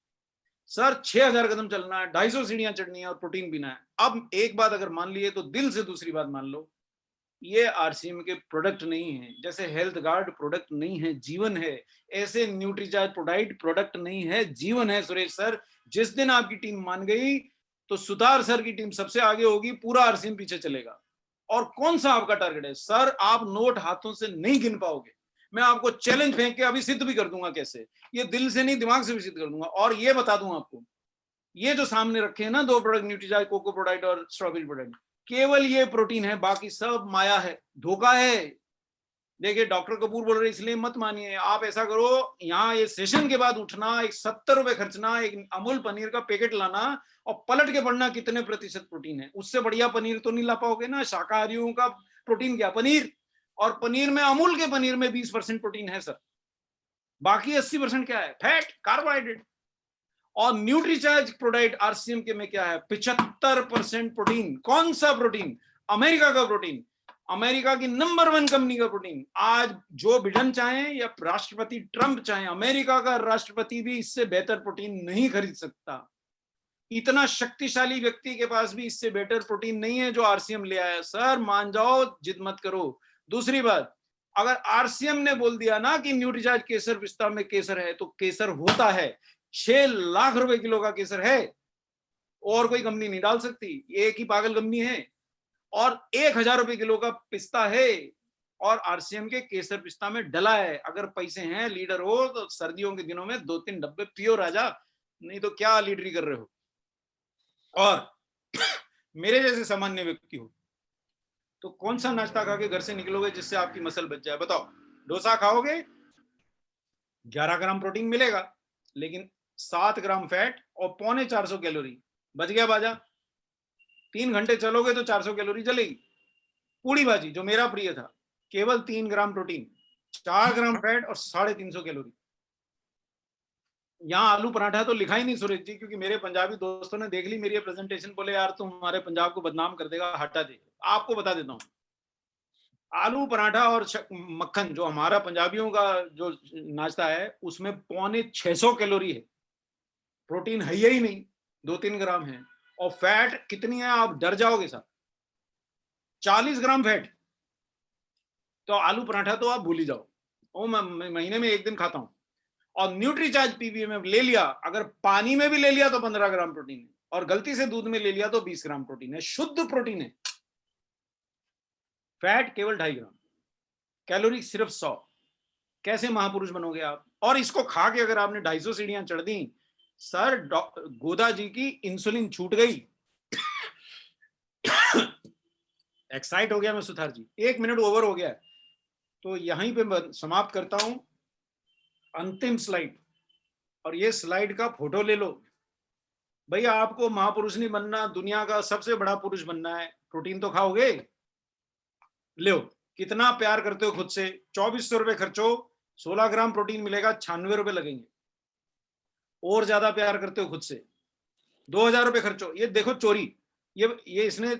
A: सर 6000 कदम चलना है, 250 सीढ़ियां चढ़नी है और प्रोटीन पीना है। अब एक बात अगर मान लिए तो दिल से दूसरी बात मान लो, ये आरसीएम के प्रोडक्ट नहीं है। जैसे हेल्थ गार्ड प्रोडक्ट नहीं है, जीवन है, ऐसे न्यूट्रीचार्ज प्रोडक्ट नहीं है, जीवन है। सुरेश सर, जिस दिन आपकी टीम मान गई तो सुतार सर की टीम सबसे आगे होगी, पूरा आरसीएम पीछे चलेगा। और कौन सा आपका टारगेट है सर? आप नोट हाथों से नहीं गिन पाओगे। मैं आपको चैलेंज फेंक के अभी सिद्ध भी कर दूंगा कैसे, ये दिल से नहीं दिमाग से भी सिद्ध कर दूंगा। और ये बता दूं आपको, ये जो सामने रखे हैं ना 2 प्रोडक्ट, न्यूट्रीचार्ज कोको प्रोडक्ट और स्ट्रॉबेरी प्रोडक्ट, केवल ये प्रोटीन है, बाकी सब माया है, धोखा है। देखिए डॉक्टर कपूर बोल रहे, इसलिए मत मानिए। आप ऐसा करो, यहाँ ये सेशन के बाद उठना, एक 70 रुपए खर्चना, एक अमूल पनीर का पैकेट लाना और पलट के पढ़ना कितने प्रतिशत प्रोटीन है। उससे बढ़िया पनीर तो नहीं ला पाओगे ना। शाकाहारियों का प्रोटीन क्या? पनीर। और पनीर में, अमूल के पनीर में 20% प्रोटीन है सर, बाकी 80% क्या है? Fat, carbohydrate. और न्यूट्रीचार्ज प्रोडक्ट आरसीएम के में क्या है? 75% प्रोटीन। कौन सा प्रोटीन? अमेरिका का प्रोटीन, अमेरिका की नंबर 1 कंपनी का प्रोटीन। आज जो बिडेन चाहे या राष्ट्रपति ट्रंप चाहे, अमेरिका का राष्ट्रपति भी इससे बेहतर प्रोटीन नहीं खरीद सकता। इतना शक्तिशाली व्यक्ति के पास भी इससे बेटर प्रोटीन नहीं है जो आरसीएम ले आया। सर मान जाओ, जिद मत करो। दूसरी बात, अगर आरसीएम ने बोल दिया ना कि न्यूट्रीचार्ज केसर पिस्ता में केसर है, तो केसर होता है। 6 लाख रुपए किलो का केसर है, और कोई कंपनी नहीं डाल सकती, एक ही पागल कंपनी है। और 1000 रुपए किलो का पिस्ता है, और आरसीएम के केसर पिस्ता में डला है। अगर पैसे हैं, लीडर हो, तो सर्दियों के दिनों में 2-3 डब्बे पियो राजा, नहीं तो क्या लीडरी कर रहे हो। और मेरे जैसे सामान्य व्यक्ति हो तो कौन सा नाश्ता खा के घर से निकलोगे जिससे आपकी मसल बच जाए? बताओ। डोसा खाओगे, 11 ग्राम प्रोटीन मिलेगा, लेकिन 7 ग्राम फैट और 450 कैलोरी। बच गया बाजा। 3 घंटे चलोगे तो 400 कैलोरी जलेगी। पूड़ी भाजी जो मेरा प्रिय था, केवल 3 ग्राम प्रोटीन, 4 ग्राम फैट और 350 कैलोरी। यहाँ आलू पराठा तो लिखा ही नहीं सुरेश जी, क्योंकि मेरे पंजाबी दोस्तों ने देख ली मेरी ये प्रेजेंटेशन, बोले यार तुम हमारे पंजाब को बदनाम कर देगा, हटा दे। आपको बता देता हूँ, आलू पराठा और मक्खन जो हमारा पंजाबियों का जो नाश्ता है, उसमें 650 कैलोरी है। प्रोटीन है ही नहीं, 2-3 ग्राम है। और फैट कितनी है आप डर जाओगे साहब, 40 ग्राम फैट। तो आलू पराठा तो आप भूल ही जाओ, वो मैं महीने में 1 दिन खाता हूं। और न्यूट्रीचार्ज पीबीए में ले लिया, अगर पानी में भी ले लिया तो 15 ग्राम प्रोटीन है, और गलती से दूध में ले लिया तो 20 ग्राम प्रोटीन है। शुद्ध प्रोटीन है। फैट केवल 2.5 ग्राम, कैलोरी सिर्फ 100। कैसे महापुरुष बनोगे आप? और इसको खा के अगर आपने 250 सीढ़ियां चढ़ दी, सर गोदा जी की इंसुलिन छूट गई। एक्साइट हो गया मैं सुथार जी, 1 मिनट ओवर हो गया है, तो यहीं पे समाप्त करता हूं। अंतिम स्लाइड, और ये स्लाइड का फोटो ले लो। भैया आपको महापुरुष नहीं बनना, दुनिया का सबसे बड़ा पुरुष बनना है, प्रोटीन तो खाओगे। लो, कितना प्यार करते हो खुद से। 2400 रुपए खर्चो, 16 ग्राम प्रोटीन मिलेगा, 96 रुपए लगेंगे। और ज्यादा प्यार करते हो खुद से, 2000 रुपए खर्चो। ये देखो चोरी, ये इसने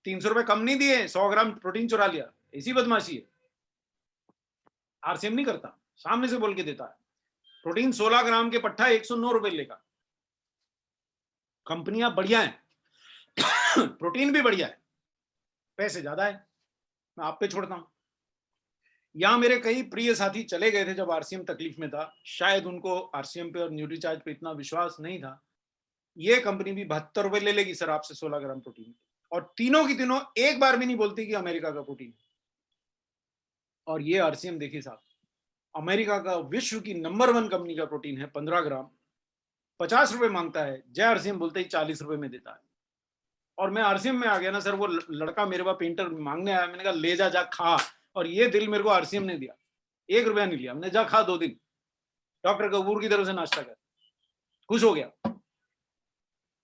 A: 300 रुपए कम नहीं दिए, 100 ग्राम प्रोटीन चुरा लिया, ऐसी बदमाशी है। आरसीएम नहीं करता, सामने से बोल के देता है। प्रोटीन 16 ग्राम के पट्टा 109 रुपए लेगा। कंपनियां बढ़िया हैं, प्रोटीन भी बढ़िया है, पैसे ज्यादा है। मैं आप पे छोड़ता हूं। यहां मेरे कई प्रिय साथी चले गए थे जब आरसीएम तकलीफ में था, शायद उनको आरसीएम पे और न्यूट्रीचार्ज पे इतना विश्वास नहीं था। ये कंपनी भी 72 रुपए ले लेगी सर आपसे 16 ग्राम प्रोटीन, और तीनों की तीनों एक बार भी नहीं बोलती कि अमेरिका का प्रोटीन। और ये आरसीएम देखिए साहब, अमेरिका का विश्व की नंबर 1 कंपनी का प्रोटीन है, 15 ग्राम, 50 रुपए मांगता है। जय आरसीएम बोलते ही 40 रुपए में देता है। और मैं आरसीएम में आ गया ना सर, वो लड़का मेरे पास पेंटर मांगने आया, मैंने कहा ले जा खा, और ये दिल मेरे को आरसीएम ने दिया, 1 रुपया नहीं लिया, मैंने जा खा 2 दिन, डॉक्टर कपूर की तरफ से नाश्ता कर, खुश हो गया।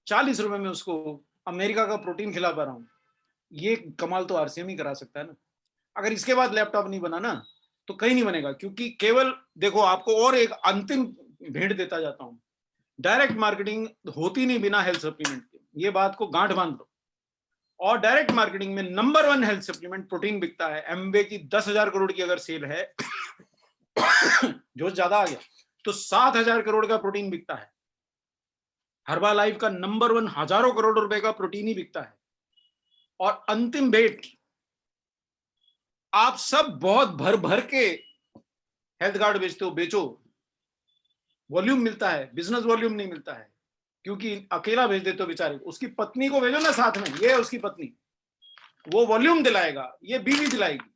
A: 40 रुपए में उसको अमेरिका का प्रोटीन खिला पा रहा हूँ। ये कमाल तो आरसीएम ही करा सकता है ना। अगर इसके बाद लैपटॉप नहीं बना ना तो कहीं नहीं बनेगा, क्योंकि केवल देखो, आपको और एक अंतिम भेंट देता जाता हूं, डायरेक्ट मार्केटिंग होती नहीं बिना हेल्थ सप्लीमेंट के, ये बात को गांठ बांध लो। और डायरेक्ट मार्केटिंग में नंबर 1 हेल्थ सप्लीमेंट प्रोटीन बिकता है। एमवे की 10,000 करोड़ की अगर सेल है जो ज्यादा आ गया तो 7,000 करोड़ का प्रोटीन बिकता है। हर्बा लाइफ का नंबर 1 हजारों करोड़ रुपए का प्रोटीन ही बिकता है। और अंतिम भेंट, आप सब बहुत भर भर के हेल्थ कार्ड बेचते हो, बेचो, वॉल्यूम मिलता है, बिजनेस वॉल्यूम नहीं मिलता है, क्योंकि अकेला भेज देते हो बेचारे, उसकी पत्नी को भेजो ना साथ में, ये है उसकी पत्नी, वो वॉल्यूम दिलाएगा, ये बीवी दिलाएगी।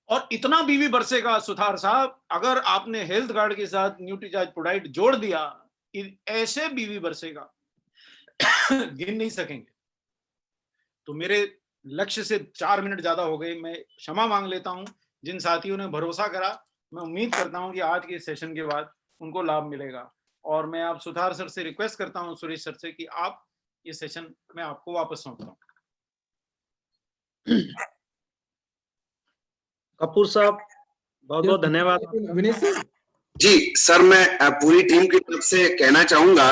A: और इतना बीवी बरसेगा सुथार साहब, अगर आपने हेल्थ कार्ड के साथ न्यूट्रीचार्ज प्रोडाइट जोड़ दिया, ऐसे बीवी बरसेगा गिन नहीं सकेंगे। तो मेरे लक्ष्य से 4 मिनट ज्यादा हो गए, मैं क्षमा मांग लेता हूं जिन साथियों ने भरोसा करा। मैं उम्मीद करता हूं कि आज के सेशन के बाद उनको लाभ मिलेगा। और मैं आप सुधार सर से रिक्वेस्ट करता हूं, सुरेश सर से, कि आप ये सेशन मैं आपको वापस सौंपता हूं।
C: कपूर साहब बहुत बहुत धन्यवाद।
B: विनीत सर
D: जी सर, मैं पूरी टीम की तरफ से कहना चाहूंगा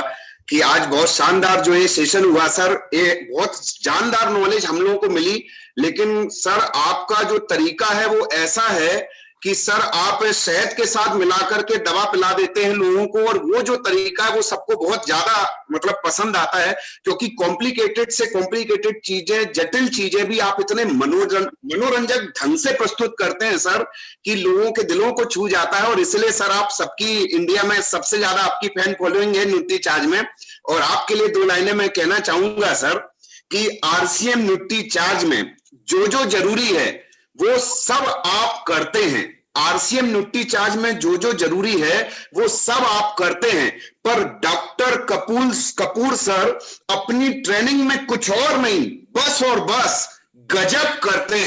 D: कि आज बहुत शानदार जो ये सेशन हुआ सर, ये बहुत जानदार नॉलेज हम लोगों को मिली। लेकिन सर आपका जो तरीका है वो ऐसा है कि सर आप शहद के साथ मिलाकर के दवा पिला देते हैं लोगों को, और वो जो तरीका है वो सबको बहुत ज्यादा मतलब पसंद आता है, क्योंकि कॉम्प्लिकेटेड से कॉम्प्लिकेटेड चीजें, जटिल चीजें भी आप इतने मनोरंजक ढंग से प्रस्तुत करते हैं सर कि लोगों के दिलों को छू जाता है। और इसलिए सर आप सबकी इंडिया में सबसे ज्यादा आपकी फैन फॉलोइंग है न्यूट्रीचार्ज में। और आपके लिए 2 लाइनें मैं कहना चाहूंगा सर कि आरसीएम न्यूट्रीचार्ज में जो जो जरूरी है वो सब आप करते हैं। आरसीएम न्यूट्रीचार्ज में जो जो जरूरी है वो सब आप करते हैं, पर डॉक्टर कपूर सर अपनी ट्रेनिंग में कुछ और नहीं, बस और बस गजब करते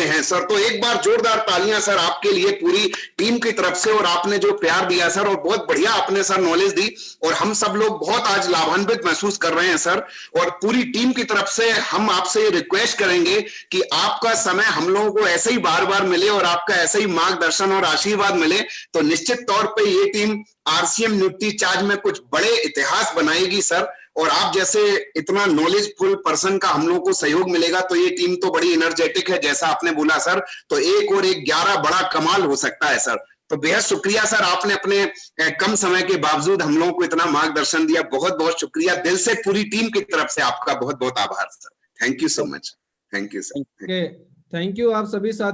D: हैं सर। तो एक बार जोरदार तालियां सर आपके लिए पूरी टीम की तरफ से। और आपने जो प्यार दिया सर, और बहुत बढ़िया आपने सर नॉलेज दी, और हम सब लोग बहुत आज लाभान्वित महसूस कर रहे हैं सर। और पूरी टीम की तरफ से हम आपसे ये रिक्वेस्ट करेंगे कि आपका समय हम लोगों को ऐसे ही बार बार मिले, और आपका ऐसे ही मार्गदर्शन और आशीर्वाद मिले, तो निश्चित तौर पर ये टीम आरसीएम न्यूट्रीचार्ज में कुछ बड़े इतिहास बनाएगी सर। और आप जैसे इतना नॉलेजफुल पर्सन का हम लोगों को सहयोग मिलेगा तो ये टीम तो बड़ी एनर्जेटिक है, जैसा आपने बोला सर। तो 1 और 1 11 बड़ा कमाल हो सकता है सर। तो बेहद शुक्रिया सर, आपने अपने कम समय के बावजूद हम लोगों को इतना मार्गदर्शन दिया। बहुत बहुत शुक्रिया, दिल से पूरी टीम की तरफ से आपका बहुत बहुत आभार sir. Thank you so much. Thank you sir.
B: Thank you आप सभी साथ।